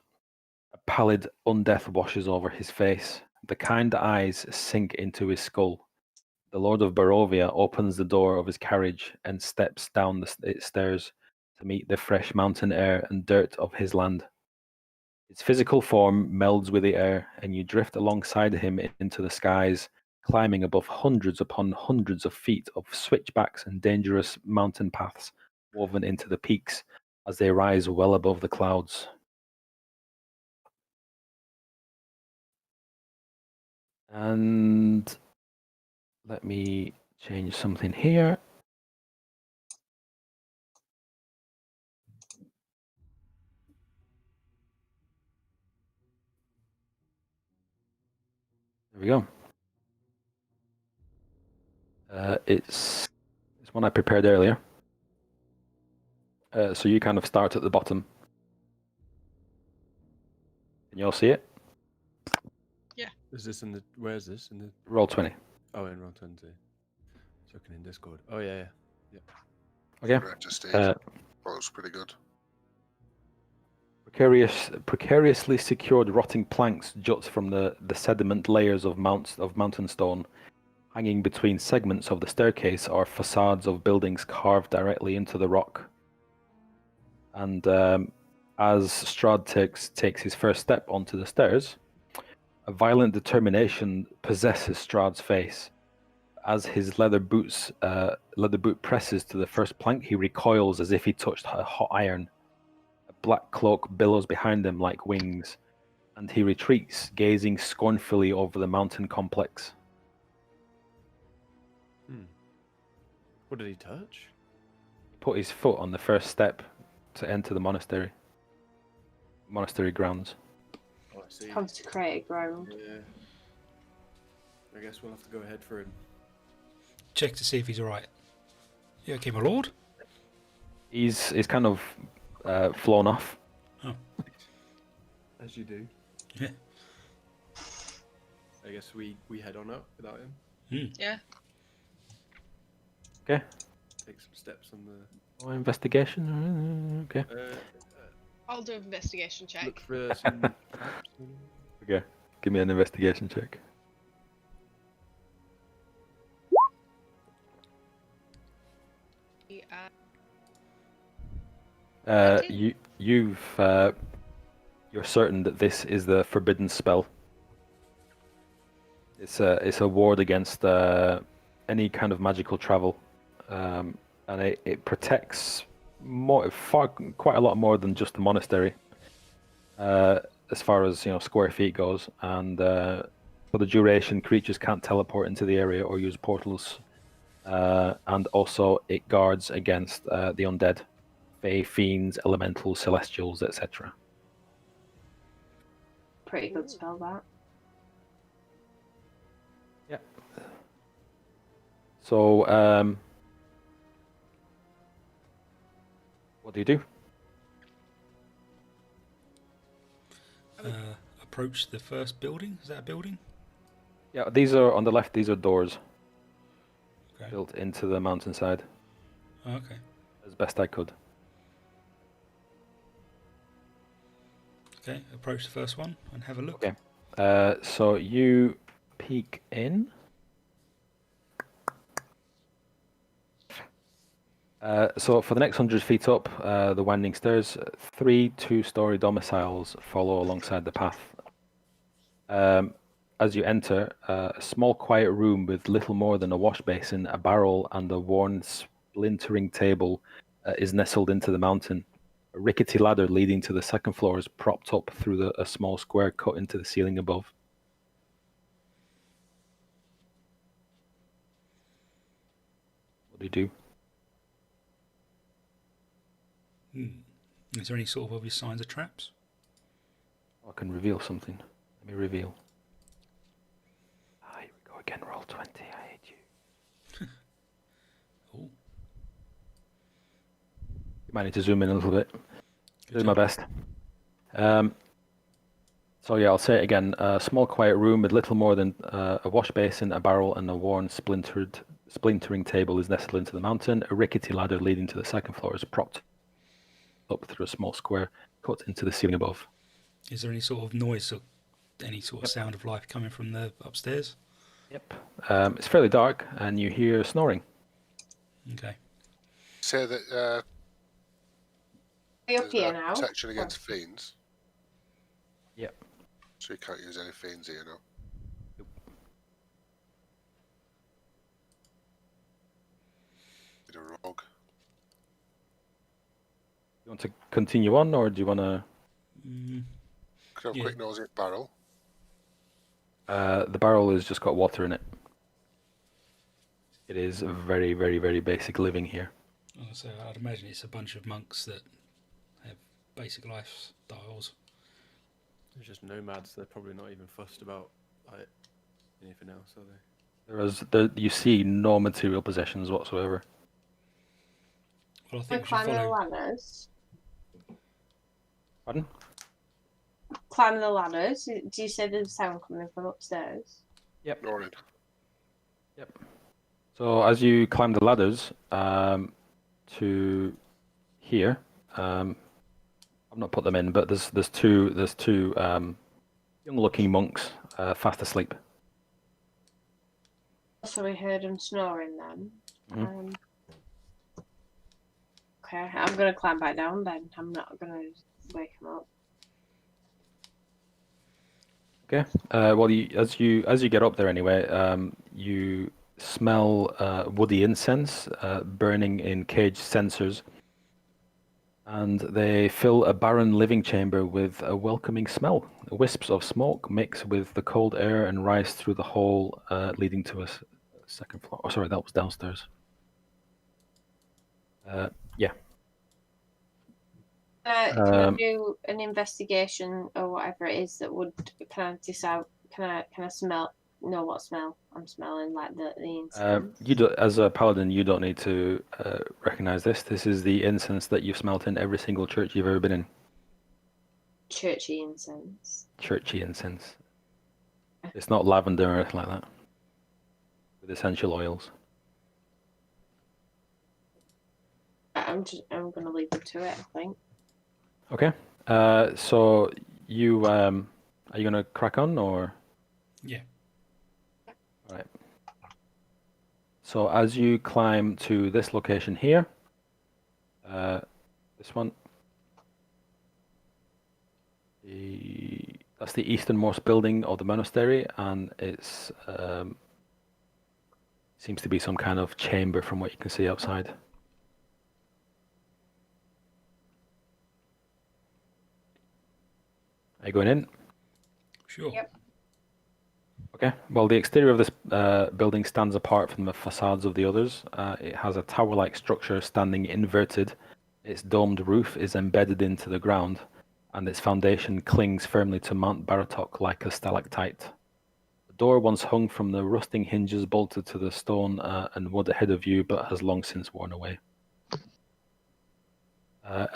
A pallid undeath washes over his face. The kind eyes sink into his skull. The Lord of Barovia opens the door of his carriage and steps down the stairs to meet the fresh mountain air and dirt of his land. His physical form melds with the air, and you drift alongside him into the skies climbing above hundreds upon hundreds of feet of switchbacks and dangerous mountain paths woven into the peaks as they rise well above the clouds. And let me change something here. There we go. It's one I prepared earlier. So you kind of start at the bottom. Can you all see it? Is this in the? Where is this in the? Roll 20. Oh, in Roll 20. Looking in Discord. Oh yeah. Okay. Director Steve. Uh, That was pretty good. Precariously secured rotting planks jut from the sediment layers of mountain stone, hanging between segments of the staircase are facades of buildings carved directly into the rock. And as Strahd takes his first step onto the stairs, a violent determination possesses Strahd's face. As his leather boot presses to the first plank, he recoils as if he touched a hot iron. A black cloak billows behind him like wings, and he retreats, gazing scornfully over the mountain complex. What did he touch? He put his foot on the first step to enter the monastery grounds. Oh, I see. Consecrated ground. Yeah. I guess we'll have to go ahead for him. Check to see if he's alright. You okay, my lord? He's kind of flown off. As you do. Yeah. I guess we head on up without him. Yeah. Okay. Take some steps on the. Oh, investigation. Okay. I'll do an investigation check. Look for some traps. Maybe? Okay. Give me an investigation check. You're certain that this is the forbidden spell. It's a ward against any kind of magical travel, and it protects quite a lot more than just the monastery, as far as square feet goes. And for the duration, creatures can't teleport into the area or use portals, and also it guards against the undead, fae, fiends, elementals, celestials, etc. Pretty good spell, that. Yeah. So, what do you do? Approach the first building. Is that a building? Yeah, these are on the left. These are doors Okay. built into the mountainside, Oh, okay. as best I could. Okay. Approach the first one and have a look. Okay. So you peek in. So for the next 100 feet up the winding stairs, 3 two-story domiciles follow alongside the path. As you enter, a small quiet room with little more than a wash basin, a barrel, and a worn splintering table is nestled into the mountain. A rickety ladder leading to the second floor is propped up through a small square cut into the ceiling above. What do you do? Is there any sort of obvious signs of traps? I can reveal something. Let me reveal. Here we go again. Roll 20. I hate you. Oh. You might need to zoom in a little bit. Good Doing my job. best. So yeah, I'll say it again. A small quiet room with little more than a wash basin, a barrel, and a worn splintering table is nestled into the mountain. A rickety ladder leading to the second floor is propped up through a small square cut into the ceiling above. Is there any sort of noise or any sort of sound of life coming from the upstairs? Yep. It's fairly dark, and you hear snoring. Okay. Say that Are you up there's here a now? protection against fiends, Yep. so you can't use any fiends here now. Need a rogue. You want to continue on, or do you want to? Mm, Could have a Yeah. quick nosy at barrel. The barrel has just got water in it. It is very, very, very basic living here. so I'd imagine it's a bunch of monks that have basic lifestyles. They're just nomads. They're probably not even fussed about like anything else, are they? You see no material possessions whatsoever. Well, I We're think we should climbing the follow. ladders. Pardon? Climbing the ladders. Do you say there's sound coming from upstairs? Ignoring. So as you climb the ladders to here, I've not put them in, but there's two young-looking monks fast asleep. So we heard him snoring then. Mhm. Okay, I'm gonna climb back down then. I'm not gonna wake him up. Okay. Well, as you get up there anyway, you smell woody incense burning in caged censers, and they fill a barren living chamber with a welcoming smell. Wisps of smoke mix with the cold air and rise through the hall leading to a second floor. Oh, sorry, that was downstairs. Yeah. Can I Um, do an investigation or whatever it is that would? Can I decide? Can I smell? Know what smell I'm smelling? Like the incense. You do, as a paladin, you don't need to recognize this. This is the incense that you've smelt in every single church you've ever been in. Churchy incense. Churchy incense. It's not lavender or anything like that. With essential oils. I'm gonna leave it to it. I think. Okay. So you are you gonna crack on or? Yeah. All right. So as you climb to this location here, this one, that's the easternmost building of the monastery, and it's seems to be some kind of chamber from what you can see outside. Are you going in? Sure. Yep. Okay. Well, the exterior of this building stands apart from the facades of the others. It has a tower-like structure standing inverted. Its domed roof is embedded into the ground, and its foundation clings firmly to Mount Baratok like a stalactite. The door once hung from the rusting hinges bolted to the stone and wood ahead of you, but has long since worn away.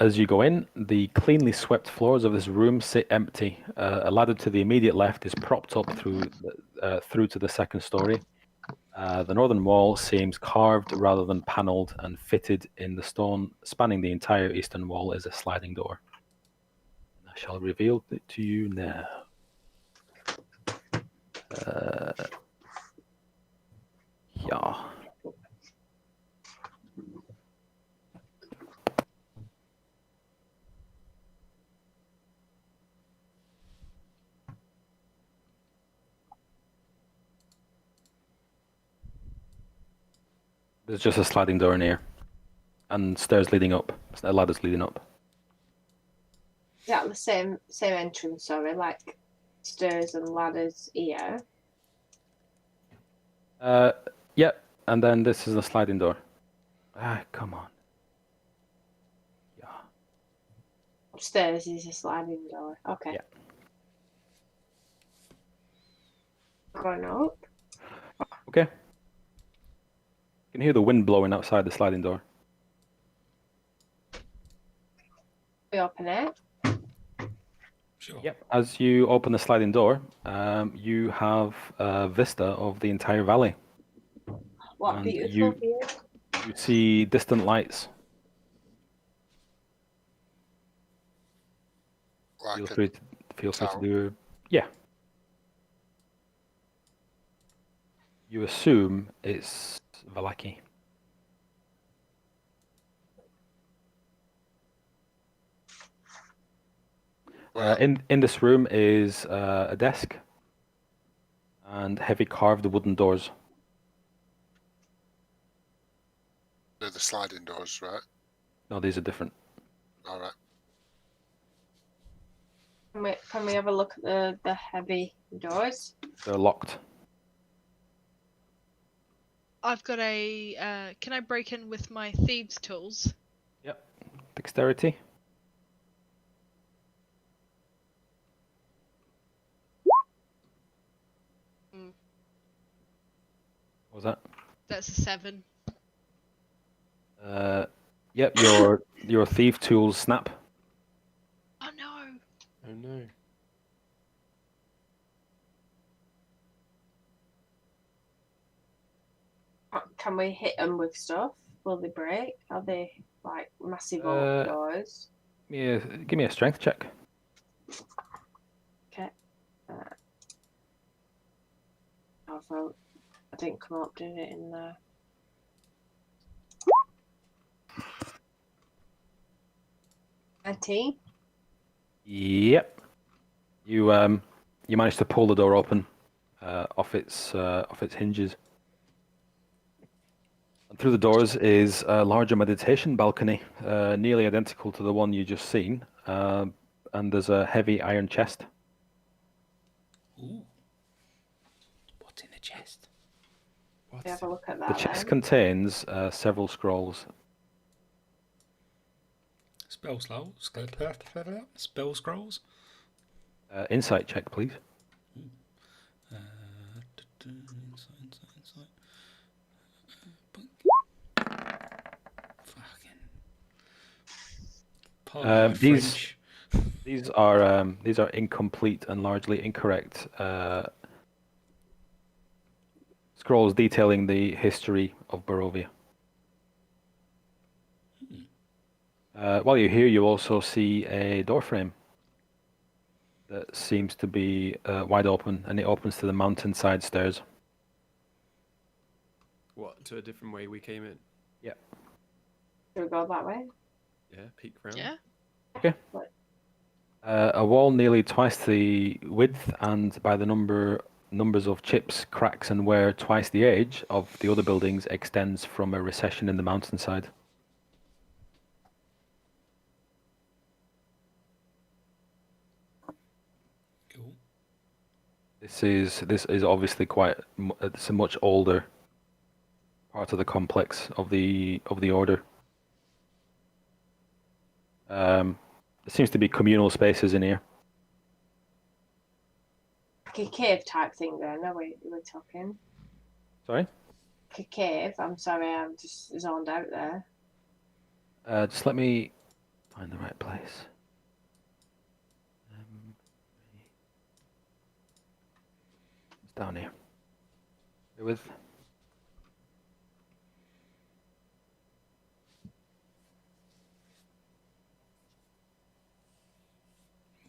As you go in, the cleanly swept floors of this room sit empty. A ladder to the immediate left is propped up through to the second story. The northern wall seems carved rather than panelled, and fitted in the stone spanning the entire eastern wall is a sliding door. I shall reveal it to you now. Yeah. There's just a sliding door in here, and stairs leading up, ladders leading up. Is that the same entrance? Sorry, like stairs and ladders here. Yep, and then this is a sliding door. Ah, come on. Yeah. Upstairs is a sliding door. Okay. Yeah. Going up. Okay. You can hear the wind blowing outside the sliding door. We open it. Sure. Yep. As you open the sliding door, you have a vista of the entire valley. What And beautiful view. You see distant lights. Like Feel a free to town. do. Yeah. You assume it's Vallaki. Well, In this room is a desk and heavy carved wooden doors. They're the sliding doors, right? No, these are different. All right. Can we have a look at the heavy doors? They're locked. I've got a. Can I break in with my thieves' tools? Yep. Dexterity. Mm. What was that? That's a 7. Yep. Your thief tools snap. Oh no! Oh no. Can we hit them with stuff? Will they break? Are they like massive oak Uh, doors? Give me a strength check. Okay. Although I didn't come up, did it, in there? Tea? Yep. You managed to pull the door open off its hinges. And through the doors is a larger meditation balcony, nearly identical to the one you just seen. And there's a heavy iron chest. Ooh. What's in the chest? We have a look at The that chest then. contains several scrolls. Spell scrolls. Insight check, please. Insight. Fucking. Pardon my These- French. These are incomplete and largely incorrect scrolls detailing the history of Barovia. While you're here, you also see a door frame that seems to be wide open, and it opens to the mountainside stairs. What, to a different way we came in? Should we go that way? Yeah, peek round. Yeah. A wall nearly twice the width and by the numbers of chips, cracks, and wear twice the age of the other buildings extends from a recession in the mountainside. Cool. This is obviously it's a much older part of the complex of the order. There seems to be communal spaces in here. Like a cave type thing then, are we're talking? Sorry? Like a cave? I'm sorry, I'm just zoned out there. Just let me find the right place. It's down here. Bear with.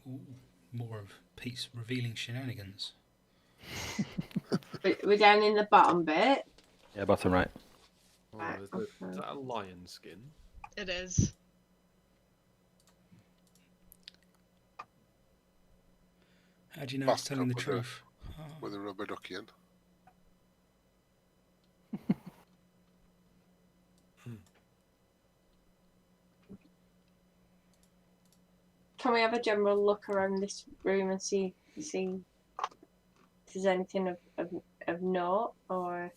Ooh, more of Pete's revealing shenanigans. We're down in the bottom bit. Yeah, bottom right. Oh, Right, is okay. that a lion skin? It is. How do you know it's Bathtub telling the with a- truth? Oh, With a rubber ducky in. Can we have a general look around this room and see if there's anything of note or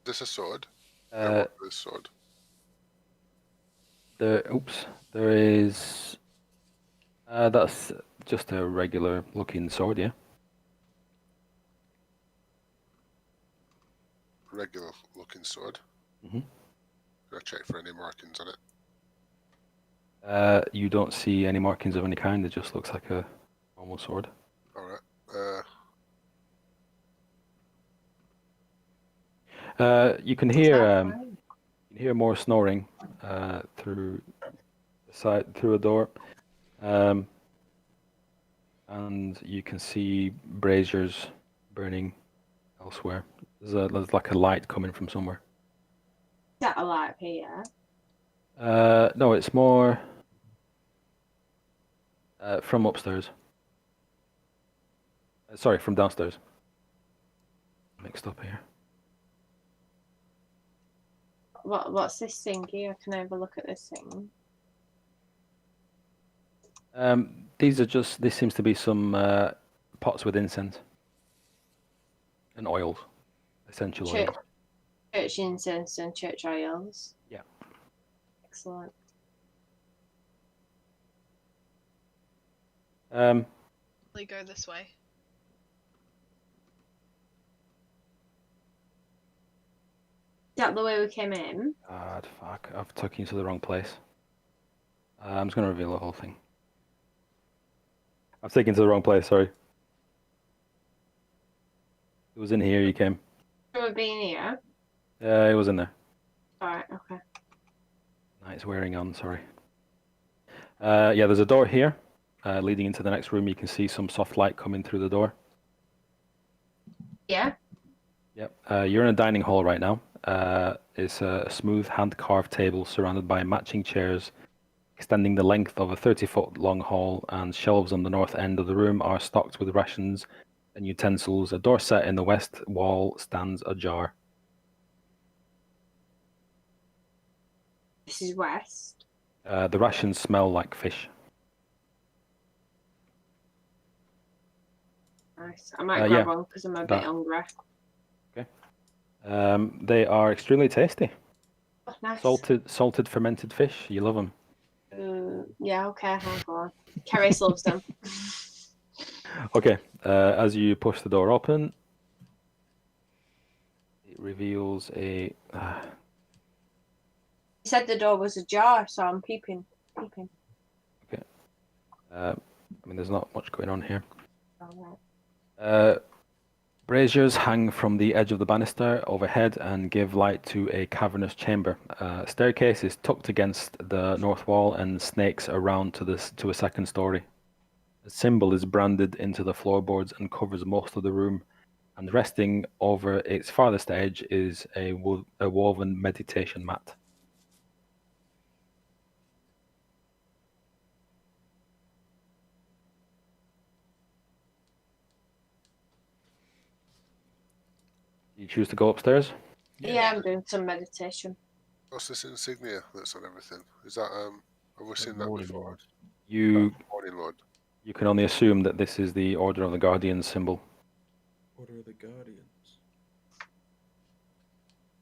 This a sword? Uh, This sword. there is. That's just a regular looking sword, yeah. Regular looking sword. Mhm. Can I check for any markings on it? You don't see any markings of any kind. It just looks like a normal sword. Alright. You can is hear that you fine? can hear more snoring through through a door, and you can see braziers burning elsewhere. There's like a light coming from somewhere. Is that a light here? No, it's more from upstairs. Sorry, from downstairs. Mixed up here. What's this thing here? Can I have a look at this thing? These are just. This seems to be some pots with incense and oils, essential Church, oils. church incense and church oils. Yeah. Excellent. We go this way. Is that the way we came in? God, fuck! I've took you to the wrong place. I'm just gonna reveal the whole thing. I've taken you to the wrong place. Sorry. It was in here. You came. From being here. It was in there. Alright, okay. Nah, it's wearing on. Sorry. Yeah, there's a door here, leading into the next room. You can see some soft light coming through the door. Yeah. Yep. You're in a dining hall right now. It's a smooth hand-carved table surrounded by matching chairs, extending the length of a 30-foot long hall, and shelves on the north end of the room are stocked with rations and utensils. A door set in the west wall stands ajar. This is west. The rations smell like fish. Nice. I might Yeah, grab one because I'm a bit that- hungry. They are extremely tasty. Oh, nice. Salted fermented fish. You love them. Yeah, okay, I'll go on. Keris loves them. Okay. As you push the door open, it reveals a. He said the door was ajar, so I'm peeping. I mean, there's not much going on here. Alright. Braziers hang from the edge of the banister overhead and give light to a cavernous chamber. Staircase is tucked against the north wall and snakes around to a second story. A symbol is branded into the floorboards and covers most of the room, and resting over its farthest edge is a woven meditation mat. You choose to go upstairs? Yeah, I'm doing some meditation. What's this insignia that's on everything? Is that have we seen that Morning before? Lord. You Morning Lord. you can only assume that this is the Order of the Guardians symbol. Order of the Guardians.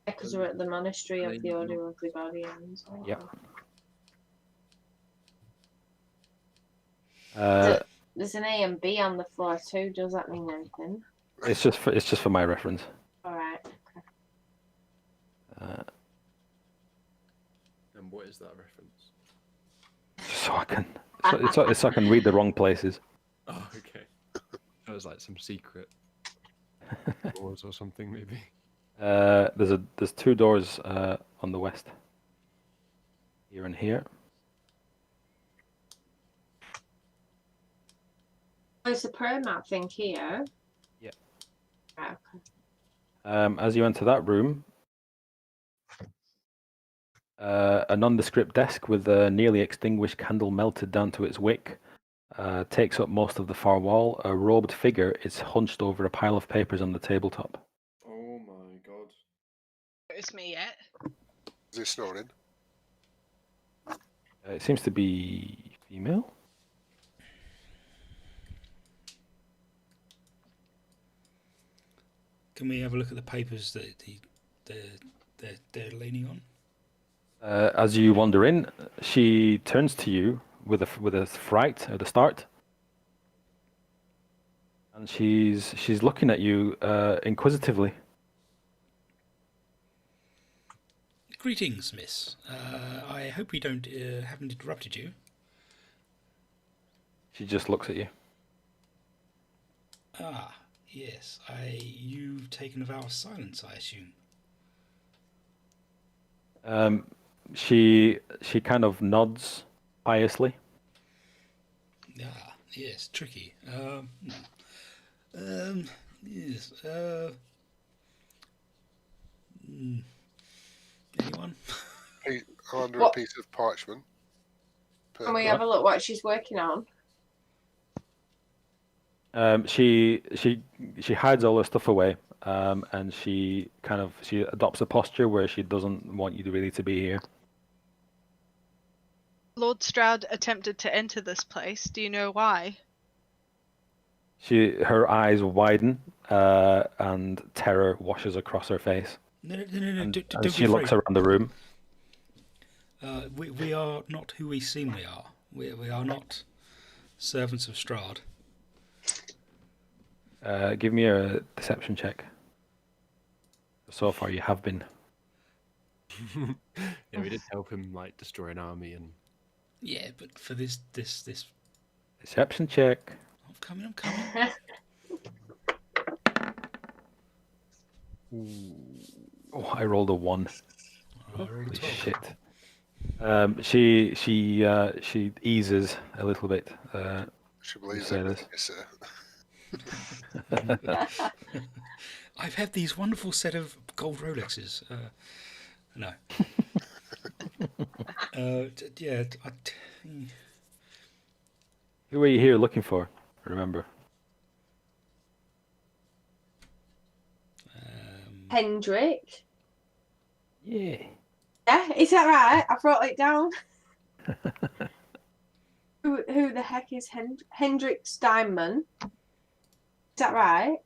Because we're at the monastery of the Order of the Guardians. Yep. There's an A and B on the floor too. Does that mean anything? It's just for my reference. Alright. Okay. And what is that reference? So I can so I can read the wrong places. Oh, okay. That was like some secret doors or something, maybe. There's two doors on the west. Here and here. There's a prayer mat thing here. Yeah. Right, okay. As you enter that room, a nondescript desk with a nearly extinguished candle melted down to its wick takes up most of the far wall. A robed figure is hunched over a pile of papers on the tabletop. Oh my god. It's me yet. Is he snoring? It seems to be female. Can we have a look at the papers that they're leaning on? As you wander in, she turns to you with a fright at the start, and she's looking at you inquisitively. Greetings, miss. I hope we haven't interrupted you. She just looks at you. Ah, yes. You've taken a vow of silence, I assume. She kind of nods piously. Ah, yes, tricky. Yes. Anyone? Under What? a piece of parchment. Can we have a look what she's working on? She hides all her stuff away, and she adopts a posture where she doesn't want you to really to be here. Lord Stroud attempted to enter this place. Do you know why? Her eyes widen, and terror washes across her face. No, And don't be she looks afraid. around the room. We are not who we seem we are. We are not servants of Strahd. Give me a deception check. So far, you have been. Yeah, we did help him like destroy an army, and Yeah, but for this, Deception check. I'm coming. Oh, I rolled a 1. I rolled a Holy 12. shit. She eases a little bit. She believes say everything this. you say. I've had these wonderful set of gold Rolexes. No. Who are you here looking for? Remember. Hendrik. Yeah. Yeah, is that right? I brought it down. Who the heck is Hendrik Steinman? Is that right?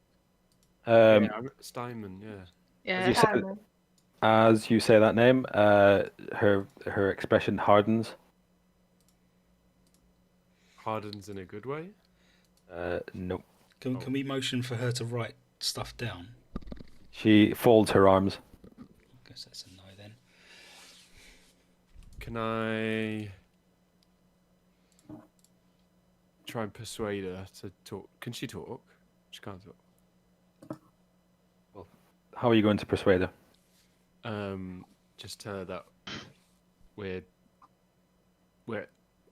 Um, yeah, Steinman, yeah. Yeah. you said- Steinman. As you say that name, her expression hardens. Hardens in a good way. Nope. Can we motion for her to write stuff down? She folds her arms. I guess that's a no then. Can I try and persuade her to talk? Can she talk? She can't talk. How are you going to persuade her? Just tell her that we're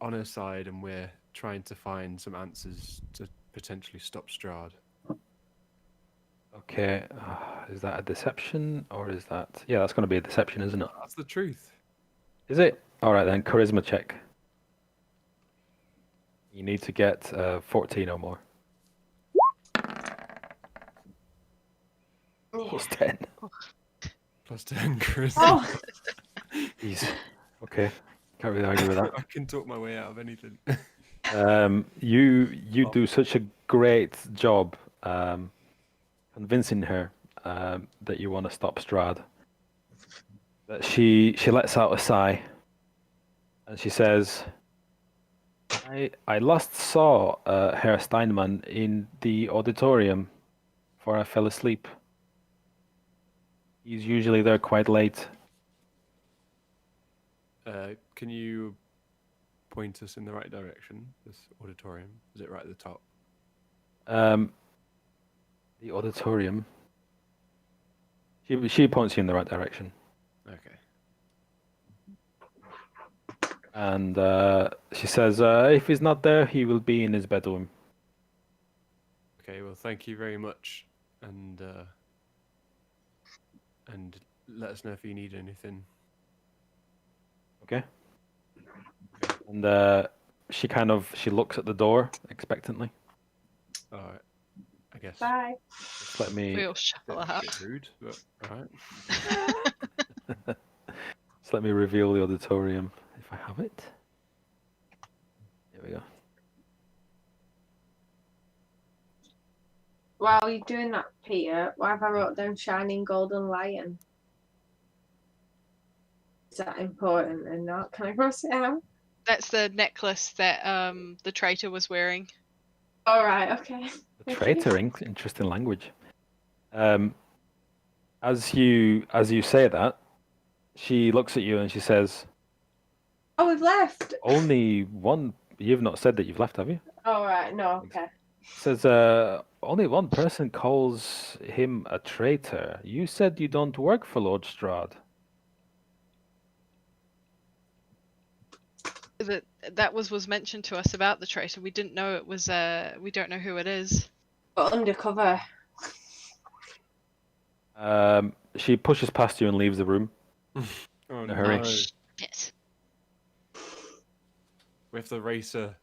on her side and we're trying to find some answers to potentially stop Strahd. Okay. Is that a deception or is that? Yeah, that's going to be a deception, isn't it? That's the truth. Is it? All right then. Charisma check. You need to get 14 or more. Plus 10. Plus 10 charisma. Oh, Jeez. Okay. Can't really argue with that. I can talk my way out of anything. You do such a great job convincing her that you want to stop Strahd. That she lets out a sigh, and she says, "I last saw Herr Steinman in the auditorium, before I fell asleep. He's usually there quite late." Can you point us in the right direction? This auditorium, is it right at the top? The auditorium. She points you in the right direction. Okay. And she says, if he's not there, he will be in his bedroom. Okay. Well, thank you very much, and let us know if you need anything. Okay. And she looks at the door expectantly. All right. I guess. bye. Just let me We all shuffle Bit, out. bit rude, but all right. just let me reveal the auditorium if I have it. Here we go. While you're doing that, Peter, why have I wrote down Shining Golden Lion? Is that important or not? Can I cross it out? That's the necklace that the traitor was wearing. All right, okay. The traitor, interesting language. As you say that, she looks at you and she says, Oh, we've left. "Only one. You've not said that you've left, have you?" All right, no, okay. Says, "Only one person calls him a traitor. You said you don't work for Lord Strahd." That was mentioned to us about the traitor. We didn't know it was. We don't know who it is. But undercover. She pushes past you and leaves the room. Oh In a hurry. no! Shit. With the racer.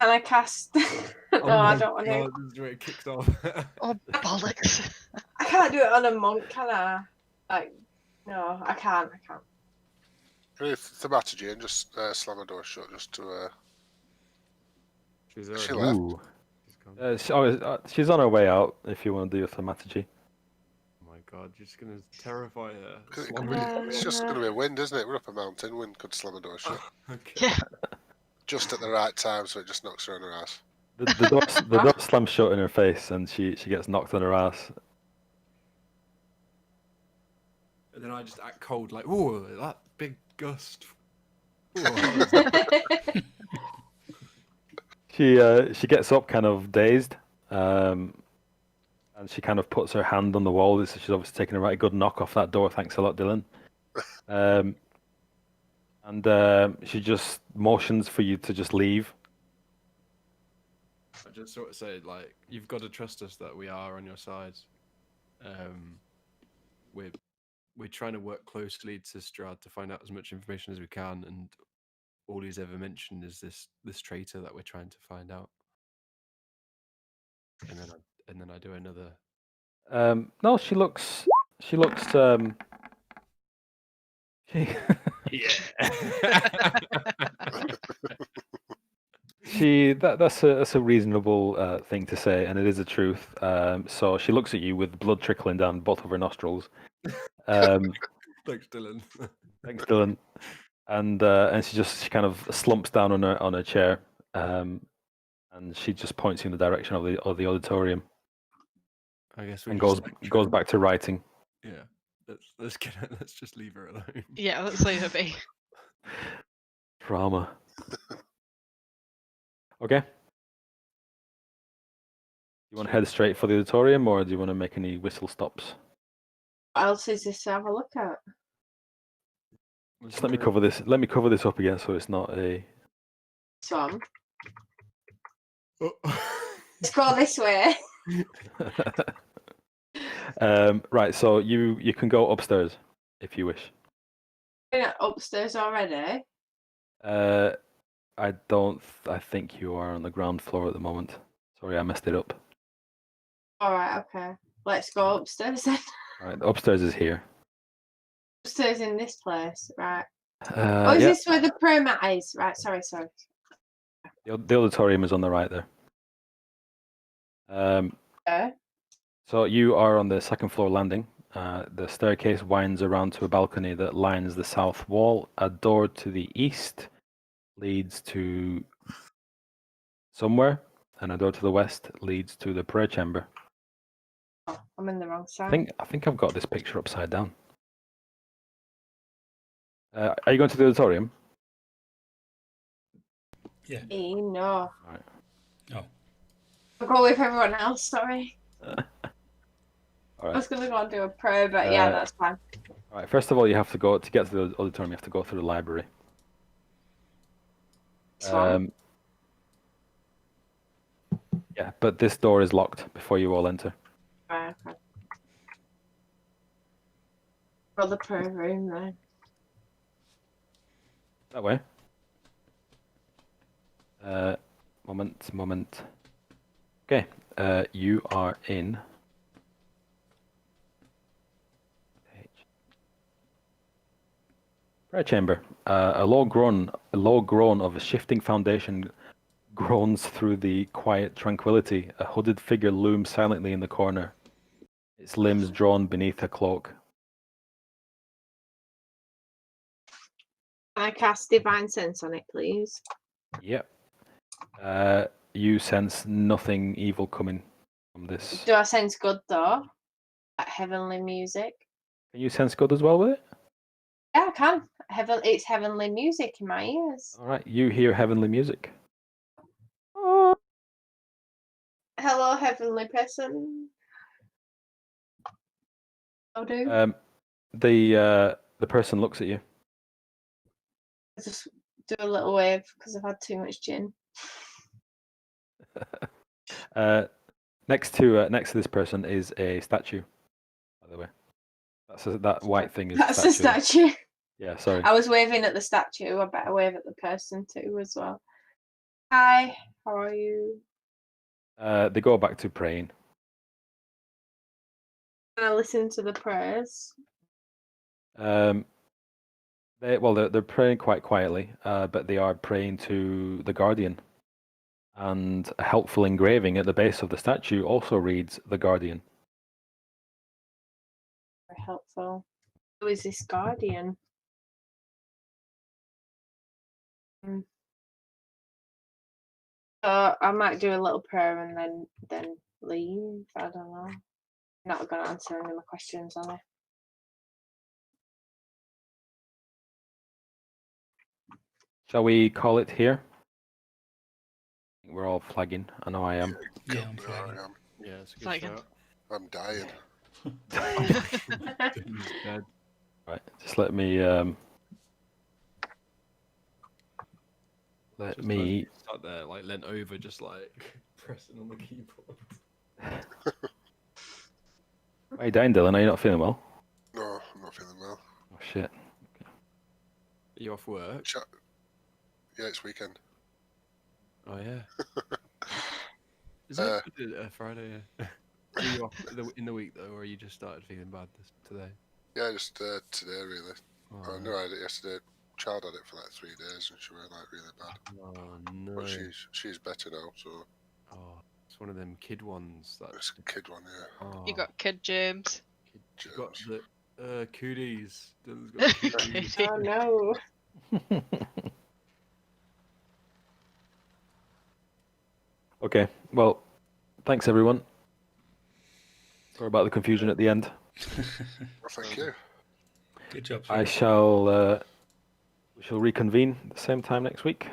And I cast No, I don't want to. God, this is where it kicked off. Oh bollocks! I can't do it on a monk, can I? Like, no, I can't. If thaumaturgy and just slam a door shut just to. She's She already left. Ooh. She's gone. She's on her way out. If you want to do your thaumaturgy. Oh my God, you're just gonna terrify her. It's Slumbering. just going to be wind, isn't it? We're up a mountain. Wind could slam a door shut Okay. Yeah. just at the right time, so it just knocks her on her ass. The door slams shut in her face, and she gets knocked on her ass. And then I just act cold, like, ooh, that big gust. Ooh, She gets up, kind of dazed, and she kind of puts her hand on the wall. She's obviously taking a right good knock off that door. Thanks a lot, Dylan. And she just motions for you to just leave. I just sort of say, like, you've got to trust us that we are on your side. We're trying to work closely to Strahd to find out as much information as we can, and all he's ever mentioned is this traitor that we're trying to find out. And then I do another. No, she looks. She that's a reasonable thing to say, and it is a truth. So she looks at you with blood trickling down both of her nostrils. Thanks, Dylan. Thanks, Dylan. And she kind of slumps down on her chair, and she just points you in the direction of the auditorium, I guess we and just, goes back to writing. Yeah, let's just leave her alone. Yeah, let's leave her be. Drama. Okay. You want to head straight for the auditorium, or do you want to make any whistle stops? What else is this to have a look at? Just let me cover this. Let me cover this up again, so it's not a. Tom, let's go this way. Right. So you can go upstairs if you wish. We're upstairs already. I think you are on the ground floor at the moment. Sorry, I messed it up. All right, okay. Let's go upstairs then. All right, upstairs is here. Upstairs in this place, right? Is Yeah, this where the prayer mat is? Right, sorry. the auditorium is on the right there. Okay. So you are on the second floor landing. The staircase winds around to a balcony that lines the south wall. A door to the east leads to somewhere, and a door to the west leads to the prayer chamber. Oh, I'm in the wrong I side. think I've got this picture upside down. Are you going to the auditorium? Yeah. No. Right. Oh. I'll go with everyone else, sorry. All I right. was going to go and do a prayer, but yeah, that's fine. All right. First of all, you have to get to the auditorium. You have to go through the library. This one. Yeah, but this door is locked before you all enter. Right, okay. Got the prayer room then. That way. Moment. Okay, you are in. Prayer chamber. A low groan of a shifting foundation groans through the quiet tranquility. A hooded figure looms silently in the corner, its limbs drawn beneath a cloak. Can I cast Divine Sense on it, please? Yep. You sense nothing evil coming from this. Do I sense good though? Like heavenly music? Can you sense good as well with it? Yeah, I can. It's heavenly music in my ears. All right, you hear heavenly music. Hello, heavenly person. I'll do. The person looks at you. I just do a little wave because I've had too much gin. Next to this person is a statue. By the way, that white thing is. That's a statue. Yeah, sorry. I was waving at the statue. I better wave at the person too as well. Hi, how are you? They go back to praying. Can I listen to the prayers? They're praying quite quietly, but they are praying to the Guardian. And a helpful engraving at the base of the statue also reads "The Guardian." Very helpful. Who is this guardian? I might do a little prayer and then leave. I don't know. Not gonna answer any of my questions, are they? Shall we call it here? We're all flagging. I know I am. Yeah, I'm There flagging. I am. Yeah, it's a good Flagging. shout. I'm dying. He's dead. Right, just let me Just sat there, like leant over, just like pressing on the keyboard. Why are you dying, Dylan? Are you not feeling well? No, I'm not feeling well. Oh shit. Are you off work? Yeah, it's weekend. Oh yeah. Is it Friday? Yeah. Are you off in the week though, or you just started feeling bad today? Yeah, just today really. Oh, I knew I had it yesterday. Child had it for like 3 days and she was like really bad. Oh no. But she's better now, so Oh, it's one of them kid ones. it's a kid one, yeah. Oh, You got kid germs. you got Germs. the cooties. Dylan's got cooties. Oh no. Okay, well, thanks everyone. Sorry about the confusion at the end. Well, thank you. Good job. I shall. We shall reconvene at the same time next week.